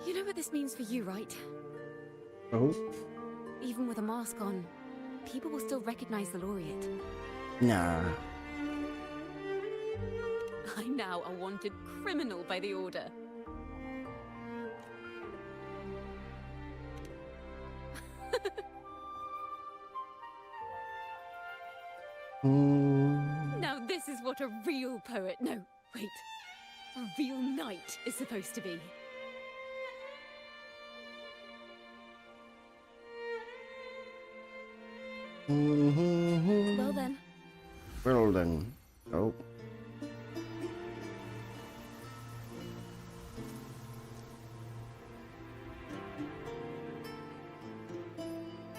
You know what this means for you, right? Oh? Even with a mask on, people will still recognize the laureate. Nah. I'm now a wanted criminal by the Order. Now this is what a real poet, no, wait, a real knight is supposed to be. Well then. Well then. Oh.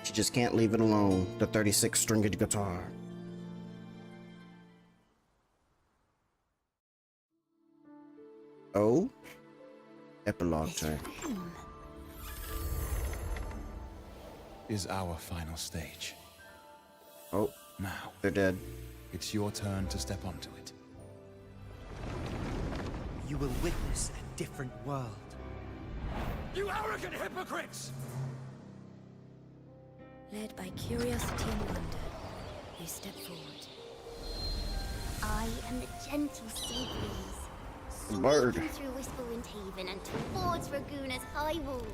She just can't leave it alone. The 36-stringed guitar. Oh? Epilogue time. Is our final stage. Oh, now they're dead. It's your turn to step onto it. You will witness a different world. You arrogant hypocrites! Led by curiosity and wonder, they step forward. I am the gentle sea breeze, bird. sweeping through Whisperwind Haven and towards Raguna's high walls.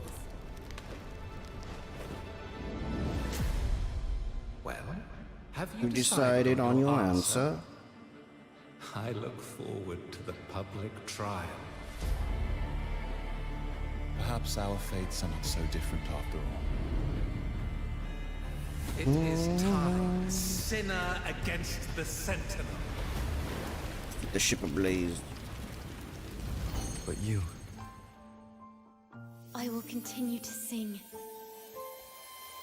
Well, have You decided on your answer? I look forward to the public trial. Perhaps our fates are not so different after all. It is time, sinner against the Sentinel. Keep the ship ablaze. But you... I will continue to sing.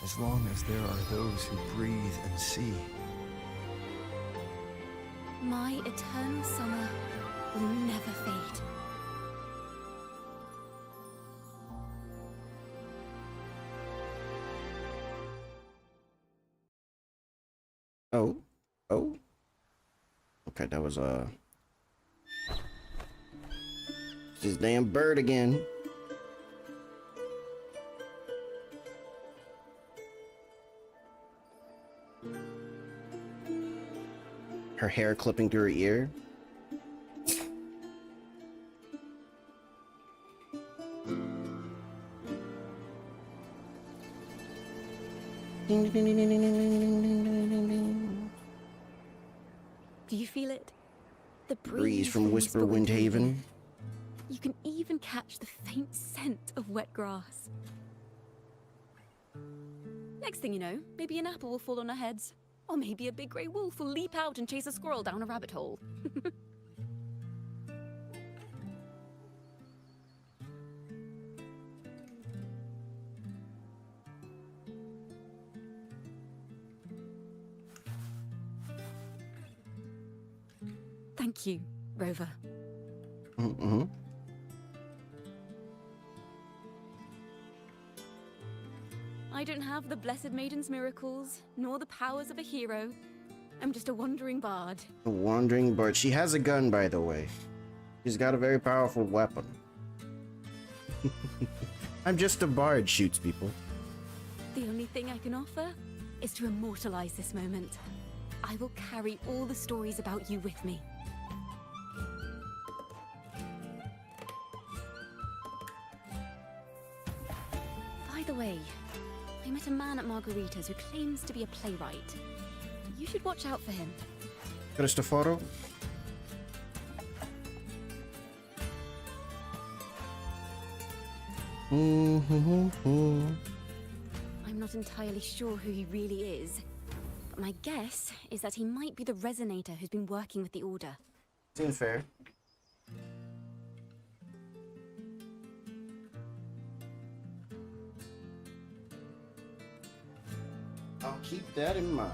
As long as there are those who breathe and see. My eternal summer will never fade. Oh. Oh. Okay, that was this damn bird again. Her hair clipping through her ear. Ding, ding, ding, ding, ding, ding, ding, ding, ding, ding. Do you feel it? The Breeze from Whisperwind Haven. You can even catch the faint scent of wet grass. Next thing you know, maybe an apple will fall on our heads. Or maybe a big grey wolf will leap out and chase a squirrel down a rabbit hole. Thank you, Rover. Mm-hmm. I don't have the Blessed Maiden's miracles, nor the powers of a hero, I'm just a wandering bard. A wandering bard. She has a gun, by the way. She's got a very powerful weapon. I'm just a bard, shoots people. The only thing I can offer is to immortalize this moment. I will carry all the stories about you with me. By the way, I met a man at Margarita's who claims to be a playwright. You should watch out for him. Cristoforo? I'm not entirely sure who he really is, but my guess is that he might be the resonator who's been working with the Order. Seems fair. I'll keep that in mind.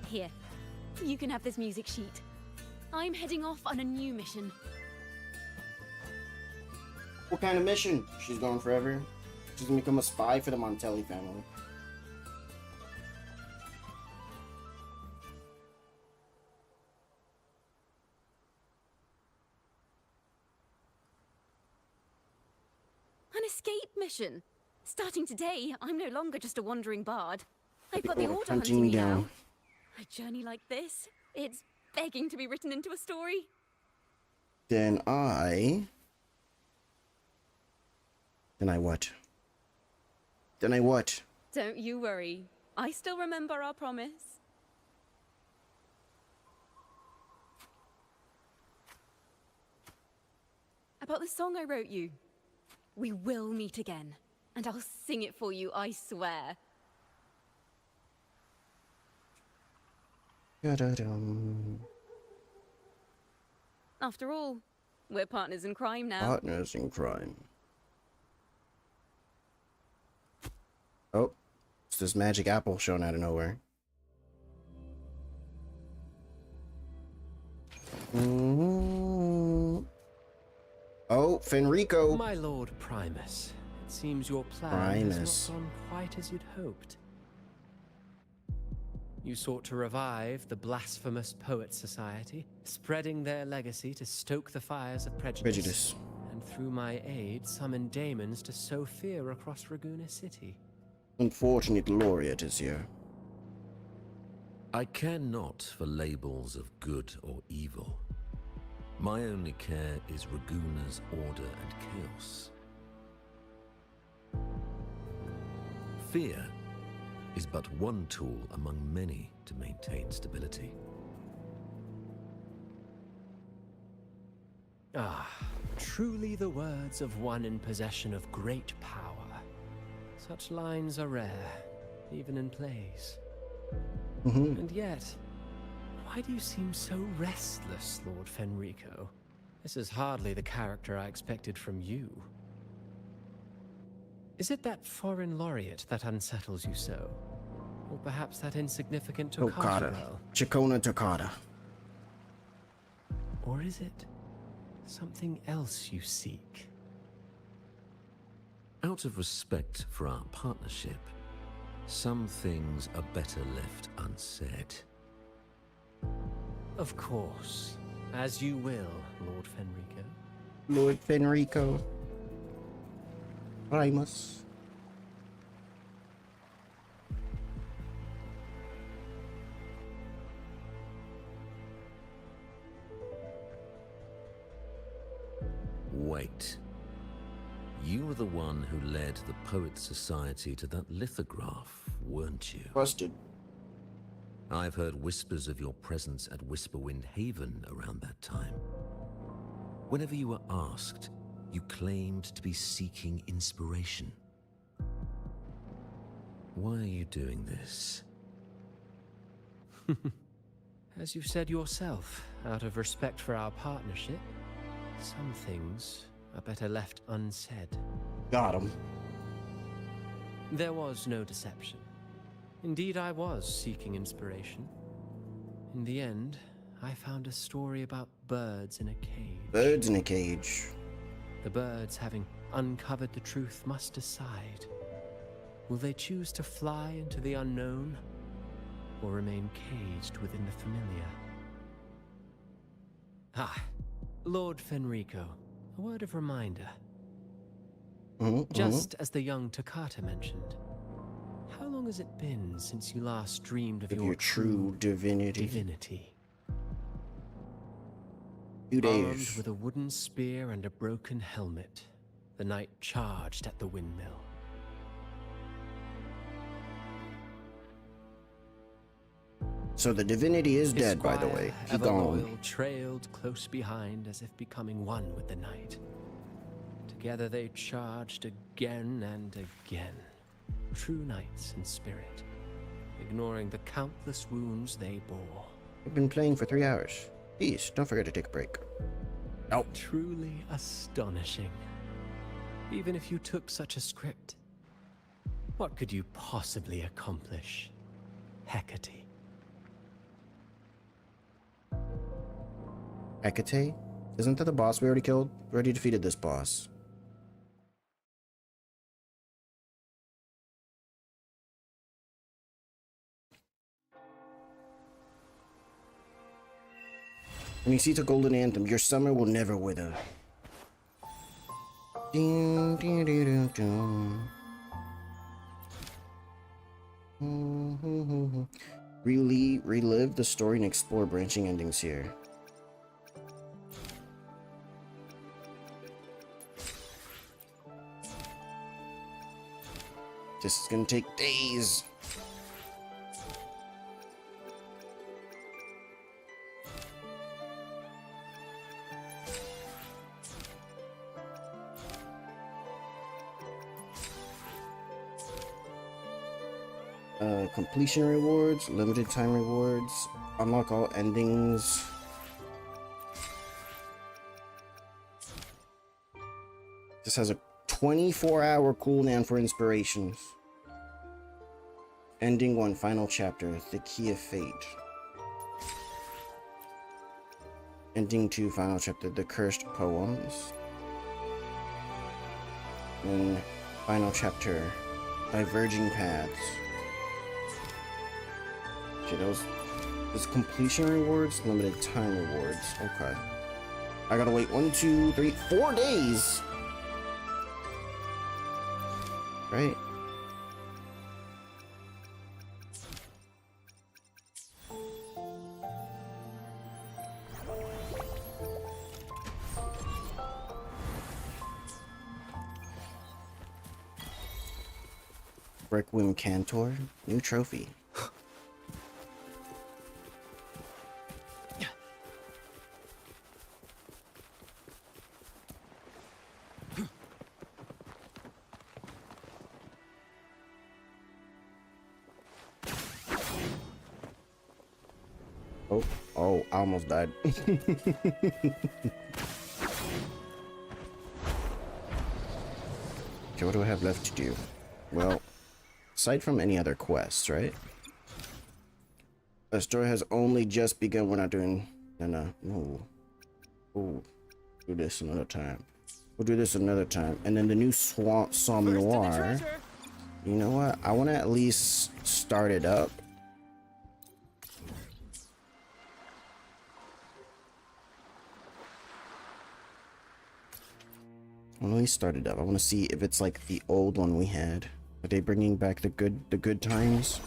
Here, you can have this music sheet. I'm heading off on a new mission. What kind of mission? She's going forever. She's gonna become a spy for the Montelli family. An escape mission. Starting today, I'm no longer just a wandering bard. I've got the Order hunting me now. A journey like this, it's begging to be written into a story. Then I what? Then I what? Don't you worry. I still remember our promise. About the song I wrote you. We will meet again, and I'll sing it for you, I swear. After all, we're partners in crime now. Partners in crime. Oh, it's this magic apple shown out of nowhere. Oh, Fenrico. My Lord Primus, it seems your plan has not gone quite as you'd hoped. You sought to revive the blasphemous Poets Society, spreading their legacy to stoke the fires of prejudice. And through my aid, summon daemons to sow fear across Raguena City. Unfortunate laureate is here. I care not for labels of good or evil. My only care is Raguena's order and chaos. Fear is but one tool among many to maintain stability. Ah, truly the words of one in possession of great power. Such lines are rare, even in plays. And yet, why do you seem so restless, Lord Fenrico? This is hardly the character I expected from you. Is it that foreign laureate that unsettles you so? Or perhaps that insignificant Toccata? Ciaccona Toccata. Or is it something else you seek? Out of respect for our partnership, some things are better left unsaid. Of course. As you will, Lord Fenrico. Lord Fenrico. Primus. Wait. You were the one who led the Poets Society to that lithograph, weren't you? Busted. I've heard whispers of your presence at Whisperwind Haven around that time. Whenever you were asked, you claimed to be seeking inspiration. Why are you doing this? As you've said yourself, out of respect for our partnership, some things are better left unsaid. Got him. There was no deception. Indeed, I was seeking inspiration. In the end, I found a story about birds in a cage. Birds in a cage. The birds, having uncovered the truth, must decide. Will they choose to fly into the unknown, or remain caged within the familiar? Ah, Lord Fenrico, a word of reminder. Just as the young Toccata mentioned, how long has it been since you last dreamed of your true divinity? 2 days. Armed with a wooden spear and a broken helmet, the knight charged at the windmill. So the divinity is dead, by the way. He gone. Trailed close behind as if becoming one with the knight. Together they charged again and again, true knights in spirit, ignoring the countless wounds they bore. We've been playing for 3 hours. Please, don't forget to take a break. Oh. Truly astonishing. Even if you took such a script, what could you possibly accomplish, Hecate? Hecate? Isn't that the boss we already killed? We already defeated this boss. When you see the golden anthem, your summer will never wither. Ding, ding, ding, ding, ding. Relive the story and explore branching endings here. This is gonna take days. Completion rewards, limited time rewards, unlock all endings. This has a 24-hour cooldown for inspirations. Ending 1, final chapter, the key of fate. Ending 2, final chapter, the cursed poems. And final chapter, diverging paths. Okay, those completion rewards, limited time rewards. Okay. I gotta wait 1, 2, 3, 4 days. Right. Requiem Cantor, new trophy. Oh, I almost died. Okay, what do I have left to do? Well, aside from any other quests, right? The story has only just begun. We're not doing... No. Ooh. Do this another time. We'll do this another time. And then the new Somme Noir. You know what? I want to at least start it up. When we started up, I want to see if it's like the old one we had. Are they bringing back the good times?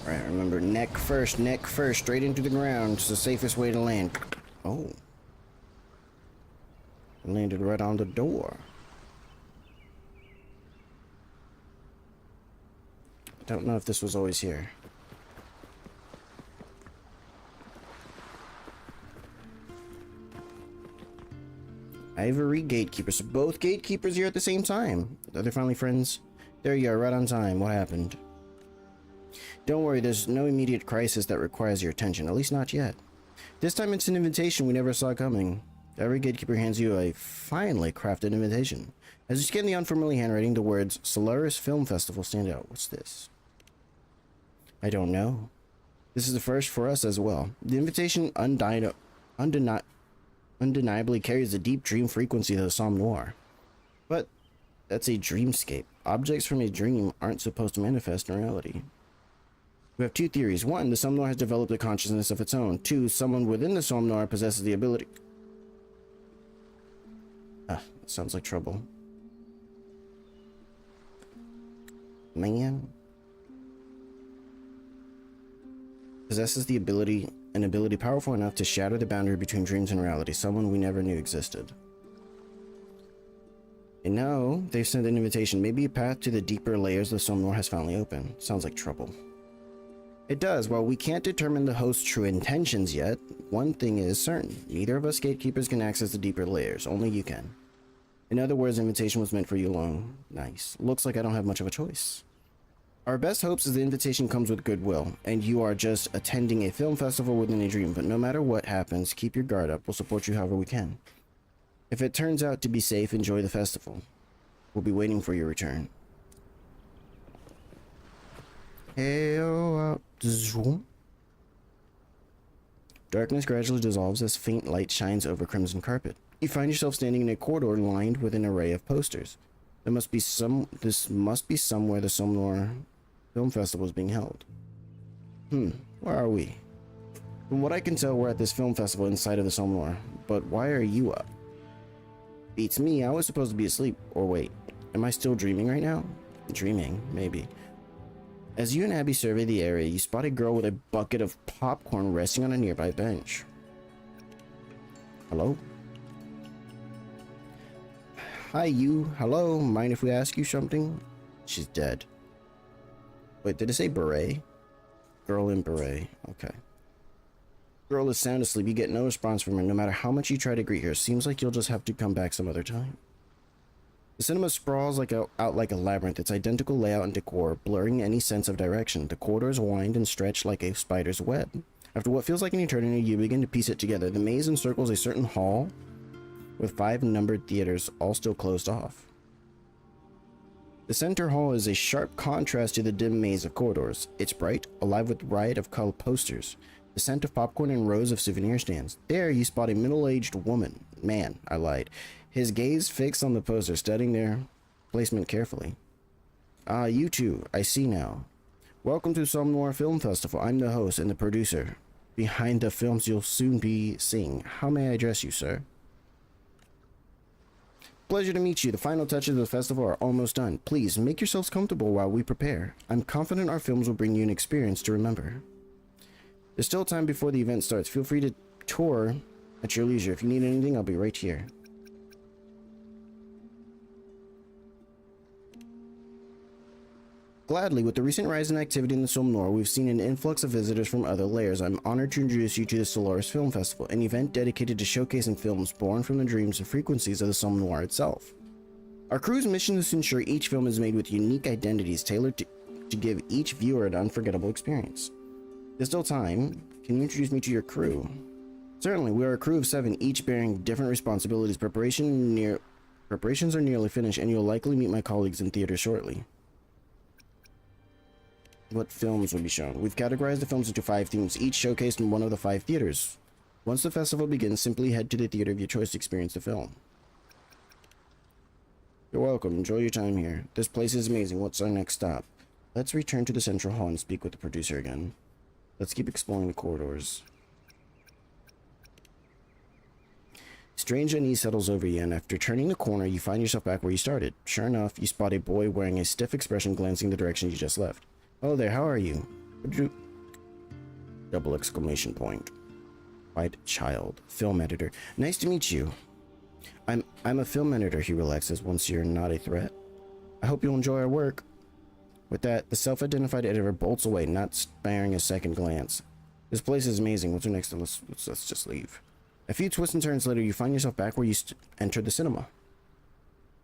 Alright, remember, neck first, straight into the ground. It's the safest way to land. Oh. I landed right on the door. Don't know if this was always here. Ivory Gatekeeper. So both gatekeepers here at the same time. Are they finally friends? There you are, right on time. What happened? Don't worry, there's no immediate crisis that requires your attention. At least not yet. This time it's an invitation we never saw coming. Every gatekeeper hands you a finely crafted invitation. As you scan the unfamiliar handwriting, the words Solaris Film Festival stand out. What's this? I don't know. This is the first for us as well. The invitation undeniably carries the deep dream frequency of the Somme Noir. But that's a dreamscape. Objects from a dream aren't supposed to manifest in reality. We have two theories. One, the Somme Noir has developed a consciousness of its own. Two, someone within the Somme Noir possesses the ability... that sounds like trouble. Man. Possesses the ability, an ability powerful enough to shatter the boundary between dreams and reality. Someone we never knew existed. And now, they've sent an invitation. Maybe a path to the deeper layers of the Somme Noir has finally opened. Sounds like trouble. It does. While we can't determine the host's true intentions yet, one thing is certain. Neither of us gatekeepers can access the deeper layers. Only you can. In other words, the invitation was meant for you alone. Nice. Looks like I don't have much of a choice. Our best hopes is the invitation comes with goodwill, and you are just attending a film festival within a dream. But no matter what happens, keep your guard up. We'll support you however we can. If it turns out to be safe, enjoy the festival. We'll be waiting for your return. Darkness gradually dissolves as faint light shines over crimson carpet. You find yourself standing in a corridor lined with an array of posters. This must be somewhere the Somme Noir Film Festival is being held. Where are we? From what I can tell, we're at this film festival inside of the Somme Noir. But why are you up? Beats me, I was supposed to be asleep. Or wait, am I still dreaming right now? Dreaming, maybe. As you and Abby survey the area, you spot a girl with a bucket of popcorn resting on a nearby bench. Hello? Hi, you. Hello? Mind if we ask you something? She's dead. Wait, did it say beret? Girl in beret. Okay. Girl is sound asleep. You get no response from her. No matter how much you try to greet her, seems like you'll just have to come back some other time. The cinema sprawls out like a labyrinth, its identical layout and decor blurring any sense of direction. The corridors wind and stretch like a spider's web. After what feels like an eternity, you begin to piece it together. The maze encircles a certain hall with 5 numbered theaters, all still closed off. The center hall is a sharp contrast to the dim maze of corridors. It's bright, alive with riot of color posters, the scent of popcorn and rows of souvenir stands. There you spot a middle-aged man, I lied. His gaze fixed on the poster, studying their placement carefully. Ah, you two, I see now. Welcome to Somme Noir Film Festival. I'm the host and the producer behind the films you'll soon be seeing. How may I address you, sir? Pleasure to meet you. The final touches of the festival are almost done. Please, make yourselves comfortable while we prepare. I'm confident our films will bring you an experience to remember. There's still time before the event starts. Feel free to tour at your leisure. If you need anything, I'll be right here. Gladly, with the recent rise in activity in the Somme Noir, we've seen an influx of visitors from other layers. I'm honored to introduce you to the Solaris Film Festival, an event dedicated to showcasing films born from the dreams and frequencies of the Somme Noir itself. Our crew's mission is to ensure each film is made with unique identities tailored to give each viewer an unforgettable experience. There's still time. Can you introduce me to your crew? Certainly, we are a crew of 7, each bearing different responsibilities. Preparations are nearly finished, and you'll likely meet my colleagues in theater shortly. What films will be shown? We've categorized the films into 5 themes, each showcased in one of the 5 theaters. Once the festival begins, simply head to the theater of your choice to experience the film. You're welcome. Enjoy your time here. This place is amazing. What's our next stop? Let's return to the central hall and speak with the producer again. Let's keep exploring the corridors. Strange unease settles over you, and after turning the corner, you find yourself back where you started. Sure enough, you spot a boy wearing a stiff expression glancing the direction you just left. Hello there, how are you? Double exclamation point. White child. Film editor. Nice to meet you. I'm a film editor, he relaxes once you're not a threat. I hope you'll enjoy our work. With that, the self-identified editor bolts away, not sparing a second glance. This place is amazing. What's next? Let's just leave. A few twists and turns later, you find yourself back where you entered the cinema.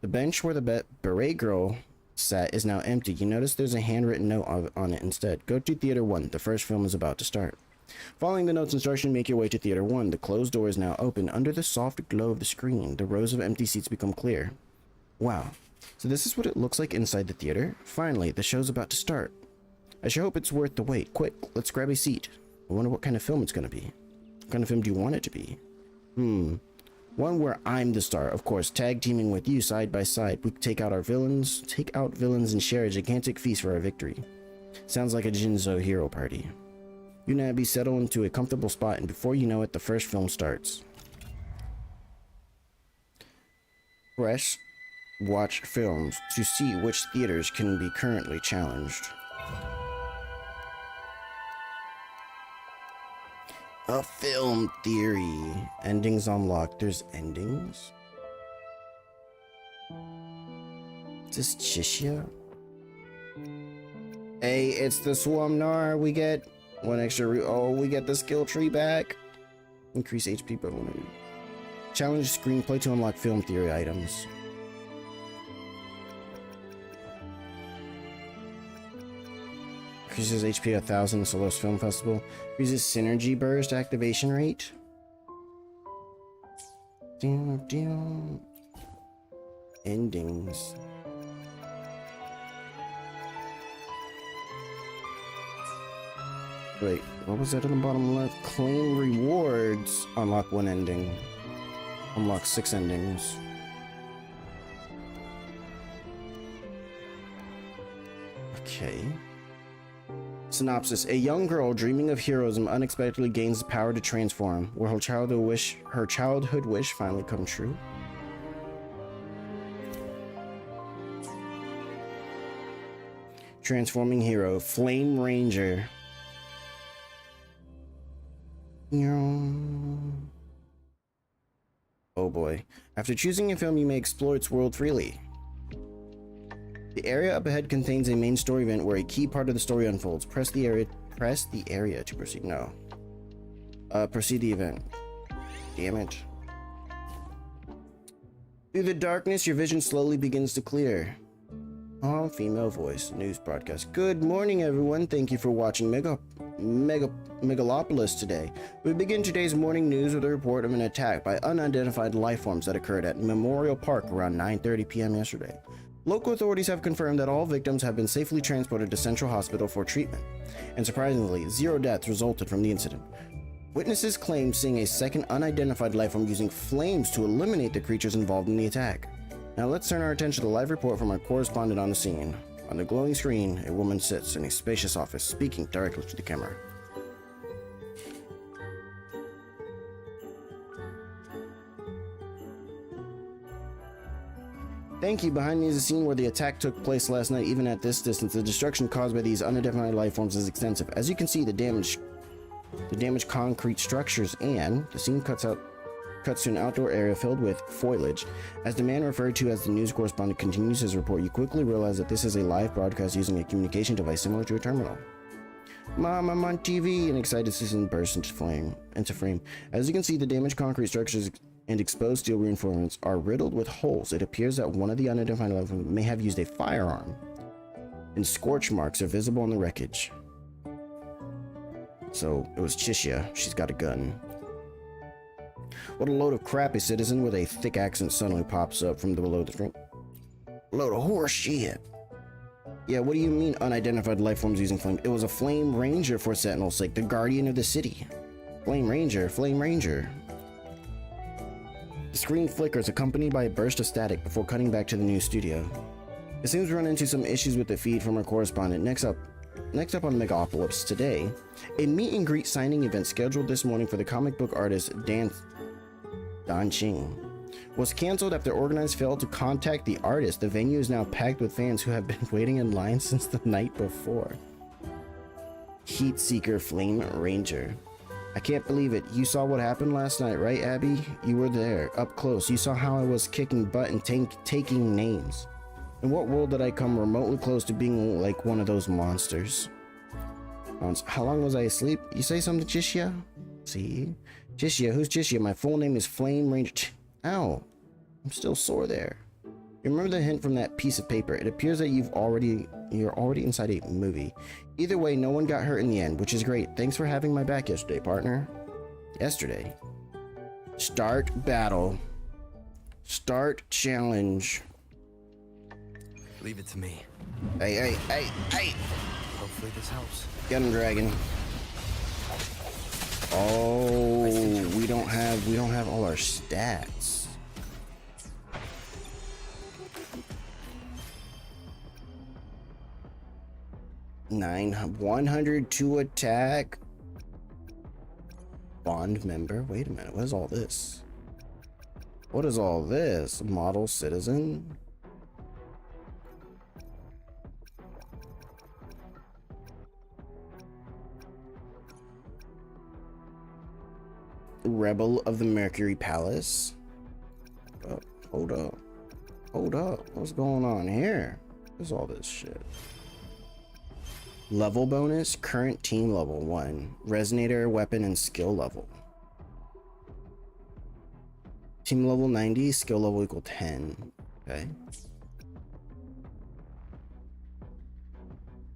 The bench where the beret girl sat is now empty. You notice there's a handwritten note on it instead. Go to Theater 1. The first film is about to start. Following the note's instruction, make your way to Theater 1. The closed door is now open. Under the soft glow of the screen, the rows of empty seats become clear. Wow. So this is what it looks like inside the theater. Finally, the show's about to start. I sure hope it's worth the wait. Quick, let's grab a seat. I wonder what kind of film it's gonna be. What kind of film do you want it to be? One where I'm the star, of course, tag teaming with you side by side. We take out villains and share a gigantic feast for our victory. Sounds like a Jinzo hero party. You and Abby settle into a comfortable spot, and before you know it, the first film starts. Press watch films to see which theaters can be currently challenged. A film theory. Endings unlocked. There's endings? Is this Ciaccona? Hey, it's the Swamnar. We get one extra we get the skill tree back. Increase HP by 1. Challenge screenplay to unlock film theory items. Increases HP 1000 Solos Film Festival. Increases synergy burst activation rate. Endings. Wait, what was that on the bottom left? Claim rewards. Unlock 1 ending. Unlock 6 endings. Okay. Synopsis. A young girl dreaming of heroism unexpectedly gains the power to transform. Will her childhood wish finally come true? Transforming hero. Flame Ranger. Oh boy. After choosing a film, you may explore its world freely. The area up ahead contains a main story event where a key part of the story unfolds. Press the area to proceed. No. Proceed the event. Damn it. Through the darkness, your vision slowly begins to clear. Oh, female voice. News broadcast. Good morning, everyone. Thank you for watching Megalopolis today. We begin today's morning news with a report of an attack by unidentified life forms that occurred at Memorial Park around 9:30 p.m. yesterday. Local authorities have confirmed that all victims have been safely transported to Central Hospital for treatment, and surprisingly, 0 deaths resulted from the incident. Witnesses claim seeing a second unidentified life form using flames to eliminate the creatures involved in the attack. Now let's turn our attention to the live report from our correspondent on the scene. On the glowing screen, a woman sits in a spacious office, speaking directly to the camera. Thank you. Behind me is a scene where the attack took place last night. Even at this distance, the destruction caused by these unidentified life forms is extensive. As you can see, the damaged concrete structures, and the scene cuts to an outdoor area filled with foliage. As the man referred to as the news correspondent continues his report, you quickly realize that this is a live broadcast using a communication device similar to a terminal. Mom, I'm on TV! An excited citizen bursts into frame. As you can see, the damaged concrete structures and exposed steel reinforcements are riddled with holes. It appears that one of the unidentified life forms may have used a firearm, and scorch marks are visible on the wreckage. So it was Ciaccona. She's got a gun. What a load of crap, a citizen with a thick accent suddenly pops up from below the screen. Load of horse shit. Yeah, what do you mean unidentified life forms using flame? It was a Flame Ranger for Sentinel's sake, the guardian of the city. Flame Ranger, Flame Ranger. The screen flickers, accompanied by a burst of static before cutting back to the news studio. It seems we run into some issues with the feed from our correspondent. Next up on Megalopolis today, a meet and greet signing event scheduled this morning for the comic book artist Dan Ching was canceled after organizers failed to contact the artist. The venue is now packed with fans who have been waiting in line since the night before. Heat Seeker Flame Ranger. I can't believe it. You saw what happened last night, right, Abby? You were there, up close. You saw how I was kicking butt and taking names. In what world did I come remotely close to being like one of those monsters? How long was I asleep? You say something, Ciaccona? See? Ciaccona, who's Ciaccona? My full name is Flame Ranger. Ow. I'm still sore there. You remember the hint from that piece of paper? It appears that you're already inside a movie. Either way, no one got hurt in the end, which is great. Thanks for having my back yesterday, partner. Yesterday. Start battle. Start challenge. Leave it to me. Hey. Hopefully this helps. Get him, dragon. Oh, we don't have all our stats. Nine 102 attack. Bond member. Wait a minute. What is all this? What is all this? Model citizen. Rebel of the Mercury Palace. Hold up. Hold up. What's going on here? What's all this shit? Level bonus, current team level 1. Resonator, weapon, and skill level. Team level 90, skill level equal 10. Okay.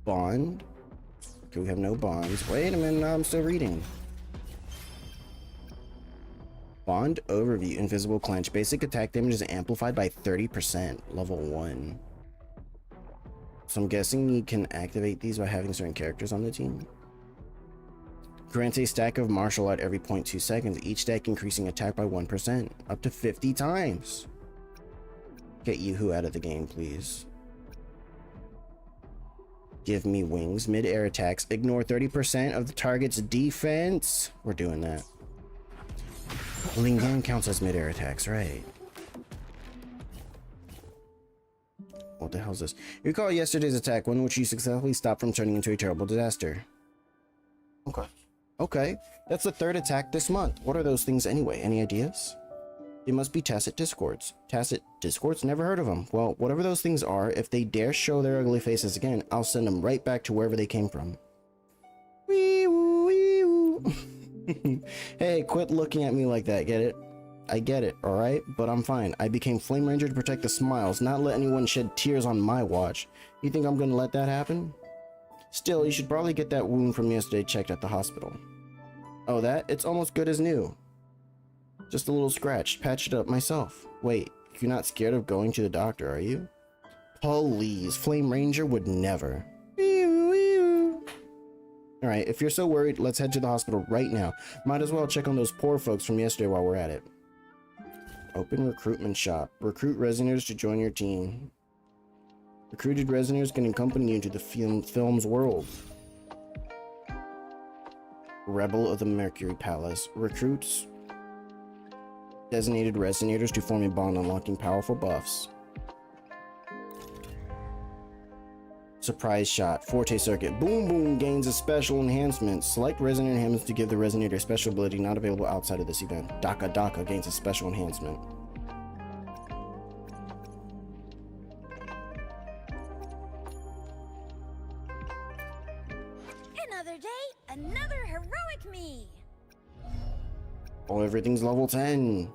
Bond. Okay, we have no bonds. Wait a minute, I'm still reading. Bond overview, invisible clench. Basic attack damage is amplified by 30%, level 1. So I'm guessing you can activate these by having certain characters on the team. Grants a stack of martial art every 0.2 seconds, each stack increasing attack by 1%, up to 50 times. Get Yoo-Hoo out of the game, please. Give me wings, mid-air attacks, ignore 30% of the target's defense. We're doing that. Lingan counts as mid-air attacks, right? What the hell is this? You recall yesterday's attack, one which you successfully stopped from turning into a terrible disaster. Okay. Okay. That's the third attack this month. What are those things anyway? Any ideas? They must be Tacit Discords. Tacit Discords? Never heard of them. Well, whatever those things are, if they dare show their ugly faces again, I'll send them right back to wherever they came from. Wee woo, wee woo. Hey, quit looking at me like that, get it? I get it, alright? But I'm fine. I became Flame Ranger to protect the Smiles, not let anyone shed tears on my watch. You think I'm gonna let that happen? Still, you should probably get that wound from yesterday checked at the hospital. Oh, that? It's almost good as new. Just a little scratch. Patched it up myself. Wait, you're not scared of going to the doctor, are you? Please, Flame Ranger would never. Alright, if you're so worried, let's head to the hospital right now. Might as well check on those poor folks from yesterday while we're at it. Open recruitment shop. Recruit Resonators to join your team. Recruited Resonators can accompany you to the film's world. Rebel of the Mercury Palace. Recruits designated Resonators to form a bond, unlocking powerful buffs. Surprise shot. Forte circuit. Boom boom gains a special enhancement. Select Resonator enhancements to give the Resonator a special ability not available outside of this event. Daka Daka gains a special enhancement. Another day, another heroic me. Oh, everything's level 10.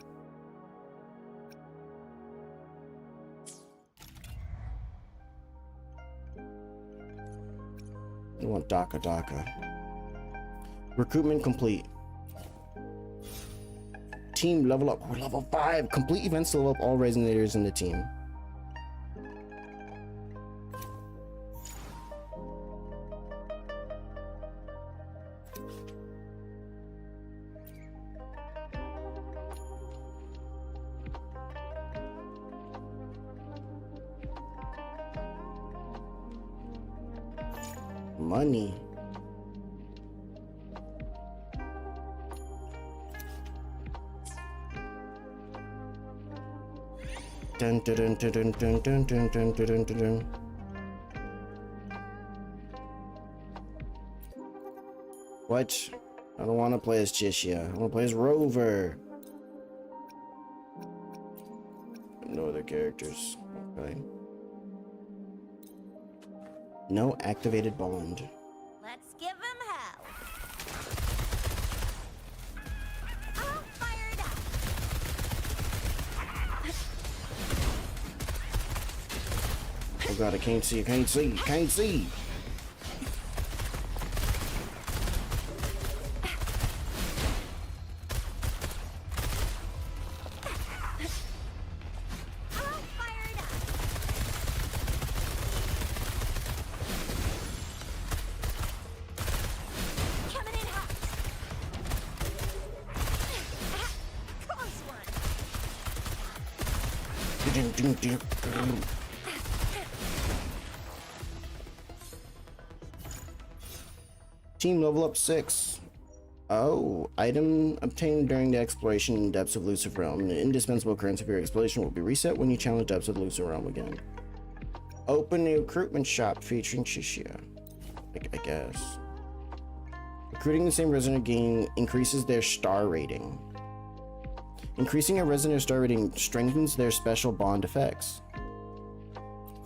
I want Daka Daka. Recruitment complete. Team level up. We're level 5. Complete events to level up all Resonators in the team. Money. Dun dun dun dun dun dun dun dun dun dun dun. What? I don't want to play as Ciaccona. I want to play as Rover. No other characters. Okay. No activated bond. Let's give him hell. All fired up. Oh god, I can't see, I can't see, I can't see. Team level up 6. Oh, item obtained during the exploration in depths of Illusive Realm. An indispensable currency for your exploration will be reset when you challenge depths of the Illusive Realm again. Open a recruitment shop featuring Ciaccona. I guess. Recruiting the same resident gain increases their star rating. Increasing a resident star rating strengthens their special bond effects.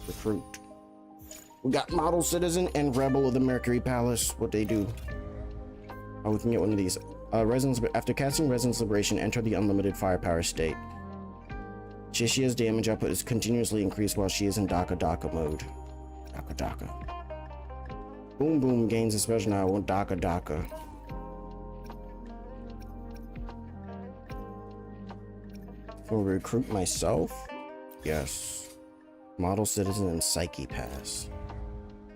Recruit. We got Model Citizen and Rebel of the Mercury Palace. What they do? Oh, we can get one of these. After casting Resonance Liberation, enter the unlimited firepower state. Ciaccona's damage output is continuously increased while she is in Daka Daka mode. Daka Daka. Boom Boom gains a special now with Daka Daka. Can we recruit myself? Yes. Model Citizen and Psyche Pass.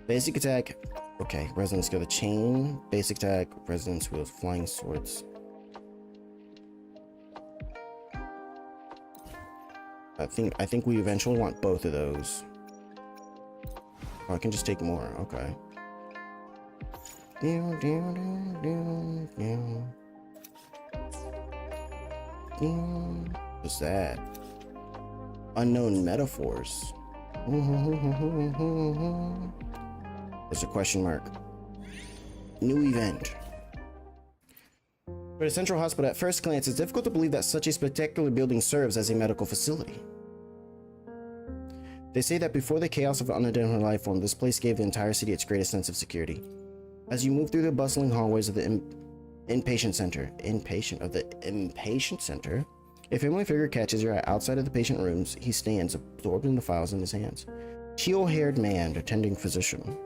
Basic attack. Okay, Resonance skill, the chain. Basic attack, Resonance wheels, flying swords. I think we eventually want both of those. Oh, I can just take more. Okay. What's that? Unknown metaphors. There's a question mark. New event. For a central hospital, at first glance, it's difficult to believe that such a spectacular building serves as a medical facility. They say that before the chaos of unidentified life form, this place gave the entire city its greatest sense of security. As you move through the bustling hallways of the inpatient center, a familiar figure catches your eye outside of the patient rooms. He stands, absorbed in the files in his hands. Teal-haired man, attending physician.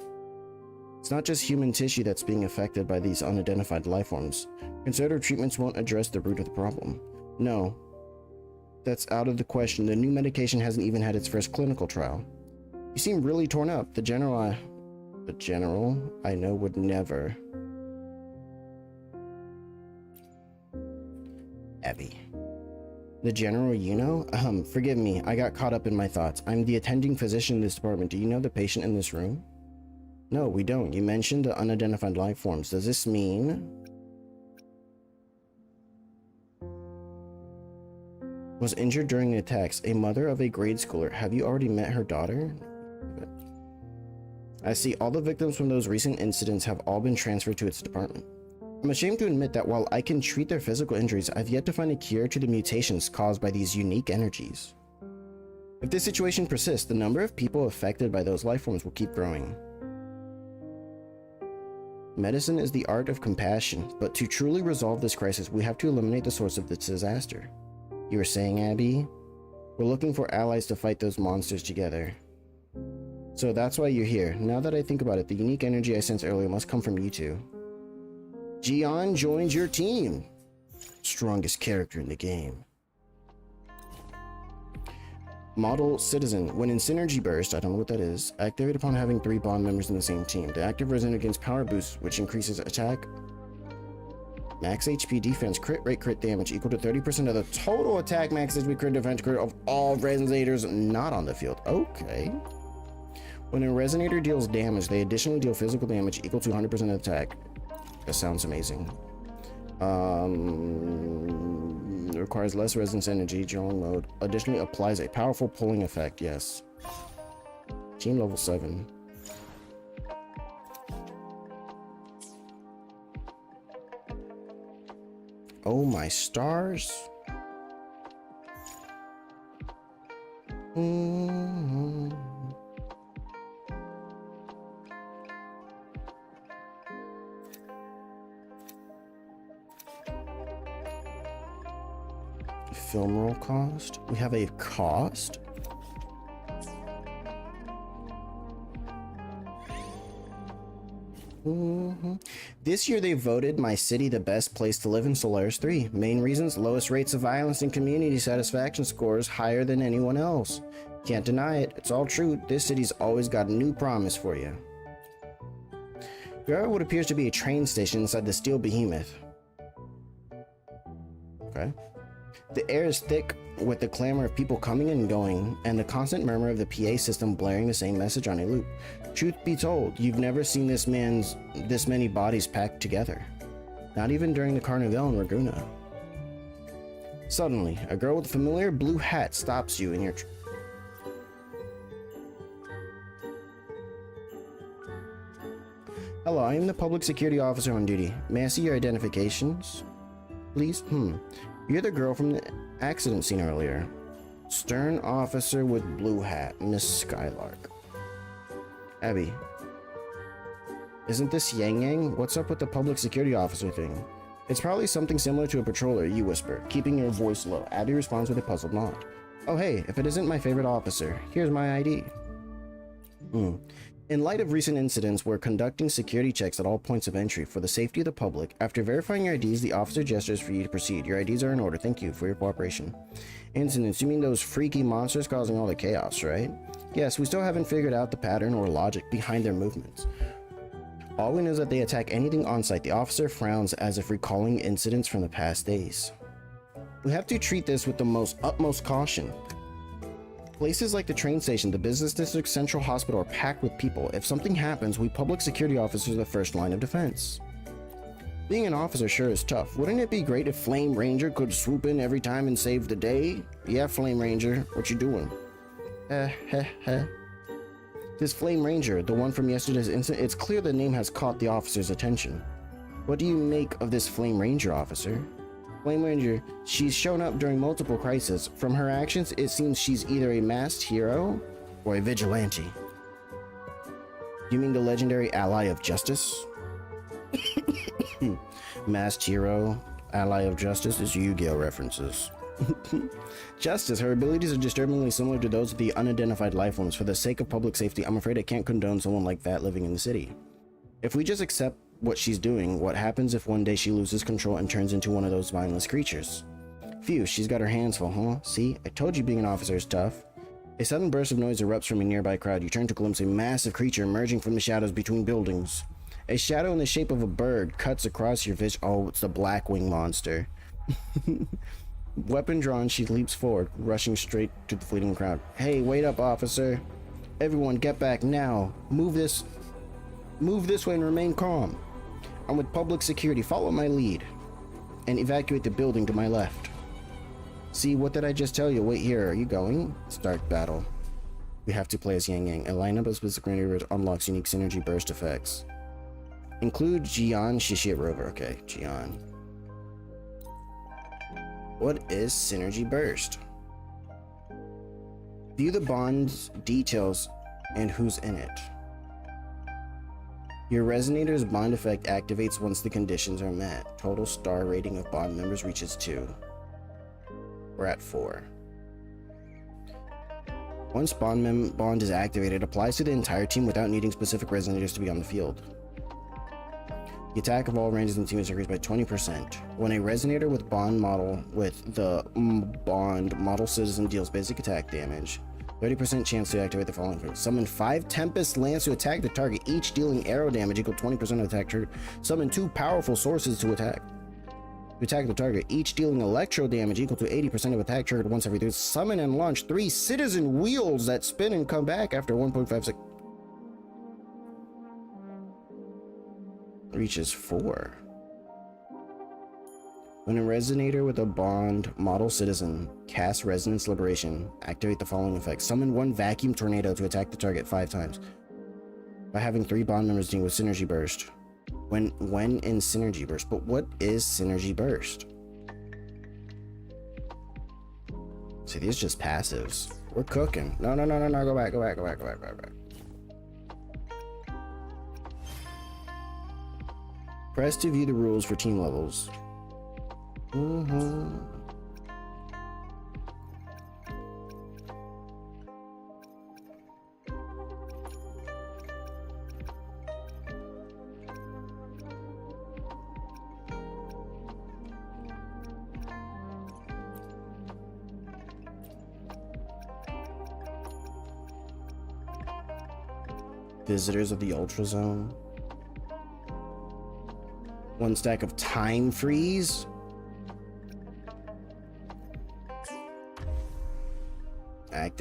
It's not just human tissue that's being affected by these unidentified life forms. Conservative treatments won't address the root of the problem. No, that's out of the question. The new medication hasn't even had its first clinical trial. You seem really torn up. The general I know would never. Abby. The general, you know? Forgive me, I got caught up in my thoughts. I'm the attending physician in this department. Do you know the patient in this room? No, we don't. You mentioned the unidentified life forms. Does this mean... Was injured during the attacks. A mother of a grade schooler. Have you already met her daughter? I see. All the victims from those recent incidents have all been transferred to its department. I'm ashamed to admit that while I can treat their physical injuries, I've yet to find a cure to the mutations caused by these unique energies. If this situation persists, the number of people affected by those life forms will keep growing. Medicine is the art of compassion, but to truly resolve this crisis, we have to eliminate the source of this disaster. You were saying, Abby? We're looking for allies to fight those monsters together. So that's why you're here. Now that I think about it, the unique energy I sensed earlier must come from you two. Gian joins your team. Strongest character in the game. Model Citizen. When in Synergy Burst, I don't know what that is, activate upon having 3 bond members in the same team. The active resident gains Power Boost, which increases attack, max HP, defense, crit rate, crit damage equal to 30% of the total attack, max HP, crit defense, crit of all resonators not on the field. Okay. When a resonator deals damage, they additionally deal physical damage equal to 100% of attack. That sounds amazing. Requires less resonance energy, drawing mode. Additionally applies a powerful pulling effect, yes. Team level 7. Oh my stars. Film roll cost. We have a cost. This year they voted my city the best place to live in Solaris 3. Main reasons: lowest rates of violence and community satisfaction scores higher than anyone else. Can't deny it. It's all true. This city's always got a new promise for you. You're at what appears to be a train station inside the steel behemoth. Okay. The air is thick with the clamor of people coming and going, and the constant murmur of the PA system blaring the same message on a loop. Truth be told, you've never seen this many bodies packed together. Not even during the Carnival in Raguena. Suddenly, a girl with a familiar blue hat stops you in your... Hello, I am the public security officer on duty. May I see your identifications, please? You're the girl from the accident scene earlier. Stern officer with blue hat, Miss Skylark. Abby. Isn't this Yang Yang? What's up with the public security officer thing? It's probably something similar to a patroller, you whisper, keeping your voice low. Abby responds with a puzzled nod. Oh hey, if it isn't my favorite officer, here's my ID. In light of recent incidents, we're conducting security checks at all points of entry for the safety of the public. After verifying your IDs, the officer gestures for you to proceed. Your IDs are in order. Thank you for your cooperation. Incidents, you mean those freaky monsters causing all the chaos, right? Yes, we still haven't figured out the pattern or logic behind their movements. All we know is that they attack anything on site. The officer frowns as if recalling incidents from the past days. We have to treat this with the utmost caution. Places like the train station, the business district, central hospital are packed with people. If something happens, we public security officers are the first line of defense. Being an officer sure is tough. Wouldn't it be great if Flame Ranger could swoop in every time and save the day? Yeah, Flame Ranger, what you doing? This Flame Ranger, the one from yesterday's incident, it's clear the name has caught the officer's attention. What do you make of this Flame Ranger, officer? Flame Ranger, she's shown up during multiple crises. From her actions, it seems she's either a masked hero or a vigilante. You mean the legendary ally of justice? Masked hero, ally of justice is Yu-Gi-Oh references. Justice, her abilities are disturbingly similar to those of the unidentified life forms. For the sake of public safety, I'm afraid I can't condone someone like that living in the city. If we just accept what she's doing, what happens if one day she loses control and turns into one of those mindless creatures? Phew, she's got her hands full, huh? See, I told you being an officer is tough. A sudden burst of noise erupts from a nearby crowd. You turn to glimpse a massive creature emerging from the shadows between buildings. A shadow in the shape of a bird cuts across your vision. Oh, it's the Blackwing monster. Weapon drawn, she leaps forward, rushing straight to the fleeting crowd. Hey, wait up, officer. Everyone, get back now. Move this way and remain calm. I'm with public security. Follow my lead and evacuate the building to my left. See, what did I just tell you? Wait here. Are you going? Start battle. We have to play as Yang Yang. A lineup of specific grenadiers unlocks unique synergy burst effects. Include Jian, Shishi, Rover. Okay, Jian. What is synergy burst? View the bond's details and who's in it. Your resonator's bond effect activates once the conditions are met. Total star rating of bond members reaches 2. We're at 4. Once bond is activated, it applies to the entire team without needing specific resonators to be on the field. The attack of all ranges in the team is increased by 20%. When a resonator with bond model citizen deals basic attack damage, 30% chance to activate the following things. Summon 5 Tempest Lance to attack the target, each dealing arrow damage equal to 20% of the attack trigger. Summon 2 powerful sources to attack the target, each dealing electro damage equal to 80% of attack triggered once every 3. Summon and launch 3 citizen wheels that spin and come back after 1.5 seconds. Reaches 4. When a resonator with a bond model citizen casts Resonance Liberation, activate the following effects. Summon 1 vacuum tornado to attack the target 5 times. By having 3 bond members deal with Synergy Burst. When in Synergy Burst. But what is Synergy Burst? See, these are just passives. We're cooking. No, go back. Press to view the rules for team levels. Visitors of the Ultra Zone. 1 stack of Time Freeze.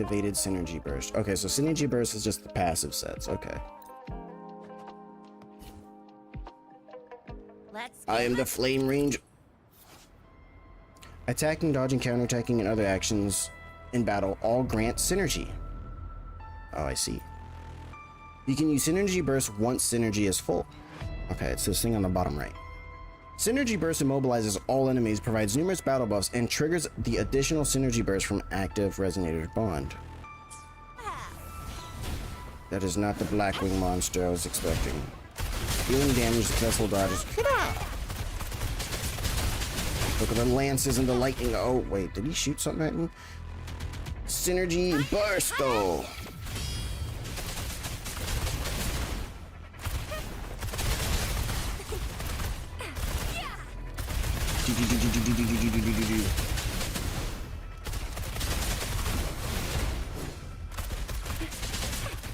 activated synergy burst. Okay, so synergy burst is just the passive sets. Okay. I am the flame range. Attacking, dodging, counterattacking, and other actions in battle all grant synergy. Oh, I see. You can use synergy burst once synergy is full. Okay, it's this thing on the bottom right. Synergy burst immobilizes all enemies, provides numerous battle buffs, and triggers the additional synergy burst from active resonator bond. That is not the Blackwing monster I was expecting. Dealing damage, successful dodges. Look at the lances and the lightning. Oh, wait, did he shoot something at me? Synergy burst, though.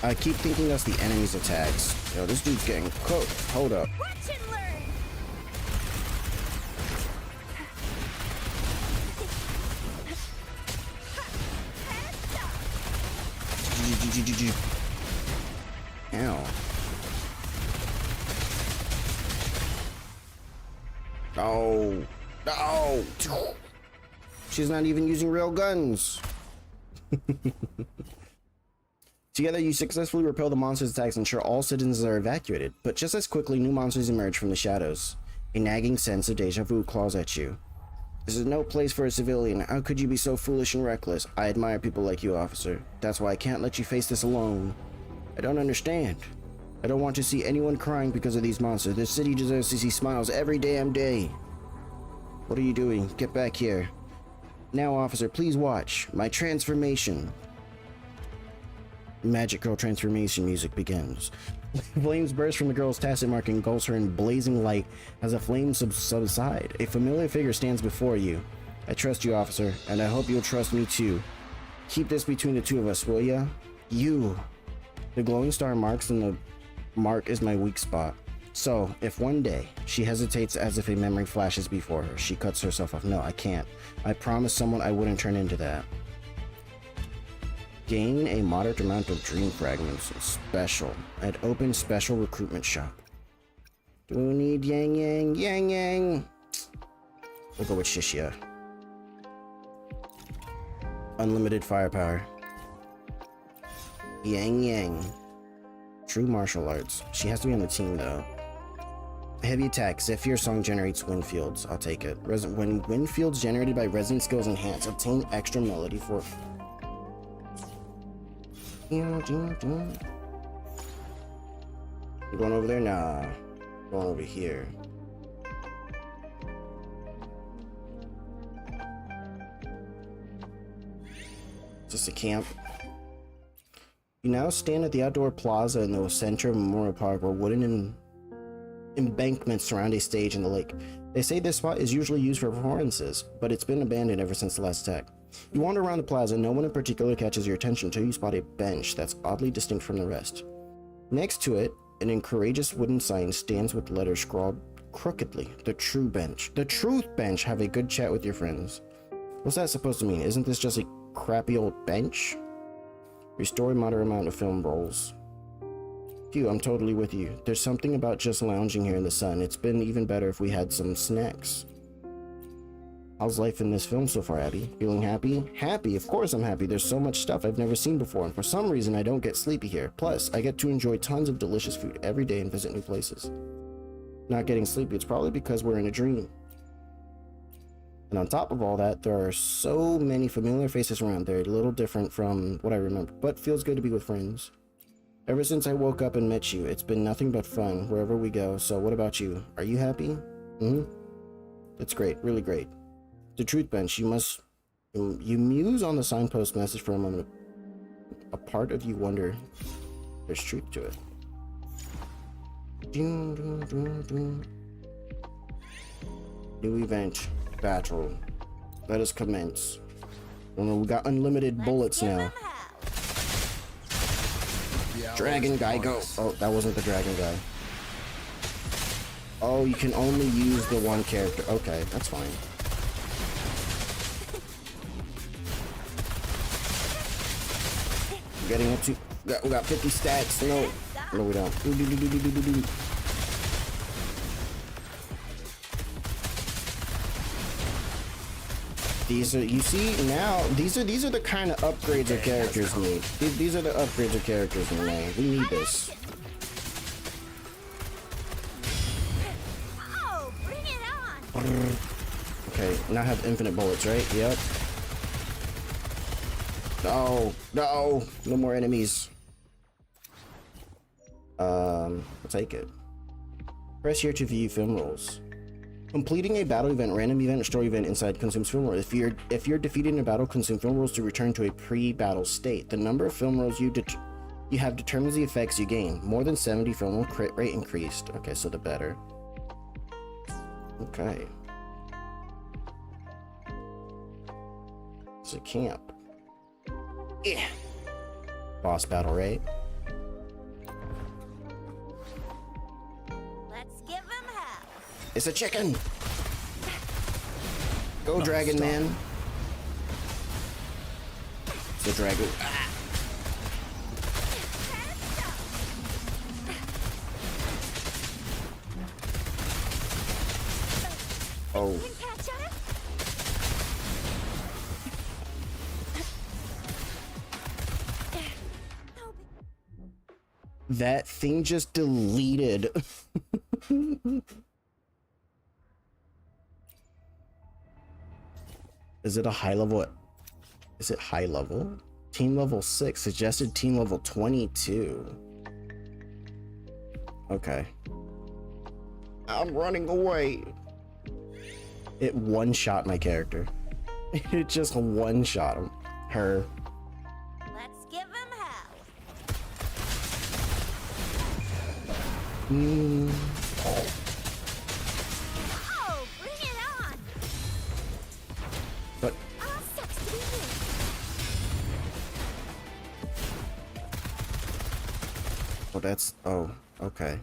I keep thinking that's the enemy's attacks. Yo, this dude's getting cooked. Hold up. Ow. Oh. No. She's not even using real guns. Together, you successfully repel the monster's attacks and ensure all citizens are evacuated. But just as quickly, new monsters emerge from the shadows. A nagging sense of deja vu claws at you. This is no place for a civilian. How could you be so foolish and reckless? I admire people like you, officer. That's why I can't let you face this alone. I don't understand. I don't want to see anyone crying because of these monsters. This city deserves to see smiles every damn day. What are you doing? Get back here. Now, officer, please watch. My transformation. Magical transformation music begins. Flames burst from the girl's tacit mark and engulfs her in blazing light as the flames subside. A familiar figure stands before you. I trust you, officer, and I hope you'll trust me too. Keep this between the two of us, will ya? You. The glowing star marks and the mark is my weak spot. So, if one day she hesitates as if a memory flashes before her, she cuts herself off. No, I can't. I promised someone I wouldn't turn into that. Gain a moderate amount of dream fragments. Special. At open special recruitment shop. Do we need Yang Yang? Yang Yang! We'll go with Shishia. Unlimited firepower. Yang Yang. True martial arts. She has to be on the team though. Heavy attack. Zephyr song generates wind fields. I'll take it. When wind fields generated by resident skills enhance, obtain extra melody for... I'm going over there? Nah. I'm going over here. Is this a camp? You now stand at the outdoor plaza in the center of Memorial Park where wooden embankments surround a stage in the lake. They say this spot is usually used for performances, but it's been abandoned ever since the last attack. You wander around the plaza, no one in particular catches your attention until you spot a bench that's oddly distinct from the rest. Next to it, an encourageous wooden sign stands with letters scrawled crookedly. The True Bench. The Truth Bench. Have a good chat with your friends. What's that supposed to mean? Isn't this just a crappy old bench? Restore a moderate amount of film rolls. Phew, I'm totally with you. There's something about just lounging here in the sun. It's been even better if we had some snacks. How's life in this film so far, Abby? Feeling happy? Happy? Of course I'm happy. There's so much stuff I've never seen before, and for some reason I don't get sleepy here. Plus, I get to enjoy tons of delicious food every day and visit new places. Not getting sleepy, it's probably because we're in a dream. And on top of all that, there are so many familiar faces around. They're a little different from what I remember, but feels good to be with friends. Ever since I woke up and met you, it's been nothing but fun wherever we go. So what about you? Are you happy? That's great, really great. The Truth Bench, you muse on the signpost message for a moment. A part of you wonder there's truth to it. New event. Battle. Let us commence. We got unlimited bullets now. Dragon guy, go! Oh, that wasn't the dragon guy. Oh, you can only use the one character. Okay, that's fine. Getting up to... We got 50 stacks. No. No, we don't. These are, you see now, these are the kind of upgrades our characters need. These are the upgrades our characters need, man. We need this. Oh, bring it on. Okay, now I have infinite bullets, right? Yep. No, no, no more enemies. I'll take it. Press here to view film rolls. Completing a battle event, random event, or story event inside consumes film rolls. If you're defeated in a battle, consume film rolls to return to a pre-battle state. The number of film rolls you have determines the effects you gain. More than 70 film roll crit rate increased. Okay, so the better. Okay. It's a camp. Yeah. Boss battle, right? Let's give him hell. It's a chicken! Go, Dragon Man! It's a dragon. Ah. Oh. That thing just deleted. Is it a high level? Is it high level? Team level 6, suggested team level 22. Okay. I'm running away. It one-shot my character. It just one-shot him. Her. Let's give him hell. Oh, bring it on. But Oh, sucks to be you. oh, that's okay.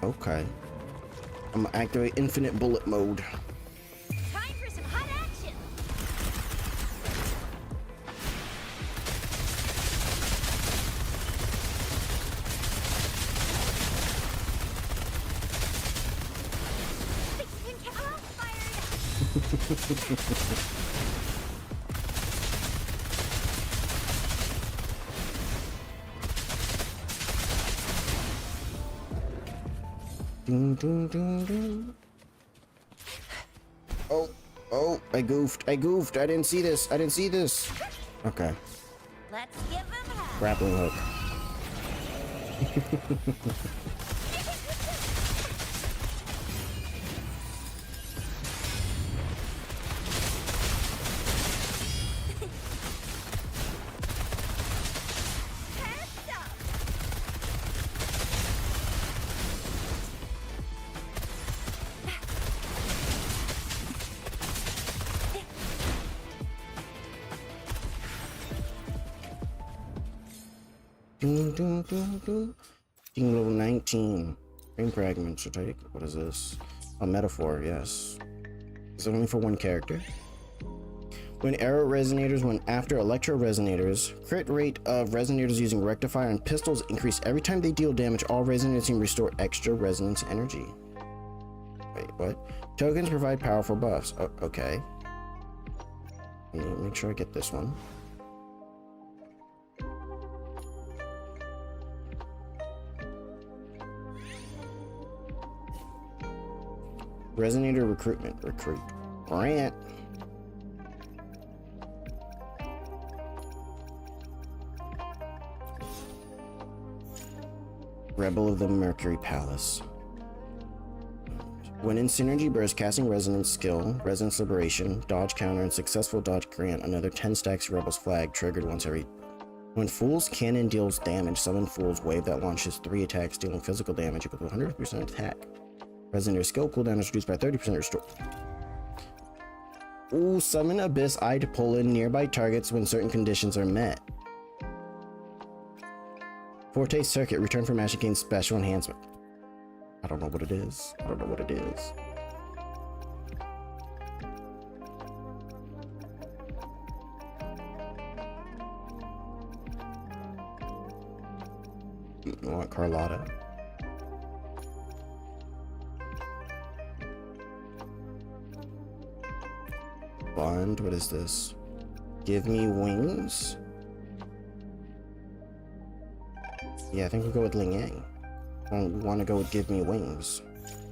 Okay. I'm gonna activate infinite bullet mode. Time for some hot action. Ciaccona fired up. Dun, dun, dun, dun. Oh, I goofed. I didn't see this. Okay. Let's give him hell. Grappling hook. Dun, dun, dun, dun. Team level 19. Frame fragments to take. What is this? A metaphor, yes. Is it only for one character? When arrow resonators went after electro resonators, crit rate of resonators using rectifier and pistols increase every time they deal damage. All resonators can restore extra resonance energy. Wait, what? Tokens provide powerful buffs. Oh, okay. Let me make sure I get this one. Resonator recruitment. Recruit. Grant. Rebel of the Mercury Palace. When in synergy burst, casting resonance skill, resonance liberation, dodge counter, and successful dodge grant another 10 stacks Rebel's flag triggered once every. When Fool's Cannon deals damage, summon Fool's Wave that launches 3 attacks dealing physical damage equal to 100% attack. Resonator skill cooldown is reduced by 30% restore. Ooh, summon Abyss Eye to pull in nearby targets when certain conditions are met. Forte Circuit, return from Magic gains special enhancement. I don't know what it is. You want Carlotta? Bond, what is this? Give me wings? Yeah, I think we'll go with Ling Yang. We want to go with Give Me Wings.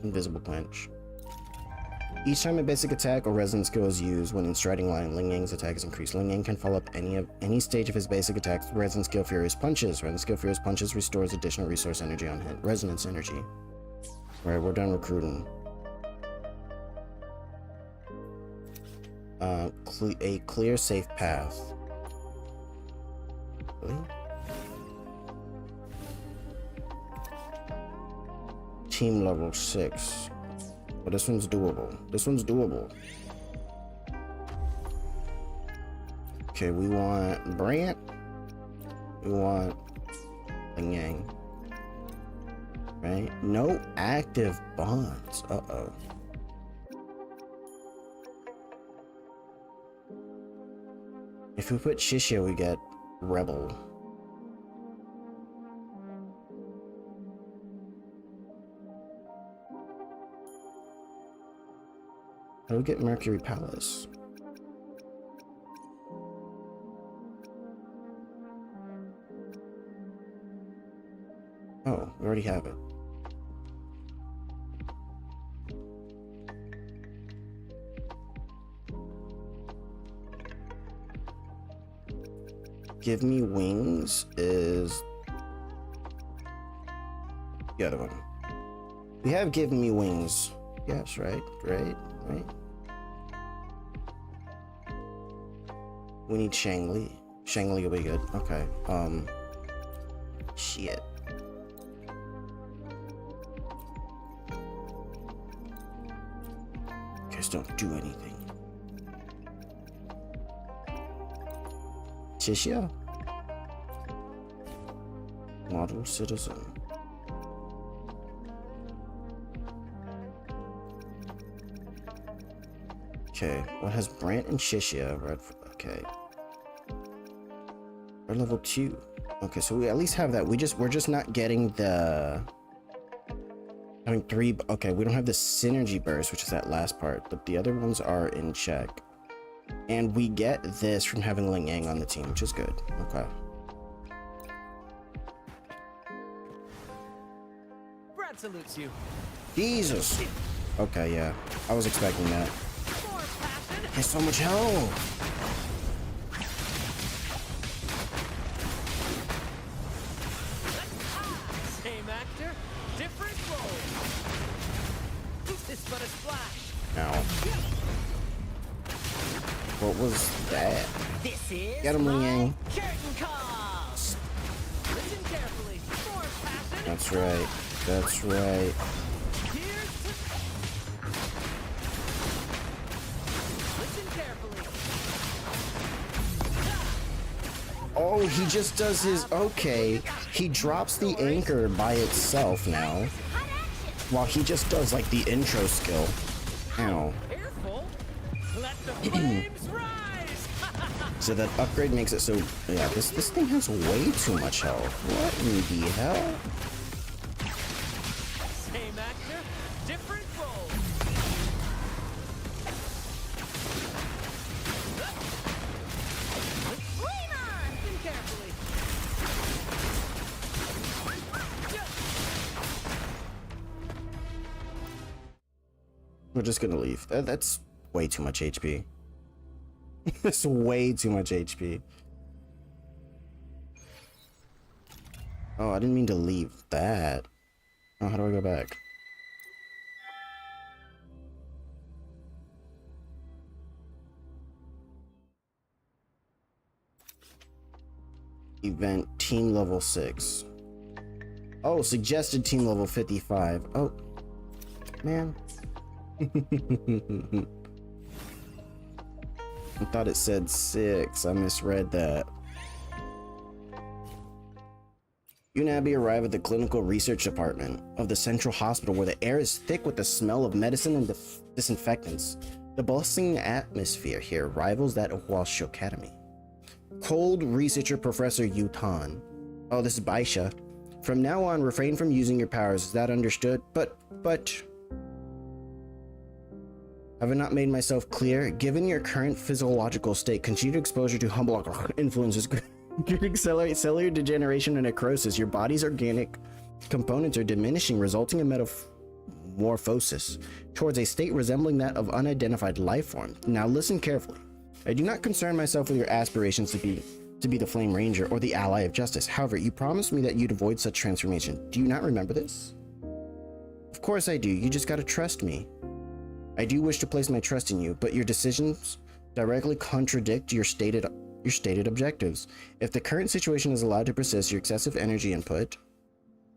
Invisible Punch. Each time a basic attack or resonance skill is used when in striding line, Ling Yang's attack is increased. Ling Yang can follow up any stage of his basic attack with resonance skill Furious Punches. Resonance skill Furious Punches restores additional resource energy on hit. Resonance energy. Alright, we're done recruiting. A clear, safe path. Really? Team level 6. But this one's doable. This one's doable. Okay, we want Brant. We want Ling Yang. Right? No active bonds. Uh-oh. If we put Shishia, we get Rebel. How do we get Mercury Palace? Oh, we already have it. Give Me Wings is the other one. We have Give Me Wings. Yes, right? Right? We need Shangli. Shangli will be good. Okay. Shit. Guys don't do anything. Shishia. Model citizen. Okay, what has Brant and Shishia? Red. Okay. We're level 2. Okay, so we at least have that. We're just not getting the. I mean 3. Okay, we don't have the synergy burst, which is that last part, but the other ones are in check. And we get this from having Ling Yang on the team, which is good. Okay. Brad salutes you. Jesus. Okay, yeah. I was expecting that. There's so much health. Same actor, different role. This but a splash. Ow. What was that? This is Get him, Ling Yang. curtain call. Listen carefully. More passion. That's right. That's right. Listen carefully. Oh, he just does his. Okay. He drops the anchor by itself now. While he just does like the intro skill. Ow. Careful. Let the flames rise. So that upgrade makes it so. Yeah, this thing has way too much health. What in the hell? Same actor, different role. Flame on! Listen carefully. We're just gonna leave. That's way too much HP. That's way too much HP. Oh, I didn't mean to leave that. Oh, how do I go back? Event team level 6. Oh, suggested team level 55. Oh, man. I thought it said 6. I misread that. You and Abby arrive at the clinical research department of the central hospital where the air is thick with the smell of medicine and disinfectants. The bustling atmosphere here rivals that of Walsh Academy. Cold researcher Professor Yutan. Oh, this is Baisha. From now on, refrain from using your powers. Is that understood? But... Have I not made myself clear? Given your current physiological state, continued exposure to humble influences could accelerate cellular degeneration and necrosis. Your body's organic components are diminishing, resulting in metamorphosis towards a state resembling that of unidentified life form. Now listen carefully. I do not concern myself with your aspirations to be the Flame Ranger or the ally of justice. However, you promised me that you'd avoid such transformation. Do you not remember this? Of course I do. You just gotta trust me. I do wish to place my trust in you, but your decisions directly contradict your stated objectives. If the current situation is allowed to persist, your excessive energy input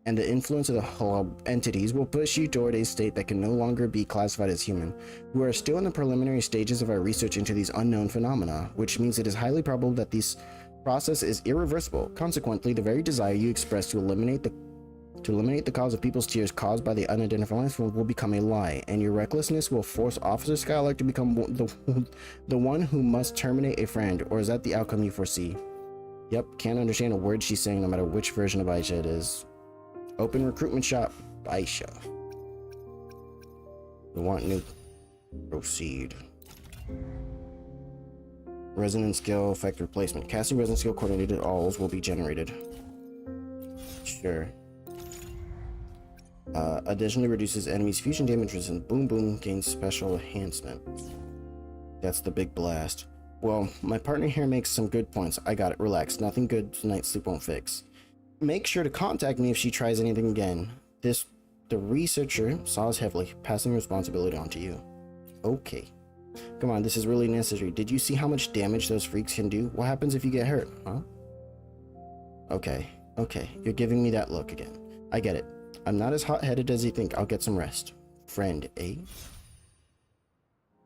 and the influence of the Hull entities will push you toward a state that can no longer be classified as human. We are still in the preliminary stages of our research into these unknown phenomena, which means it is highly probable that this process is irreversible. Consequently, the very desire you express to eliminate the cause of people's tears caused by the unidentified life form will become a lie, and your recklessness will force Officer Skylark to become the one who must terminate a friend. Or is that the outcome you foresee? Yep, can't understand a word she's saying no matter which version of Aisha it is. Open recruitment shop, Aisha. We want new. Proceed. Resonance skill effect replacement. Casting resonance skill coordinated alls will be generated. Sure. Additionally reduces enemies fusion damage and boom boom gains special enhancement. That's the big blast. Well, my partner here makes some good points. I got it. Relax. Nothing good tonight's sleep won't fix. Make sure to contact me if she tries anything again. The researcher saws heavily, passing responsibility on to you. Okay. Come on, this is really necessary. Did you see how much damage those freaks can do? What happens if you get hurt, huh? Okay, you're giving me that look again. I get it. I'm not as hot-headed as you think. I'll get some rest. Friend, eh?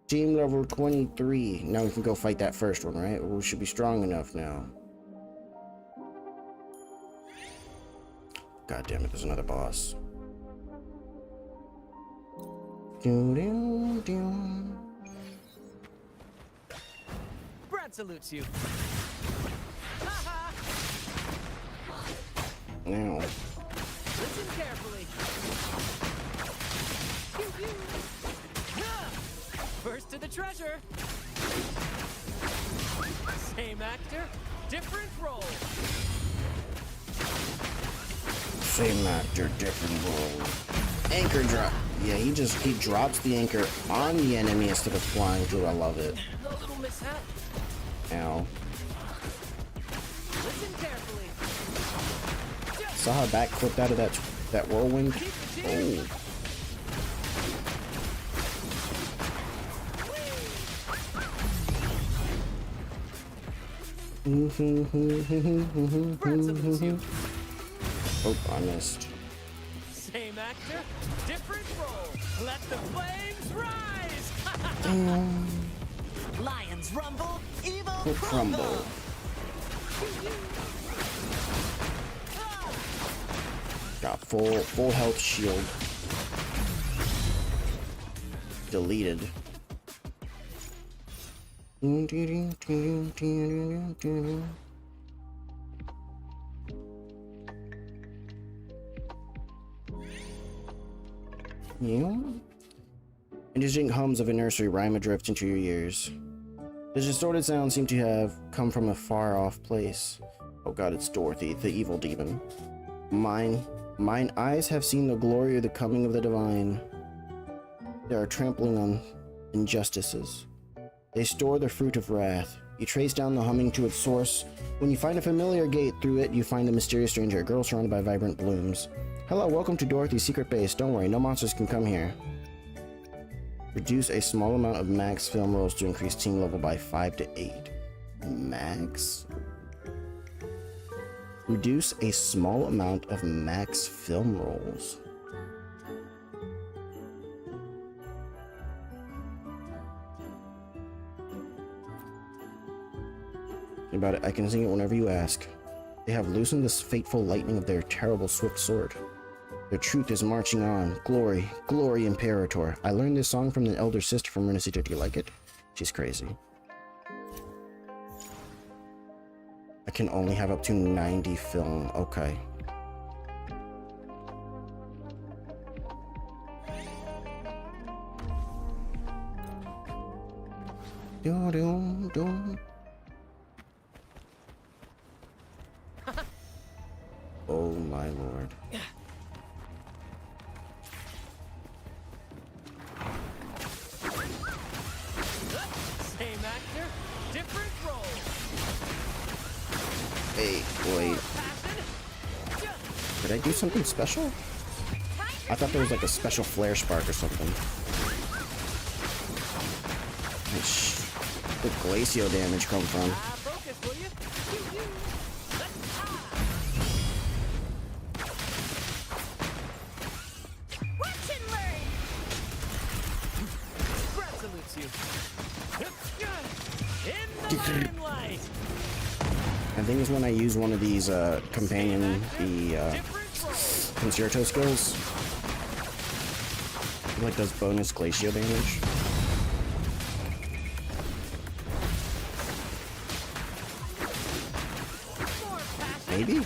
Team level 23. Now we can go fight that first one, right? We should be strong enough now. God damn it, there's another boss. Brad salutes you. Now. Listen carefully. Pew, pew. First to the treasure. Same actor, different role. Same actor, different role. Anchor drop. Yeah, he drops the anchor on the enemy instead of flying through. I love it. A little mishap. Ow. Listen carefully. Saw how back flipped out of that whirlwind. Oh. Oh, I missed. Same actor, different role. Let the flames rise. Lions rumble, evil We'll crumble. Got full health shield. Deleted. Yeah. Indistinct hums of a nursery rhyme adrift into your ears. The distorted sounds seem to have come from a far-off place. Oh god, it's Dorothy, the evil demon. Mine eyes have seen the glory of the coming of the divine. They are trampling on injustices. They store the fruit of wrath. You trace down the humming to its source. When you find a familiar gate through it, you find the mysterious stranger, a girl surrounded by vibrant blooms. Hello, welcome to Dorothy's secret base. Don't worry, no monsters can come here. Reduce a small amount of max film rolls to increase team level by 5 to 8. Max? Reduce a small amount of max film rolls. About it, I can sing it whenever you ask. They have loosened this fateful lightning of their terrible swift sword. Their truth is marching on. Glory, glory, Imperator. I learned this song from the elder sister from Renesita. Do you like it? She's crazy. I can only have up to 90 film. Okay. Oh my lord. Same actor, different role. Hey, wait. Did I do something special? I thought there was like a special flare spark or something. Where'd glacio damage come from? Focus, will you? Watch and learn! Brad salutes you. In the limelight! I think it's when I use one of these companion, the concerto skills. It like does bonus glacio damage. Maybe?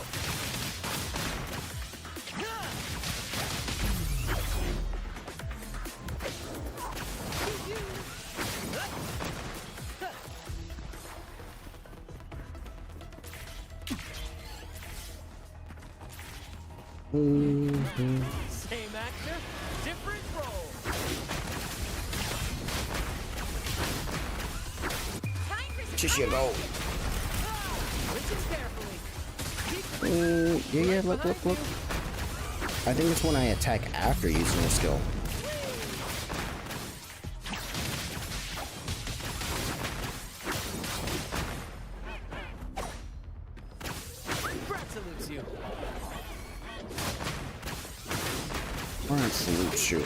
Same actor, different role. Just you go. Listen carefully. Yeah, look. I think it's when I attack after using a skill. Brad salutes you. Alright, salute you.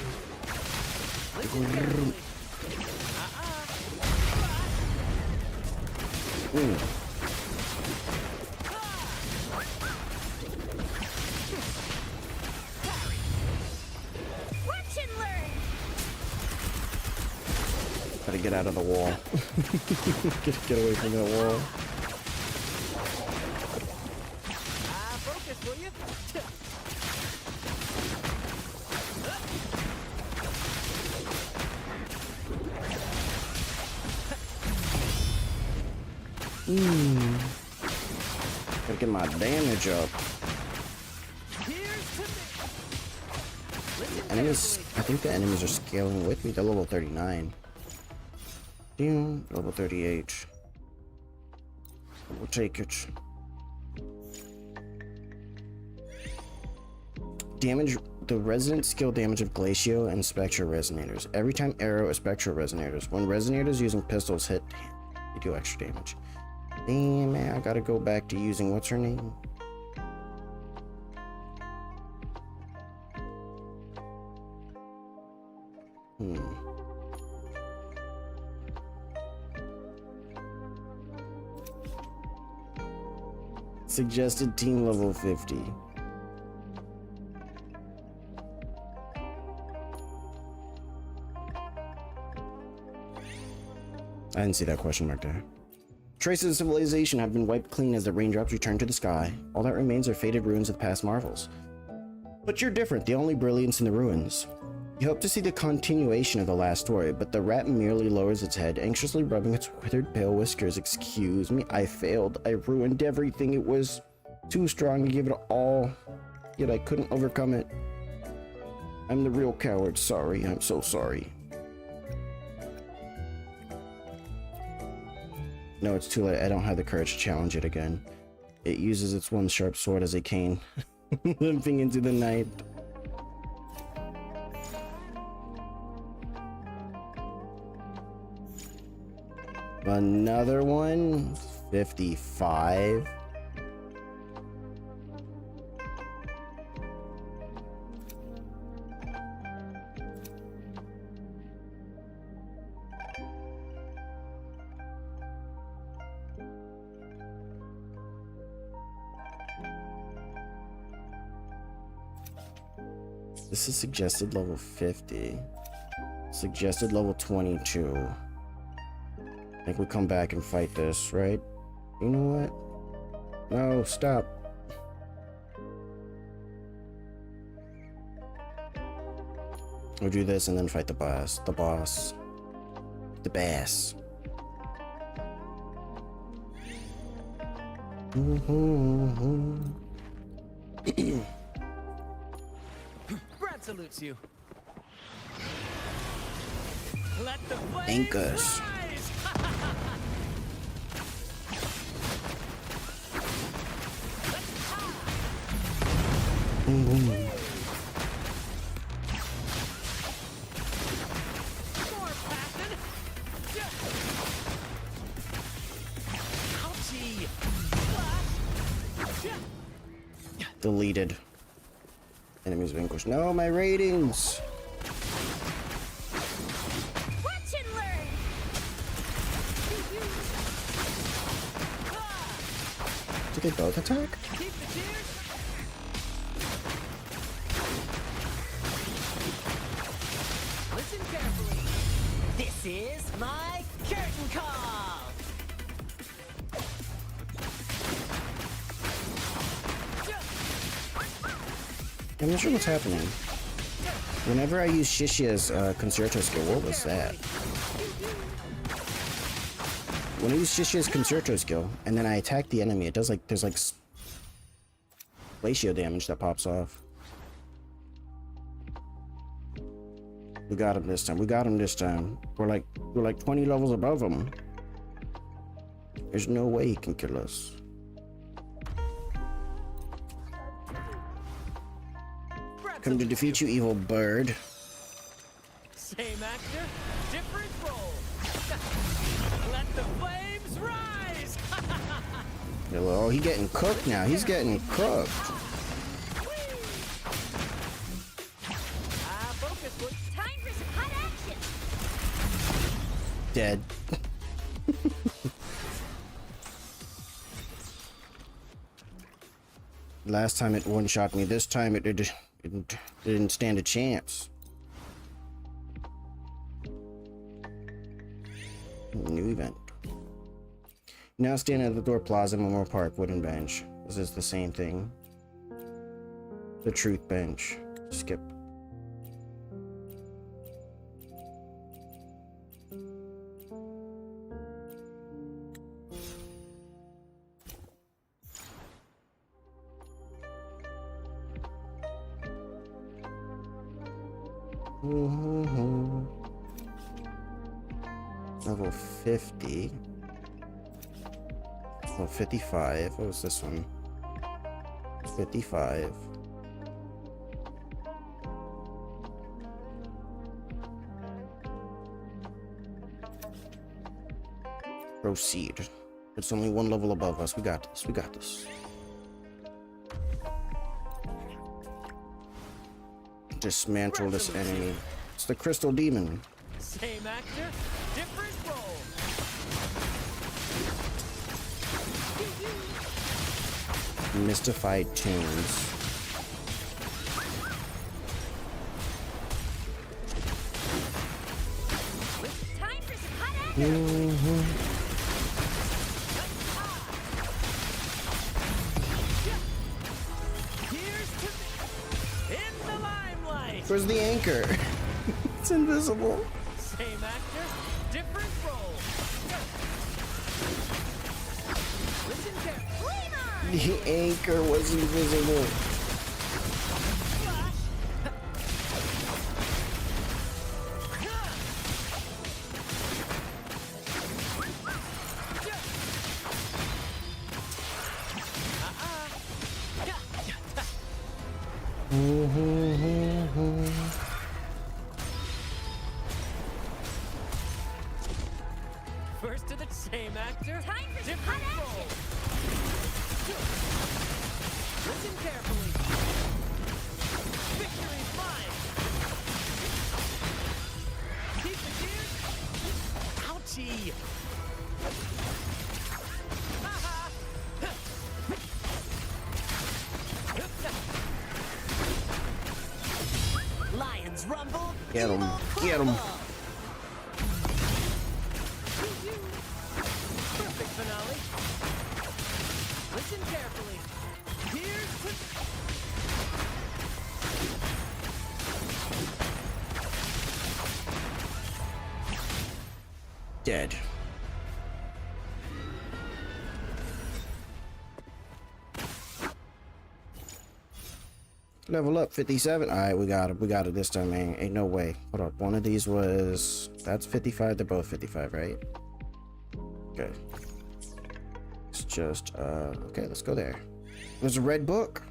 Watch and learn! Gotta get out of the wall. get away from that wall. Focus, will you? Gotta get my damage up. Enemies, I think the enemies are scaling with me. They're level 39. Damn, level 38. We'll take it. Damage, the resonant skill damage of Glacio and Spectra Resonators. Every time arrow or Spectra Resonators. When Resonators using pistols hit, they do extra damage. Damn, man, I gotta go back to using, what's her name? Suggested team level 50. I didn't see that question mark there. Traces of civilization have been wiped clean as the raindrops return to the sky. All that remains are faded ruins of past marvels. But you're different, the only brilliance in the ruins. You hope to see the continuation of the last story, but the rat merely lowers its head, anxiously rubbing its withered pale whiskers. Excuse me, I failed. I ruined everything. It was too strong to give it all, yet I couldn't overcome it. I'm the real coward. Sorry, I'm so sorry. No, it's too late. I don't have the courage to challenge it again. It uses its one sharp sword as a cane, limping into the night. Another one, 55. This is suggested level 50. Suggested level 22. I think we come back and fight this, right? You know what? No, stop. We'll do this and then fight the boss. The boss. Brad salutes you. Let the Thank us. Boom, boom. Deleted. Enemies vanquished. No, my ratings. Watch and learn. Did they both attack? Listen carefully. This is my curtain call. I'm not sure what's happening. Whenever I use Ciaccona's concerto skill, what was that? When I use Ciaccona's concerto skill and then I attack the enemy, it does like there's like ratio damage that pops off. We got him this time. We got him this time. We're like 20 levels above him. There's no way he can kill us. Come to defeat you, evil bird. Same actor, different role. Let the flames rise. Oh, he's getting cooked now. He's getting cooked. Time for some hot action. Dead. Last time it one-shot me. This time it didn't stand a chance. New event. Now stand at the door plaza, Memorial Park, wooden bench. This is the same thing. The truth bench. Skip. Level 50. Level 55. What was this one? 55. Proceed. It's only one level above us. We got this. We got this. Dismantle this enemy. It's the crystal demon. Same actor, different role. Mystified tunes. Time for some hot action. Where's the anchor? It's invisible. Same actor, different role. Listen carefully. The anchor was invisible. First to the same actor, Time for some different hot role. Listen carefully. Victory's mine. Keep the gears. Ouchie. Lions rumble. Get him. Get him. Perfect finale. Listen carefully. Here's Dead. Level up 57. All right, we got it. We got it this time, man. Ain't no way. Hold up. One of these was... That's 55. They're both 55, right? Okay. It's just... Okay, let's go there. There's a red book.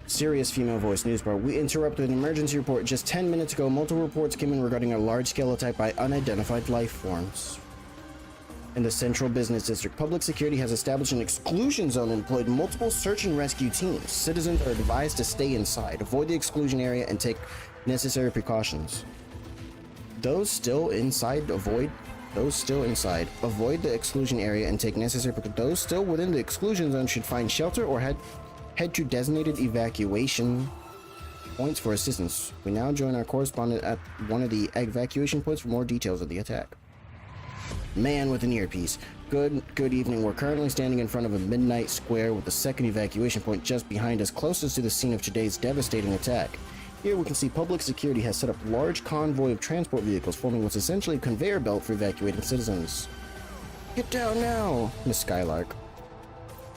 Serious female voice news bar. We interrupted an emergency report just 10 minutes ago. Multiple reports came in regarding a large-scale attack by unidentified life forms in the central business district. Public security has established an exclusion zone and employed multiple search and rescue teams. Citizens are advised to stay inside, avoid the exclusion area, and take necessary precautions. Those still inside, avoid the exclusion area and take necessary precautions. Those still within the exclusion zone should find shelter or head to designated evacuation points for assistance. We now join our correspondent at one of the evacuation points for more details of the attack. Man with an earpiece. Good evening. We're currently standing in front of a midnight square with the second evacuation point just behind us, closest to the scene of today's devastating attack. Here we can see public security has set up a large convoy of transport vehicles forming what's essentially a conveyor belt for evacuating citizens. Get down now, Miss Skylark.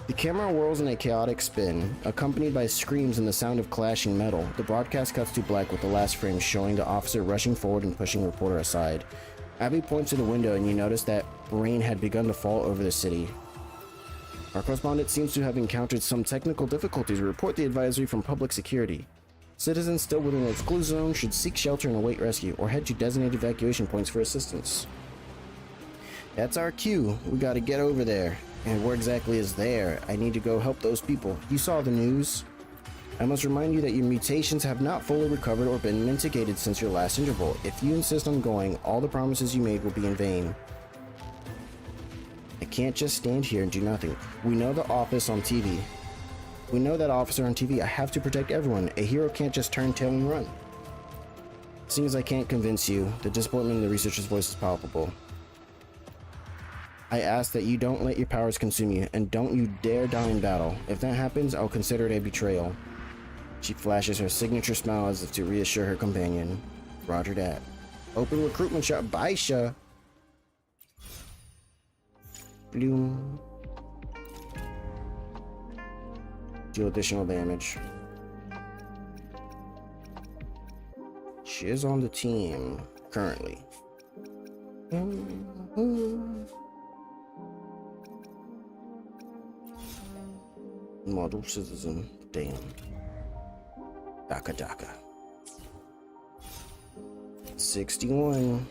The camera whirls in a chaotic spin, accompanied by screams and the sound of clashing metal. The broadcast cuts to black with the last frame showing the officer rushing forward and pushing the reporter aside. Abby points to the window and you notice that rain had begun to fall over the city. Our correspondent seems to have encountered some technical difficulties. We report the advisory from public security. Citizens still within the exclusion zone should seek shelter and await rescue, or head to designated evacuation points for assistance. That's our cue. We gotta get over there. And where exactly is there? I need to go help those people. You saw the news. I must remind you that your mutations have not fully recovered or been mitigated since your last interval. If you insist on going, all the promises you made will be in vain. I can't just stand here and do nothing. We know the office on TV. We know that officer on TV. I have to protect everyone. A hero can't just turn tail and run. Seeing as I can't convince you, the disappointment in the researcher's voice is palpable. I ask that you don't let your powers consume you, and don't you dare die in battle. If that happens, I'll consider it a betrayal. She flashes her signature smile as if to reassure her companion. Roger that. Open recruitment shot. Baisha. Bloom. Deal additional damage. She is on the team currently. Model citizen. Damn. Daka. 61.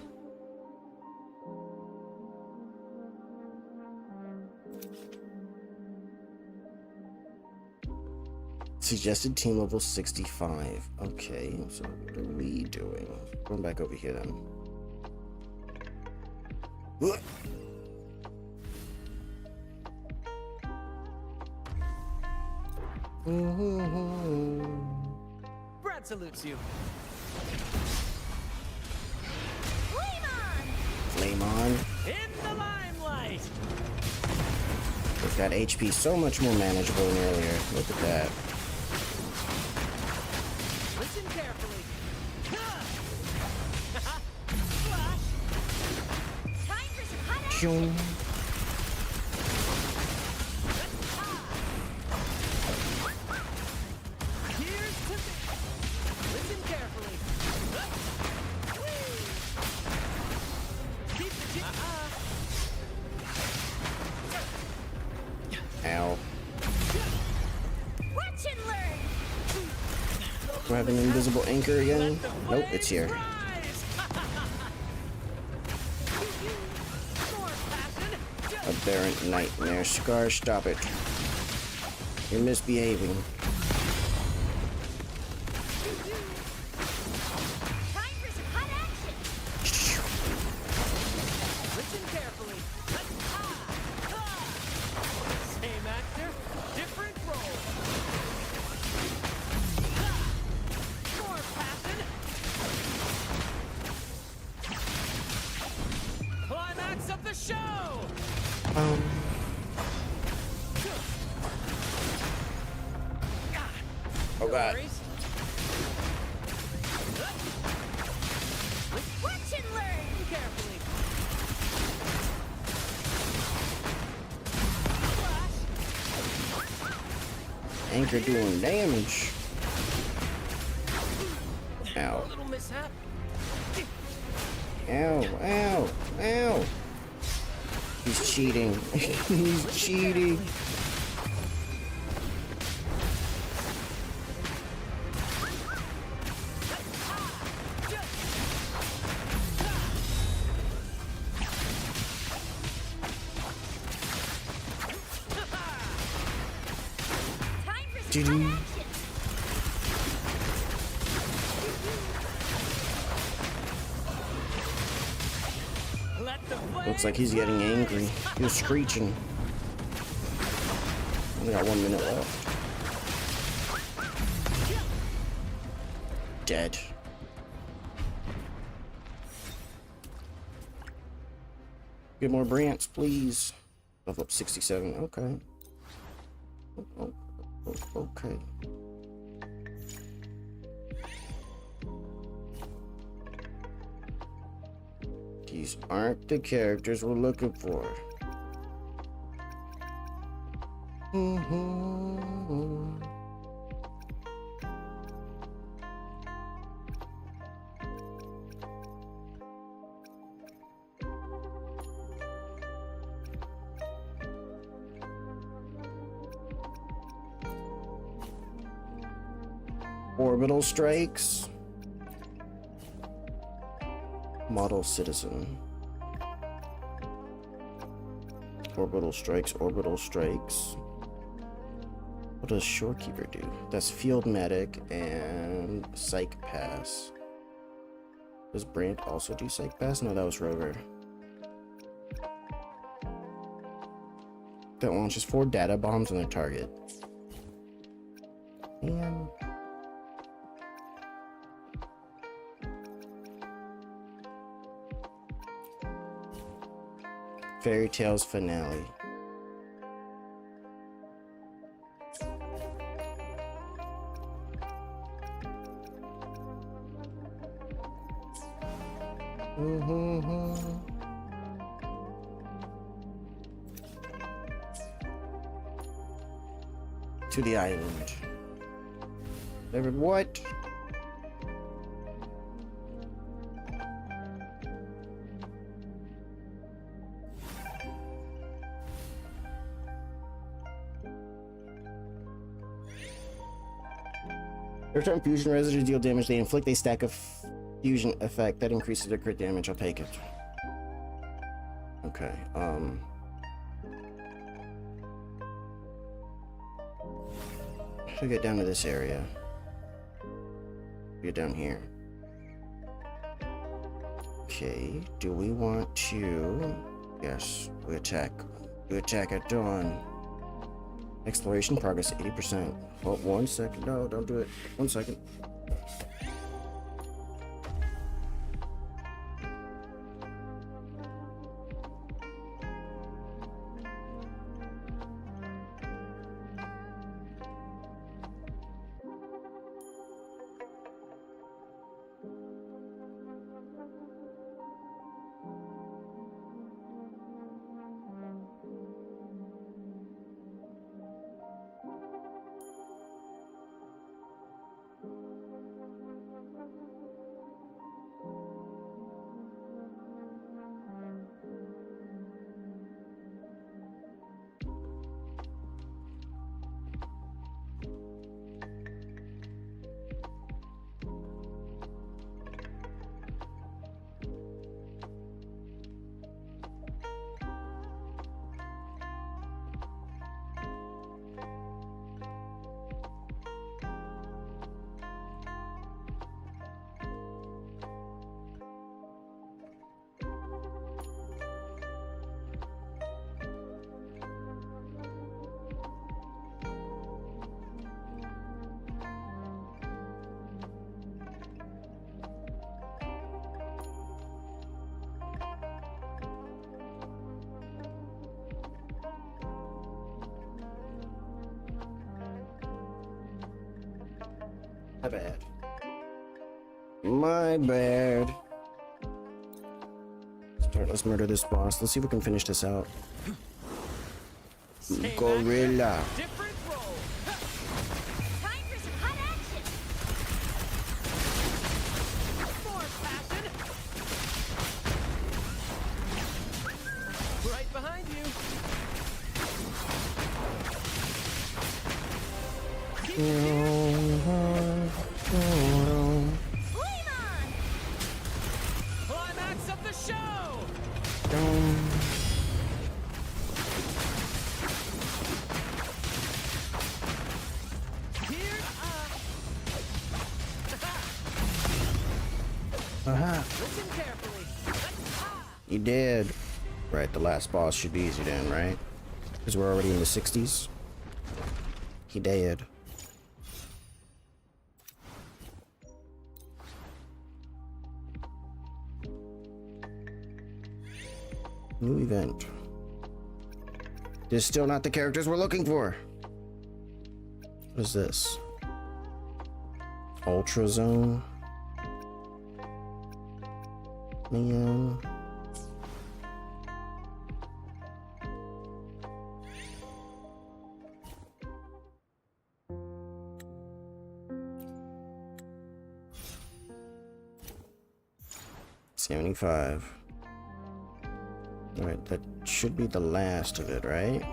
Suggested team level 65. Okay, so what are we doing? Going back over here then. Brad salutes you. Flame on. In the limelight. They've got HP so much more manageable than earlier. Look at that. Listen carefully. Time for some hot action. Shung. Here's to listen carefully. Keep the Ow. Watch and learn. Do I have an invisible anchor again? Nope, it's here. Aberrant nightmare. Scar, stop it. You're misbehaving. Time for some hot action. listen carefully. Same actor, different role. More passion. Climax of the show. Oh god. Watch and learn. Carefully. Anchor doing damage. Ow. Little mishap. Ow, ow, ow. He's cheating. He's cheating. Doo-doo. Looks like he's getting angry. He was screeching. Only got 1 minute left. Dead. Get more branch, please. Level up 67. Okay. Okay. These aren't the characters we're looking for. Orbital strikes. Model citizen. Orbital strikes, orbital strikes. What does Shorekeeper do? That's Field Medic and Psych Pass. Does Brant also do Psych Pass? No, that was Rover. That launches 4 data bombs on their target. And Fairy Tales Finale. To the island. What? Every time fusion residues deal damage, they inflict a stack of fusion effect that increases their crit damage. I'll take it. Okay, so get down to this area. Get down here. Okay, do we want to... Yes, we attack. We attack at dawn. Exploration progress 80%. Oh, 1 second. No, don't do it. 1 second. My bad. My bad. Alright, let's murder this boss. Let's see if we can finish this out. Gorilla. behind you. Climax of the show. Listen carefully. You did. Right, the last boss should be easy then, right? Because we're already in the 60s. He did. New event. This is still not the characters we're looking for. What is this? Ultra Zone. Man. $75. All right, that should be the last of it, right?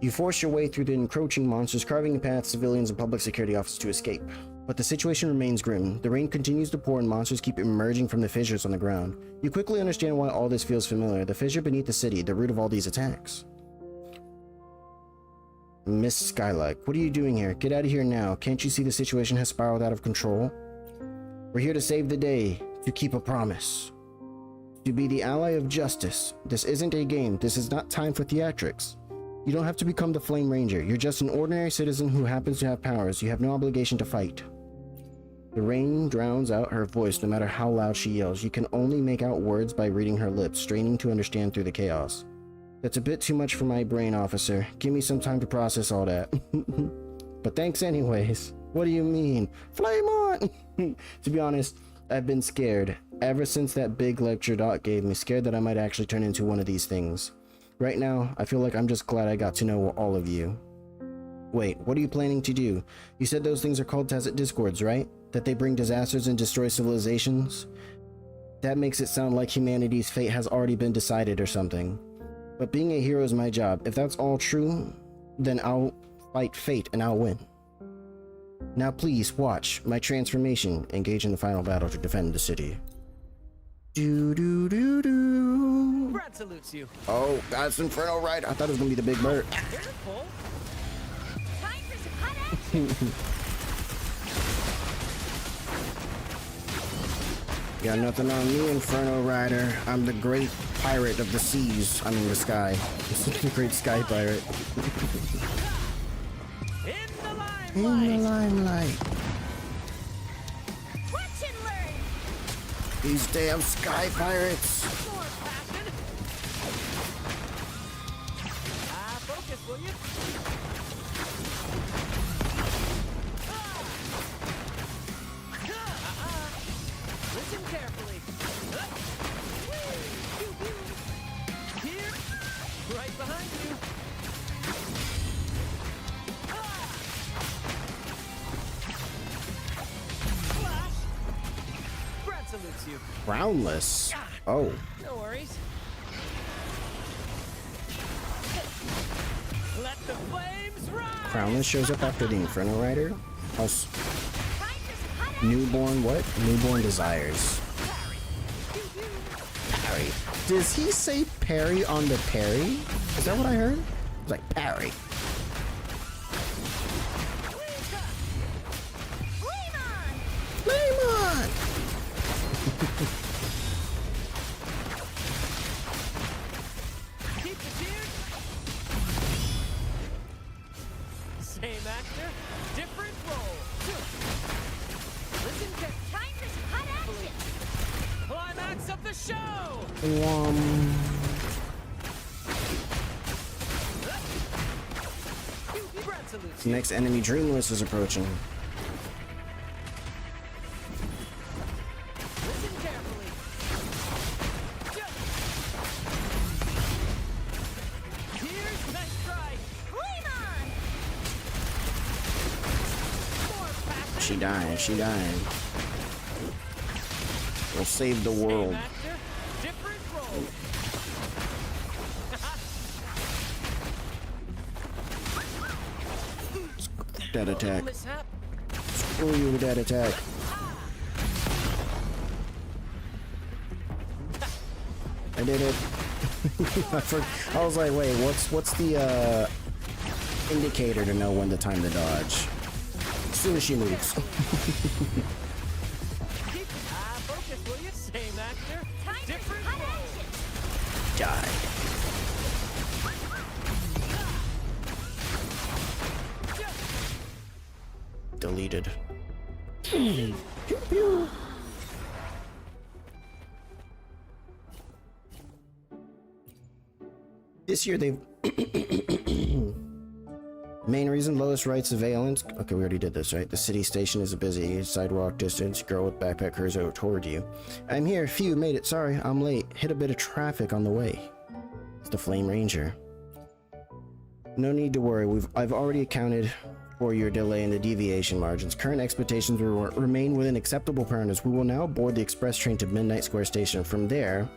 You force your way through the encroaching monsters, carving a path civilians and public security officers to escape. But the situation remains grim. The rain continues to pour and monsters keep emerging from the fissures on the ground. You quickly understand why all this feels familiar. The fissure beneath the city, the root of all these attacks. Miss Skylark, what are you doing here? Get out of here now. Can't you see the situation has spiraled out of control? We're here to save the day, to keep a promise. To be the ally of justice. This isn't a game. This is not time for theatrics. You don't have to become the Flame Ranger. You're just an ordinary citizen who happens to have powers. You have no obligation to fight. The rain drowns out her voice no matter how loud she yells. You can only make out words by reading her lips, straining to understand through the chaos. That's a bit too much for my brain, officer. Give me some time to process all that. But thanks anyways. What do you mean? Flame on! To be honest, I've been scared. Ever since that big lecture Doc gave me, scared that I might actually turn into one of these things. Right now, I feel like I'm just glad I got to know all of you. Wait, what are you planning to do? You said those things are called Tacit Discords, right? That they bring disasters and destroy civilizations? That makes it sound like humanity's fate has already been decided or something. But being a hero is my job. If that's all true, then I'll fight fate and I'll win. Now please, watch my transformation. Engage in the final battle to defend the city. Brad salutes you. Oh, that's Inferno Ride. I thought it was gonna be the big bird. Careful. Time for some hot action. Got nothing on me, Inferno Rider. I'm the great pirate of the seas. I mean the sky. The great sky pirate. In the limelight. Watch and learn. These damn sky pirates. More passion. Focus, will you? Listen carefully. Here, right behind you. Flash. Brad salutes you. Groundless. Oh. No worries. Let the flames rise. Crownless shows up after the Inferno Rider. House. Newborn what? Newborn Desires. Parry. Does he say parry on the parry? Is that what I heard? It's like parry. Flame on! Keep the cheers. Same actor, different role. Listen to Time for some hot action. climax of the show. Brad salutes you. Next enemy Dreamless is approaching. Listen carefully. Here's next strike. Flame on. More She dying. She dying. We'll save the world. Different role. That attack. Screw you with that attack. I did it. I was like, wait, what's the indicator to know when the time to dodge? As soon as she moves. Focus, will you? Same actor, different role. Die. Deleted. Pew, pew. This year they've main reason lowest rate surveillance. Okay, we already did this, right? The city station is a busy sidewalk distance. Girl with backpack cruises over toward you. I'm here. Phew, made it. Sorry, I'm late. Hit a bit of traffic on the way. It's the Flame Ranger. No need to worry. I've already accounted for your delay in the deviation margins. Current expectations will remain within acceptable parameters. We will now board the express train to Midnight Square Station. From there,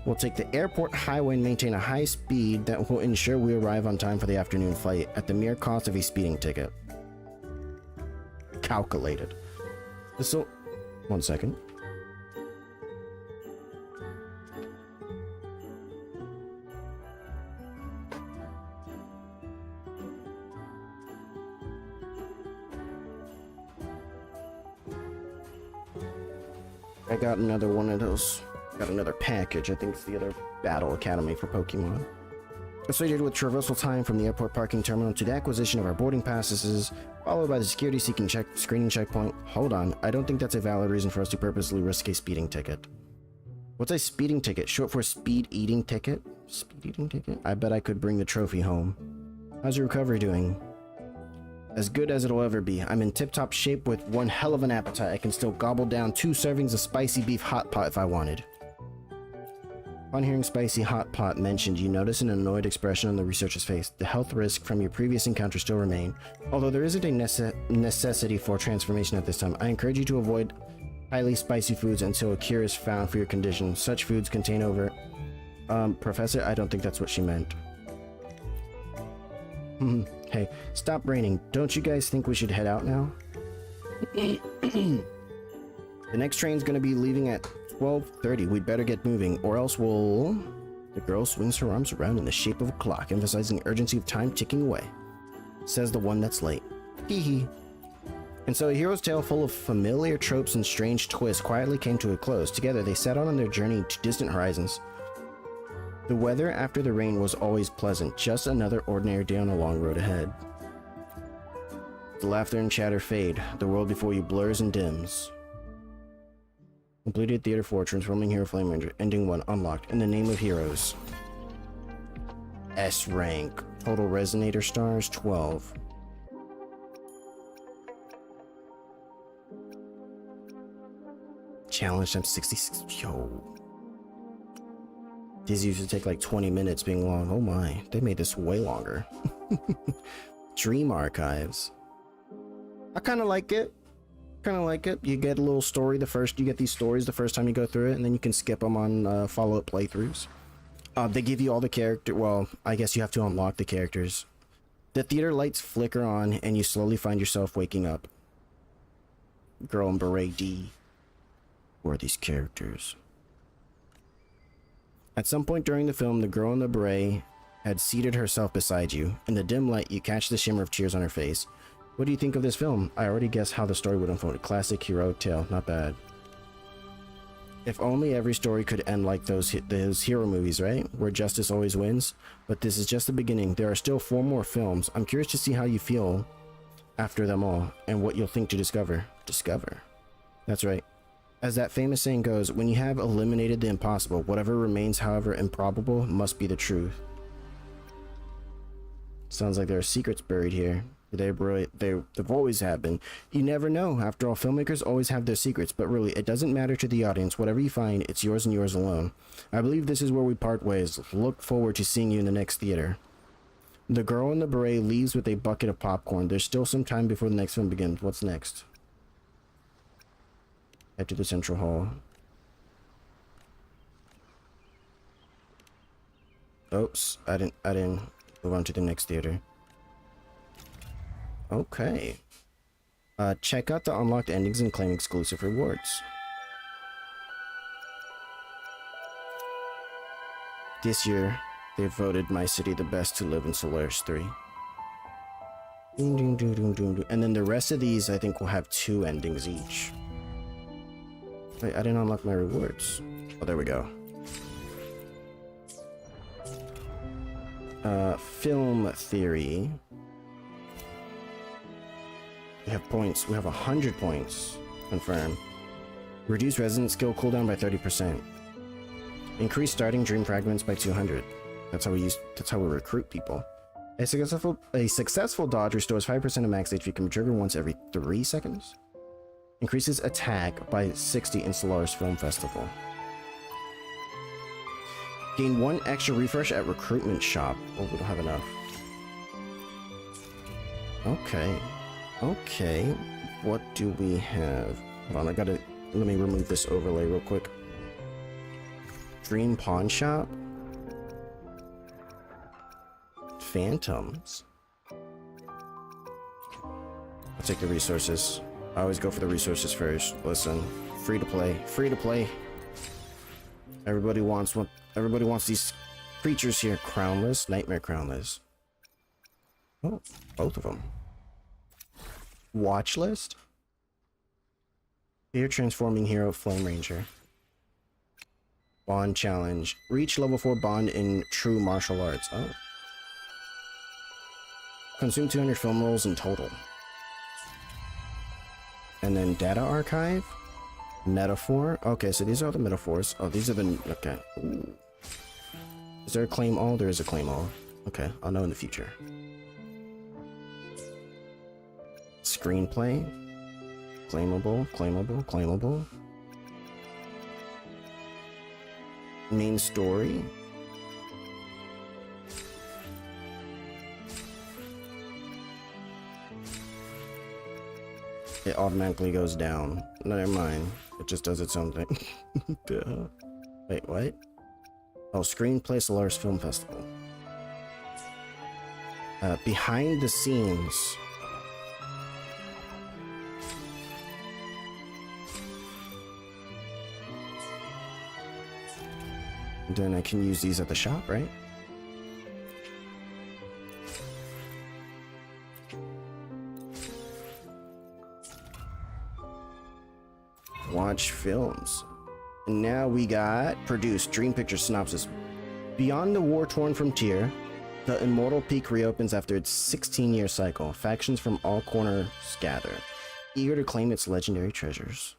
we'll take the airport highway and maintain a high speed that will ensure we arrive on time for the afternoon flight at the mere cost of a speeding ticket. Calculated. This'll... One second. I got another one of those. Got another package. I think it's the other Battle Academy for Pokemon. Associated with traversal time from the airport parking terminal to the acquisition of our boarding passes, followed by the security screening checkpoint. Hold on, I don't think that's a valid reason for us to purposely risk a speeding ticket. What's a speeding ticket? Short for speed eating ticket? Speed eating ticket? I bet I could bring the trophy home. How's your recovery doing? As good as it'll ever be. I'm in tip-top shape with one hell of an appetite. I can still gobble down 2 servings of spicy beef hot pot if I wanted. Upon hearing spicy hot pot mentioned, you notice an annoyed expression on the researcher's face. The health risk from your previous encounter still remain. Although there isn't a necessity for transformation at this time, I encourage you to avoid highly spicy foods until a cure is found for your condition. Such foods contain over... Professor, I don't think that's what she meant. Hey, stop raining. Don't you guys think we should head out now? The next train's gonna be leaving at 12:30. We'd better get moving, or else we'll... The girl swings her arms around in the shape of a clock, emphasizing the urgency of time ticking away. Says the one that's late. Hee hee. And so a hero's tale full of familiar tropes and strange twists quietly came to a close. Together they set out on their journey to distant horizons. The weather after the rain was always pleasant, just another ordinary day on a long road ahead. The laughter and chatter fade, the world before you blurs and dims. Completed Theater 4, transforming Hero Flame Ranger, ending 1, unlocked, in the name of heroes. S rank, total resonator stars, 12. Challenge time 66, yo. These used to take like 20 minutes being long. Oh my, they made this way longer. Dream Archives. I kind of like it. You get a little story you get these stories the first time you go through it, and then you can skip them on follow-up playthroughs. They give you all the character, well, I guess you have to unlock the characters. The theater lights flicker on, and you slowly find yourself waking up. Girl in Beret D. Who are these characters? At some point during the film, the girl in the beret had seated herself beside you. In the dim light, you catch the shimmer of tears on her face. What do you think of this film? I already guessed how the story would unfold. A classic heroic tale, not bad. If only every story could end like those hero movies, right? Where justice always wins. But this is just the beginning. There are still 4 more films. I'm curious to see how you feel after them all, and what you'll think to discover. Discover. That's right. As that famous saying goes, when you have eliminated the impossible, whatever remains, however improbable, must be the truth. Sounds like there are secrets buried here. They've always have been. You never know. After all, filmmakers always have their secrets, but really, it doesn't matter to the audience. Whatever you find, it's yours and yours alone. I believe this is where we part ways. Look forward to seeing you in the next theater. The girl in the beret leaves with a bucket of popcorn. There's still some time before the next film begins. What's next? Head to the central hall. Oops, I didn't move on to the next theater. Okay. Check out the unlocked endings and claim exclusive rewards. This year, they voted my city the best to live in Solaris 3. And then the rest of these, I think, will have 2 endings each. Wait, I didn't unlock my rewards. Oh, there we go. Film theory. We have points. We have 100 points. Confirm. Reduce resident skill cooldown by 30%. Increase starting dream fragments by 200. That's how we recruit people. A successful dodge restores 5% of max HP, can be triggered once every 3 seconds. Increases attack by 60 in Solaris Film Festival. Gain 1 extra refresh at recruitment shop. Oh, we don't have enough. Okay. Okay. What do we have? Hold on, let me remove this overlay real quick. Dream Pawn Shop. Phantoms. I'll take the resources. I always go for the resources first. Listen, free to play. Free to play. Everybody wants these creatures here. Crownless, Nightmare Crownless. Oh, both of them. Watch list. Fear Transforming Hero Flame Ranger. Bond challenge. Reach level 4 bond in true martial arts. Oh. Consume 200 film rolls in total. And then data archive. Metaphor. Okay, so these are all the metaphors. Oh, these are the... Okay. Ooh. Is there a claim all? There is a claim all. Okay, I'll know in the future. Screenplay. Claimable, claimable, claimable. Main story. It automatically goes down. Never mind. It just does its own thing. Wait, what? Oh, Screenplay Solaris Film Festival. Behind the scenes. Then I can use these at the shop, right? Watch films. And now we got produce Dream Picture Synopsis. Beyond the war-torn frontier, the Immortal Peak reopens after its 16-year cycle. Factions from all corners gather, eager to claim its legendary treasures.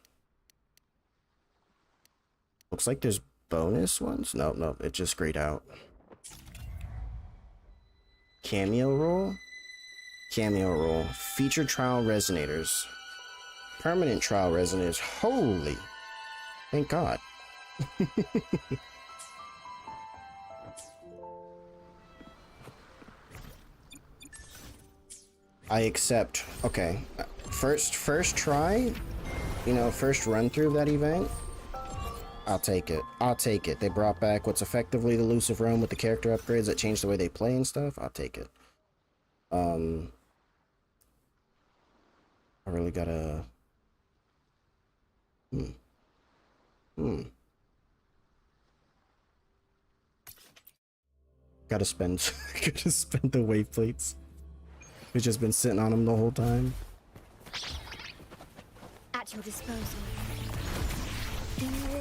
Looks like there's bonus ones? No, it's just grayed out. Cameo roll? Cameo roll. Featured trial resonators. Permanent trial resonators. Holy! Thank God. I accept. Okay. First try? You know, first run through of that event? I'll take it. I'll take it. They brought back what's effectively the Illusive realm with the character upgrades that changed the way they play and stuff. I'll take it. I really gotta... Gotta spend the wave plates. We've just been sitting on them the whole time. At your disposal.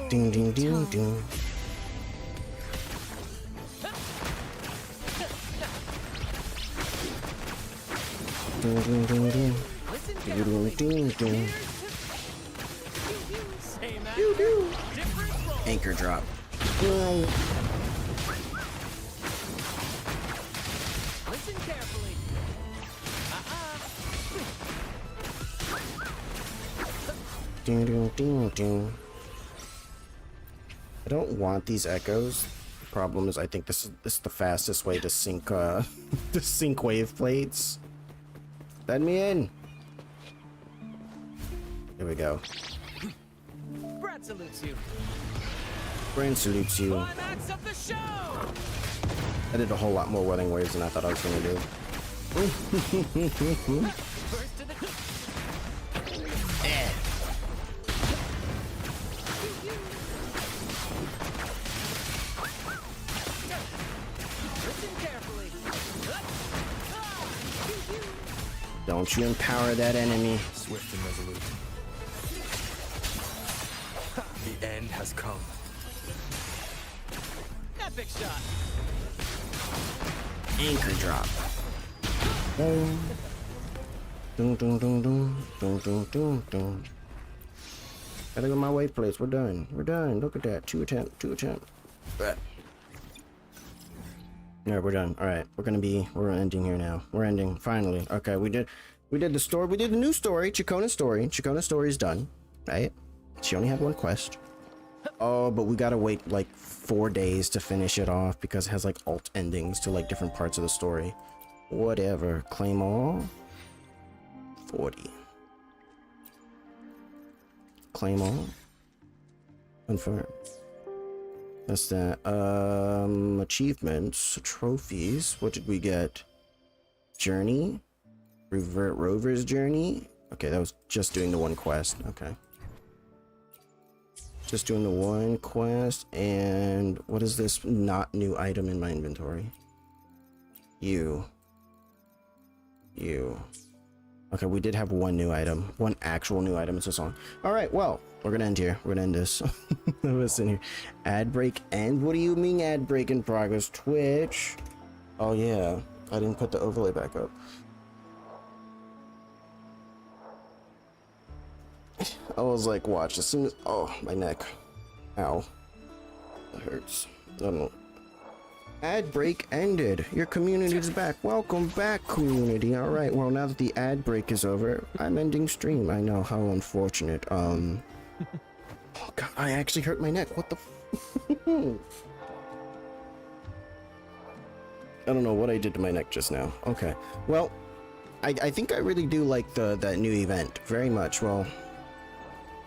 Ding ding ding ding. Ding ding ding ding. Ding ding ding. Anchor drop. Listen carefully. Ding ding ding ding. I don't want these echoes. The problem is I think this is the fastest way to sync to sync wave plates. Let me in. Here we go. Brad salutes you. Brain salutes you. Climax of the show. I did a whole lot more Wuthering waves than I thought I was gonna do. First to the Listen carefully. Don't you empower that enemy. Swift and resolute. The end has come. Epic shot. Anchor drop. Boom. Dun dun dun dun dun dun dun dun. Gotta go my wave plates. We're done. We're done. Look at that. 2 attempt. Right. Yeah, we're done. All right, we're ending here now. We're ending finally. Okay, we did the story. We did the new story, Ciaccona story. Ciaccona story is done, right? She only had 1 quest. Oh, but we gotta wait like 4 days to finish it off because it has like alt endings to like different parts of the story. Whatever. Claim all. 40. Claim all. Confirm. That's that. Achievements, trophies. What did we get? Journey, revert Rover's journey. Okay, that was just doing the 1 quest. Okay, just doing the 1 quest. And what is this not new item in my inventory? You. Okay, we did have 1 new item, 1 actual new item. It's a song. All right, well, we're gonna end here. We're gonna end this. Listen here. Ad break end. What do you mean ad break in progress? Twitch. Oh yeah, I didn't put the overlay back up. I was like, watch as soon as my neck. Ow. That hurts. I don't know. Ad break ended. Your community is back. Welcome back, community. All right. Well, now that the ad break is over, I'm ending stream. I know, how unfortunate. Oh God, I actually hurt my neck. What the? I don't know what I did to my neck just now. Okay. Well, I think I really do like that new event very much. Well,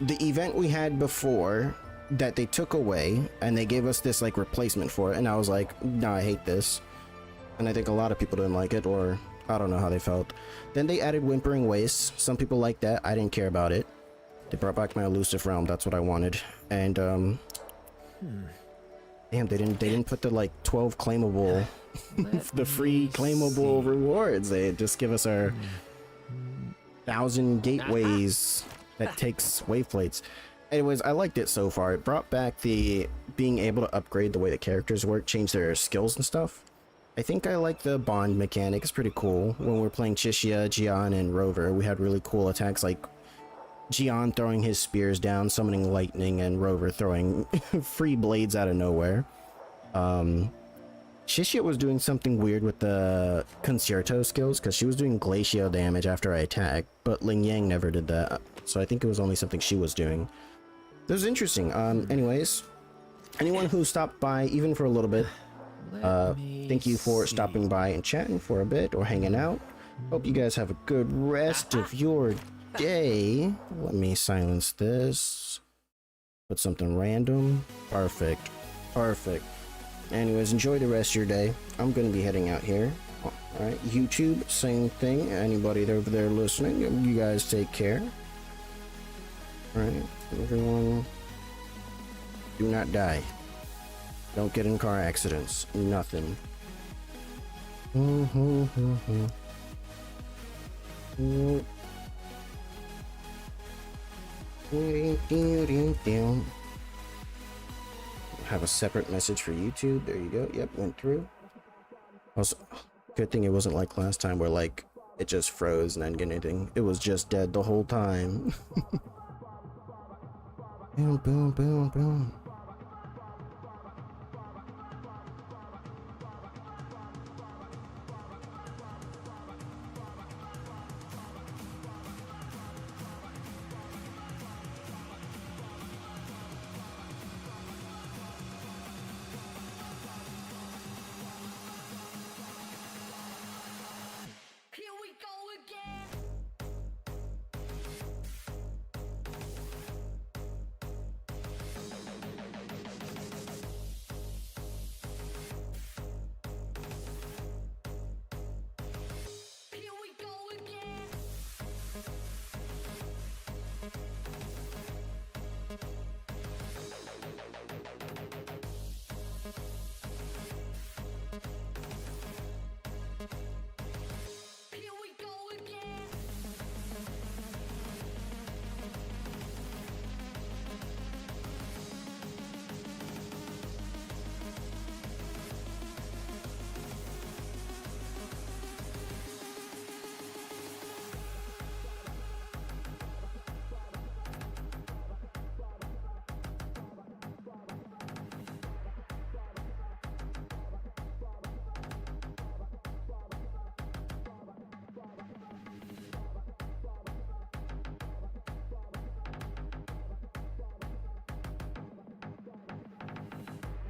the event we had before that they took away and they gave us this like replacement for it, and I was like, nah, I hate this. And I think a lot of people didn't like it, or I don't know how they felt. Then they added Whimpering Wastes. Some people liked that. I didn't care about it. They brought back my Illusive realm. That's what I wanted. And damn, they didn't put the like 12 claimable the free claimable rewards. They just give us our 1,000 gateways that takes wave plates. Anyways, I liked it so far. It brought back the being able to upgrade the way the characters work, change their skills and stuff. I think I like the bond mechanic. It's pretty cool. When we were playing Ciaccona, Gian, and Rover, we had really cool attacks like Gian throwing his spears down, summoning lightning, and Rover throwing free blades out of nowhere. Ciaccona was doing something weird with the Concerto skills because she was doing glacial damage after I attacked, but Ling Yang never did that. So I think it was only something she was doing. That was interesting. Anyways, anyone who stopped by even for a little bit, thank you for stopping by and chatting for a bit or hanging out. Hope you guys have a good rest of your day. Let me silence this. Put something random. Perfect. Anyways, enjoy the rest of your day. I'm gonna be heading out here. Alright, YouTube, same thing. Anybody over there listening, you guys take care. Alright, everyone, do not die. Don't get in car accidents. Nothing. Have a separate message for YouTube. There you go. Yep, went through. Also, good thing it wasn't like last time where like it just froze and I didn't get anything. It was just dead the whole time. Boom, boom, boom, boom.